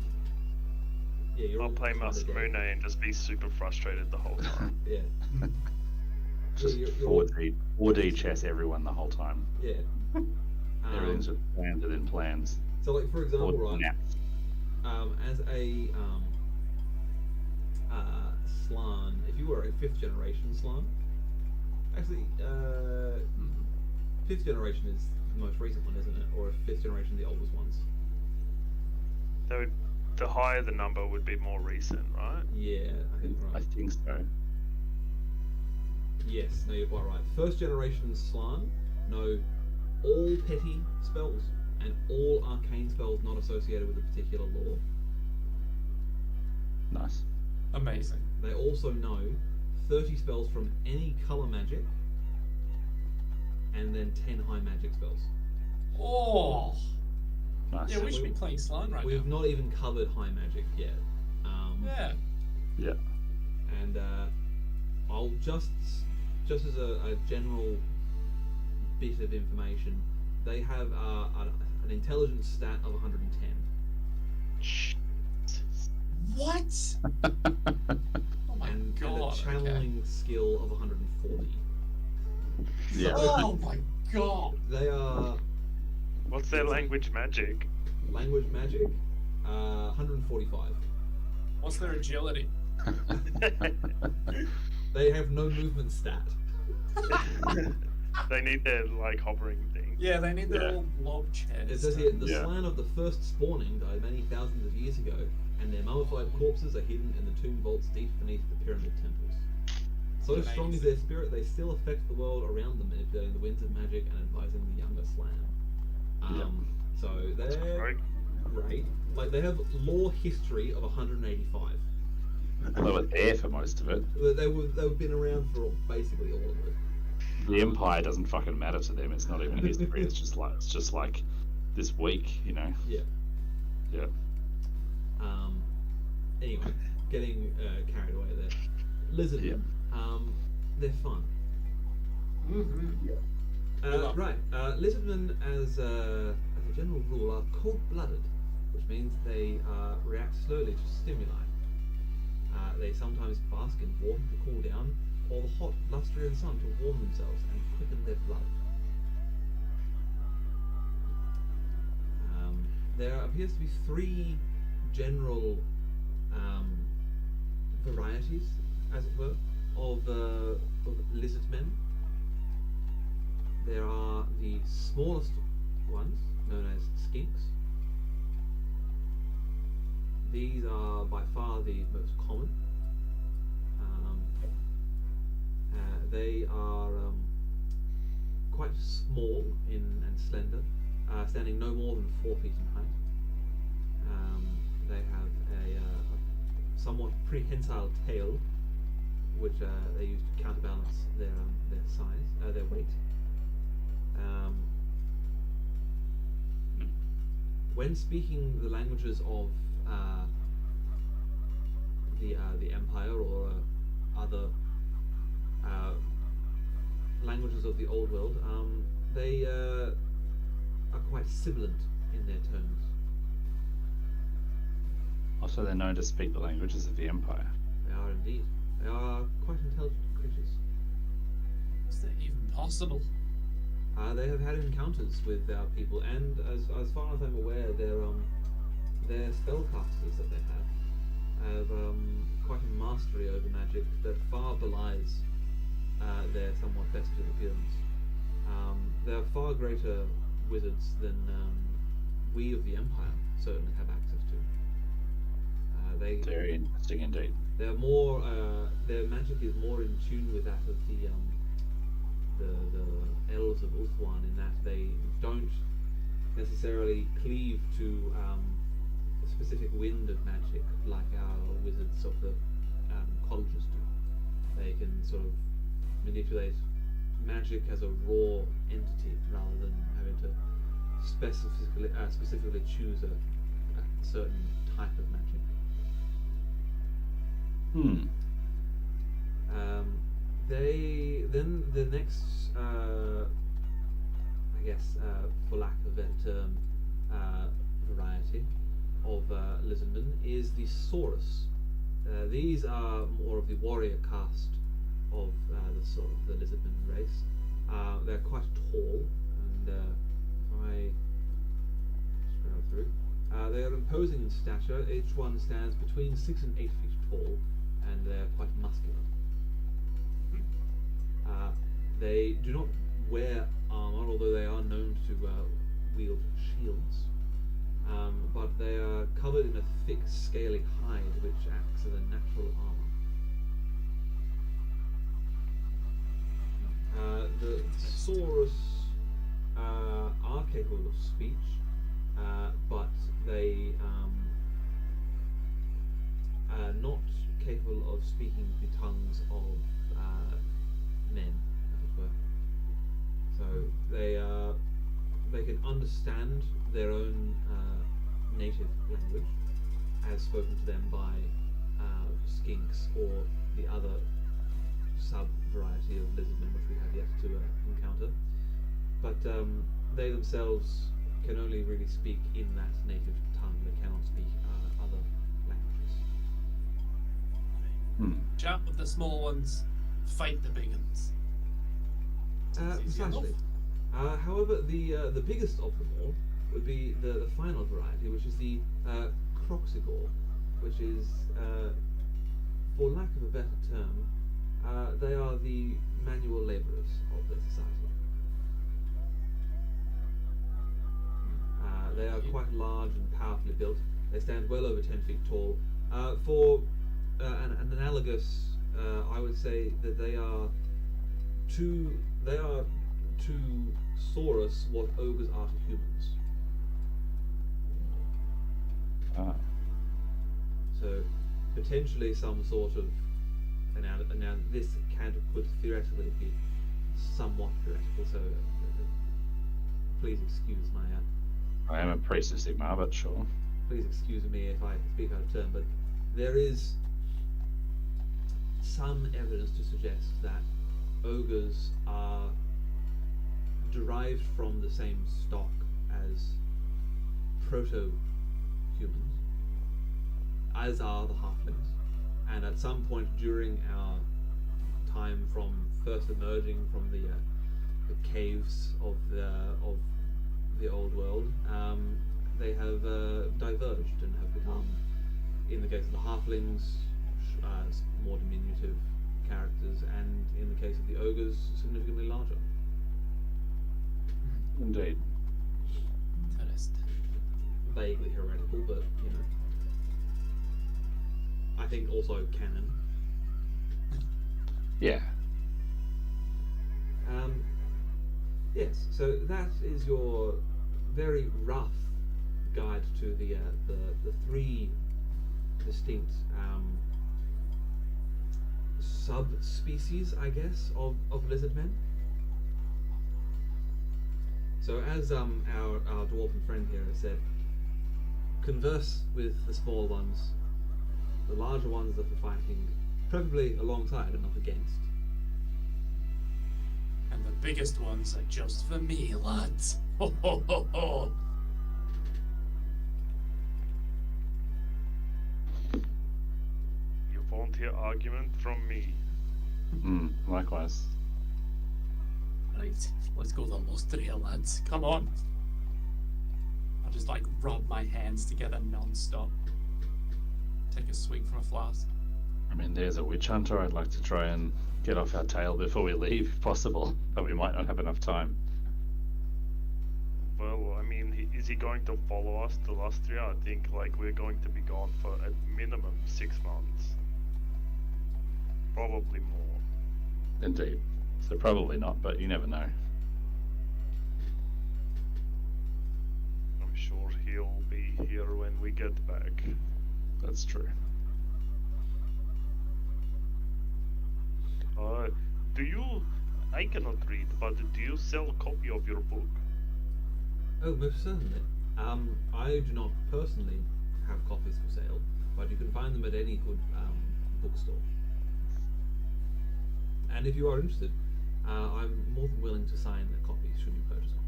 Yeah, you're I'll all play kinda Master dead. Moon and just be super frustrated the whole time. Yeah. Just you're all- 4D chess everyone the whole time. Yeah. Everything's just planned within plans. So, like for example, Or right? naps. As a Slan, if you were a 5th generation Slan, actually, 5th generation is the most recent one, isn't it? Or 5th generation the oldest ones? The higher the number would be more recent, right? Yeah, I think I right. think so. Yes, no, you're quite right. 1st generation Slan know all petty spells and all arcane spells not associated with a particular lore. Nice. Amazing. They also know 30 spells from any color magic, and then 10 high magic spells. Oh, Nice. yeah, we should be playing Slime right We've now. not even covered high magic yet. Yeah. Yeah. And I'll just as a general bit of information, they have an intelligence stat of 110. What? Oh my and god. a channeling skill of 140. Yeah. Oh my god. They are What's their language magic? language magic, 145. What's their agility? They have no movement stat. They need their like hovering thing. Yeah, they need their Yeah. little blob It chairs. says here, the Yeah. slan of the first spawning died many thousands of years ago, and their mummified corpses are hidden in the tomb vaults deep beneath the pyramid temples. So Amazing. strong is their spirit, they still affect the world around them, manipulating the winds of magic and advising the younger slan. So they're Right? great. Like, they have lore history of 185. They were there for most of it. They've been around for basically all of it. The Empire doesn't fucking matter to them. It's not even history. It's just like this week, you know. Yeah. Yeah. Anyway, getting carried away there. Lizardmen. Yeah. They're fun. Right. Lizardmen, as a general rule, are cold-blooded, which means they react slowly to stimuli. They sometimes bask in water to cool down, or the hot, lustrous sun to warm themselves and quicken their blood. There appears to be three general varieties, as it were, of lizard men. There are the smallest ones, known as skinks. These are by far the most common. They are quite small and slender, standing no more than 4 feet in height. They have a somewhat prehensile tail, which they use to counterbalance their size, their weight. When speaking the languages of the Empire or other languages of the Old World, they are quite sibilant in their tones. Also, they're known to speak the languages of the Empire. They are indeed. They are quite intelligent creatures. Is that even possible? They have had encounters with our people, and as far as I'm aware, their spellcasters that they have quite a mastery over magic that far belies their somewhat vested appearance. They are far greater wizards than we of the Empire certainly have access to. Very interesting indeed. They're more. Their magic is more in tune with that of the elves of Ulthuan, in that they don't necessarily cleave to a specific wind of magic like our wizards of the colleges do. They can sort of manipulate magic as a raw entity rather than having to specifically choose a certain type of magic. Then the next, I guess, for lack of a better term, variety of lizardmen is the Saurus. These are more of the warrior caste of the lizardman race. They're quite tall, and if I scroll through, they are imposing in stature. Each one stands between 6 and 8 feet tall, and they're quite muscular. They do not wear armor, although they are known to wield shields. But they are covered in a thick, scaly hide, which acts as a natural armor. The Saurus are capable of speech, but they are not capable of speaking the tongues of men, as it were. So they can understand their own native language, as spoken to them by skinks or the other sub-variety of lizardmen which we have yet to encounter. But they themselves can only really speak in that native tongue. They cannot speak other languages. Chat with the small ones, fight the big ones. Easy enough. Precisely. However, the biggest of them all would be the final variety, which is the Croxigore, which is for lack of a better term, they are the manual labourers of their society. They are quite large and powerfully built. They stand well over 10 feet tall. For an analogous, I would say that they are to Saurus what ogres are to humans. Ah, So potentially some sort of now this could theoretically be somewhat theoretical. So please excuse my I am a priest of Sigmar, but sure. please excuse me if I speak out of turn, but there is some evidence to suggest that ogres are derived from the same stock as proto-humans, as are the halflings, and at some point during our time from first emerging from the caves of the old world, they have diverged and have become, in the case of the halflings, more diminutive characters, and in the case of the ogres, significantly larger. Indeed. Interesting. Vaguely heretical, but you know, I think also canon. Yeah. Yes, so that is your very rough guide to the three distinct subspecies, I guess, of lizard men. So as our dwarven friend here has said, converse with the small ones, the larger ones that are fighting, preferably alongside and not against. And the biggest ones are just for me, lads. Ho ho ho ho! You won't hear argument from me. Likewise. Right, let's go to Lustria, lads. Come on. I'll just like rub my hands together non-stop. Take a swig from a flask. I mean, there's a witch hunter I'd like to try and get off our tail before we leave, if possible, but we might not have enough time. Well, I mean, is he going to follow us to Lustria? I think like we're going to be gone for at minimum 6 months. Probably more. Indeed. So probably not, but you never know. I'm sure he'll be here when we get back. That's true. Do you... I cannot read, but do you sell a copy of your book? Oh, most certainly. I do not personally have copies for sale, but you can find them at any good bookstore. And if you are interested, I'm more than willing to sign a copy should you purchase one.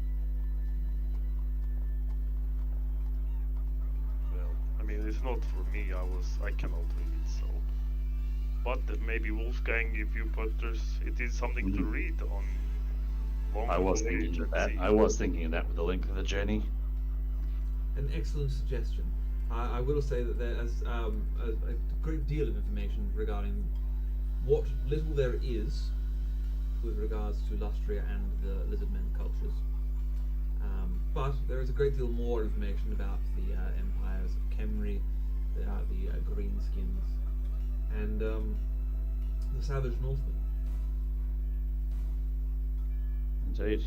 Well, I mean, it's not for me. I cannot read, so. But maybe Wolfgang, if you put this, it is something to read on. I was thinking of that. I was thinking of that with the length of the journey. An excellent suggestion. I will say that there is a great deal of information regarding what little there is with regards to Lustria and the lizardmen cultures. But there is a great deal more information about the empires of Kemri, the Greenskins, and the savage Northmen. Indeed.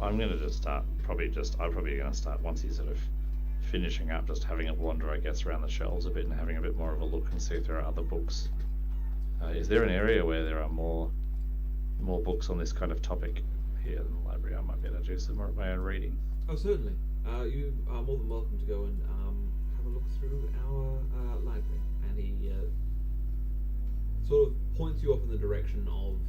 I'm gonna just start. I'm probably gonna start once he's sort of finishing up, just having a wander, I guess, around the shelves a bit and having a bit more of a look and see if there are other books. Is there an area where there are more books on this kind of topic here in the library? I might be able to do some more of my own reading. Oh, certainly. You are more than welcome to go and have a look through our library. And he sort of points you off in the direction of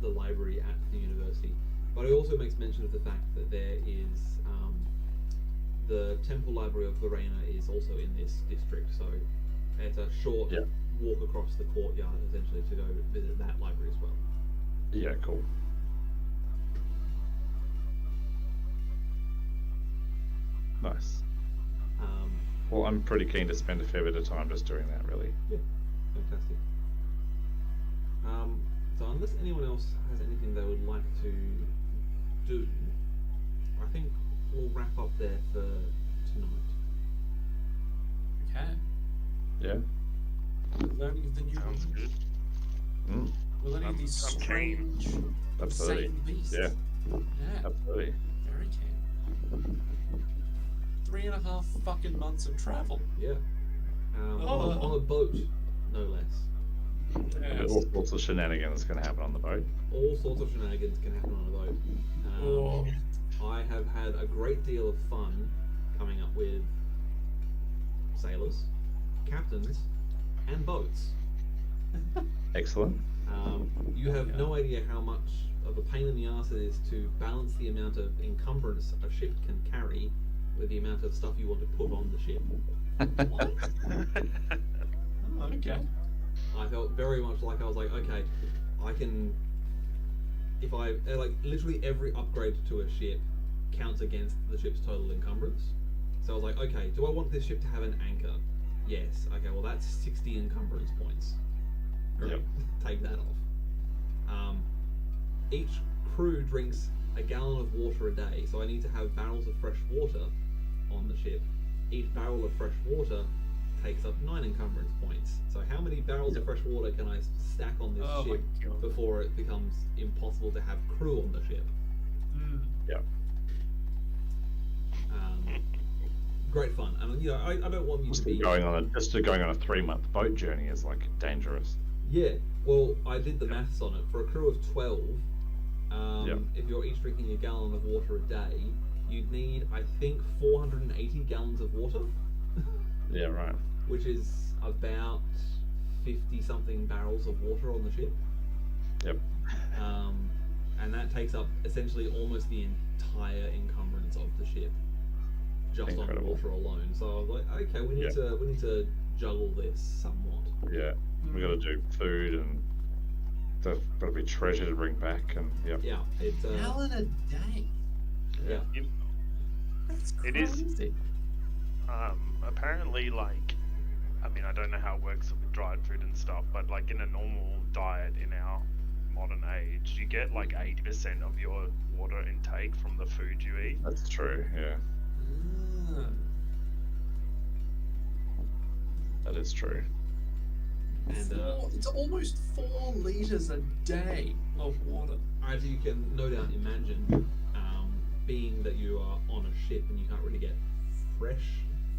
the library at the university. But he also makes mention of the fact that there is the Temple Library of Lorena is also in this district, so it's a short walk across the courtyard essentially to go visit that library as well. Yeah, cool. Nice. Um, Well, I'm pretty keen to spend a fair bit of time just doing that, really. yeah, fantastic. So unless anyone else has anything they would like to do, I think we'll wrap up there for tonight. Okay. Yeah. Learning of the new Sounds language. good. Mm, We're learning I'm- of these I'm keen. strange, absolutely. insane beasts. Yeah, Yeah. absolutely. Very keen. 3.5 fucking months of travel. Yeah. On a boat, no less. Yes. All sorts of shenanigans can happen on the boat. All sorts of shenanigans can happen on a boat. Oh. I have had a great deal of fun coming up with sailors, captains, and boats. Excellent. You have no idea how much of a pain in the ass it is to balance the amount of encumbrance a ship can carry with the amount of stuff you want to put on the ship. Oh, okay. I felt very much like I was like, okay, I can. If I like literally every upgrade to a ship counts against the ship's total encumbrance. So I was like, okay, do I want this ship to have an anchor? Yes. Okay, well that's 60 encumbrance points. Great. Yep. Take that off. Each crew drinks a gallon of water a day, so I need to have barrels of fresh water on the ship. Each barrel of fresh water takes up 9 encumbrance points. So how many barrels of fresh water can I stack on this Oh my ship God. before it becomes impossible to have crew on the ship? Mm. Yeah. Great fun, and you know I don't want you to be Going on a 3-month boat journey is like dangerous. Yeah, well, I did the maths on it. For a crew of 12, Yep. if you're each drinking a gallon of water a day, you'd need, I think, 480 gallons of water, Yeah, right. which is about 50-something barrels of water on the ship. Yep. And that takes up essentially almost the entire encumbrance of the ship, just Incredible. on water alone. So I was like, okay, we need to juggle this somewhat. Yeah. We got to do food and there's got to be treasure to bring back, and yep. Yeah, it's Gallon a day. yeah. That's It is- crazy. Apparently, like, I mean, I don't know how it works with dried food and stuff, but like in a normal diet in our modern age, you get like 80% of your water intake from the food you eat. That's true. Yeah, Ah. that is true. And It's almost 4 liters a day of water. as you can no doubt imagine, being that you are on a ship and you can't really get fresh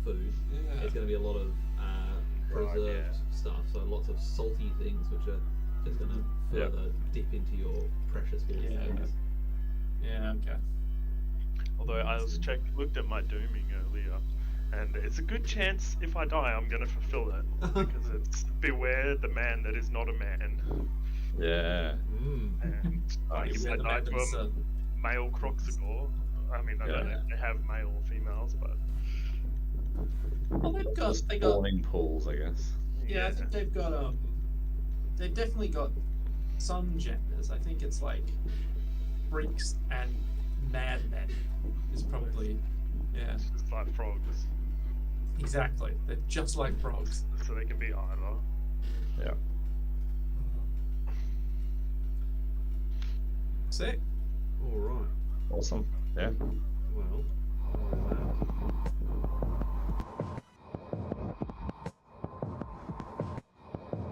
food, Yeah. it's going to be a lot of preserved yeah. stuff. So lots of salty things, which are just going to Yeah. further dip into your precious water. Yeah. sources. Yeah, okay. Although I looked at my dooming earlier, and it's a good chance if I die, I'm gonna fulfill it because it's beware the man that is not a man. Yeah. And like, if I die to a male croxagore, I mean I don't know if they have male or females, but Well, they got Spawning pools, I guess. yeah, I think they've definitely got some genders. I think it's like freaks and madmen is probably it's just like frogs, exactly. They're just like frogs. so they can be either. Yeah. Sick. All right. Awesome. Yeah. Well,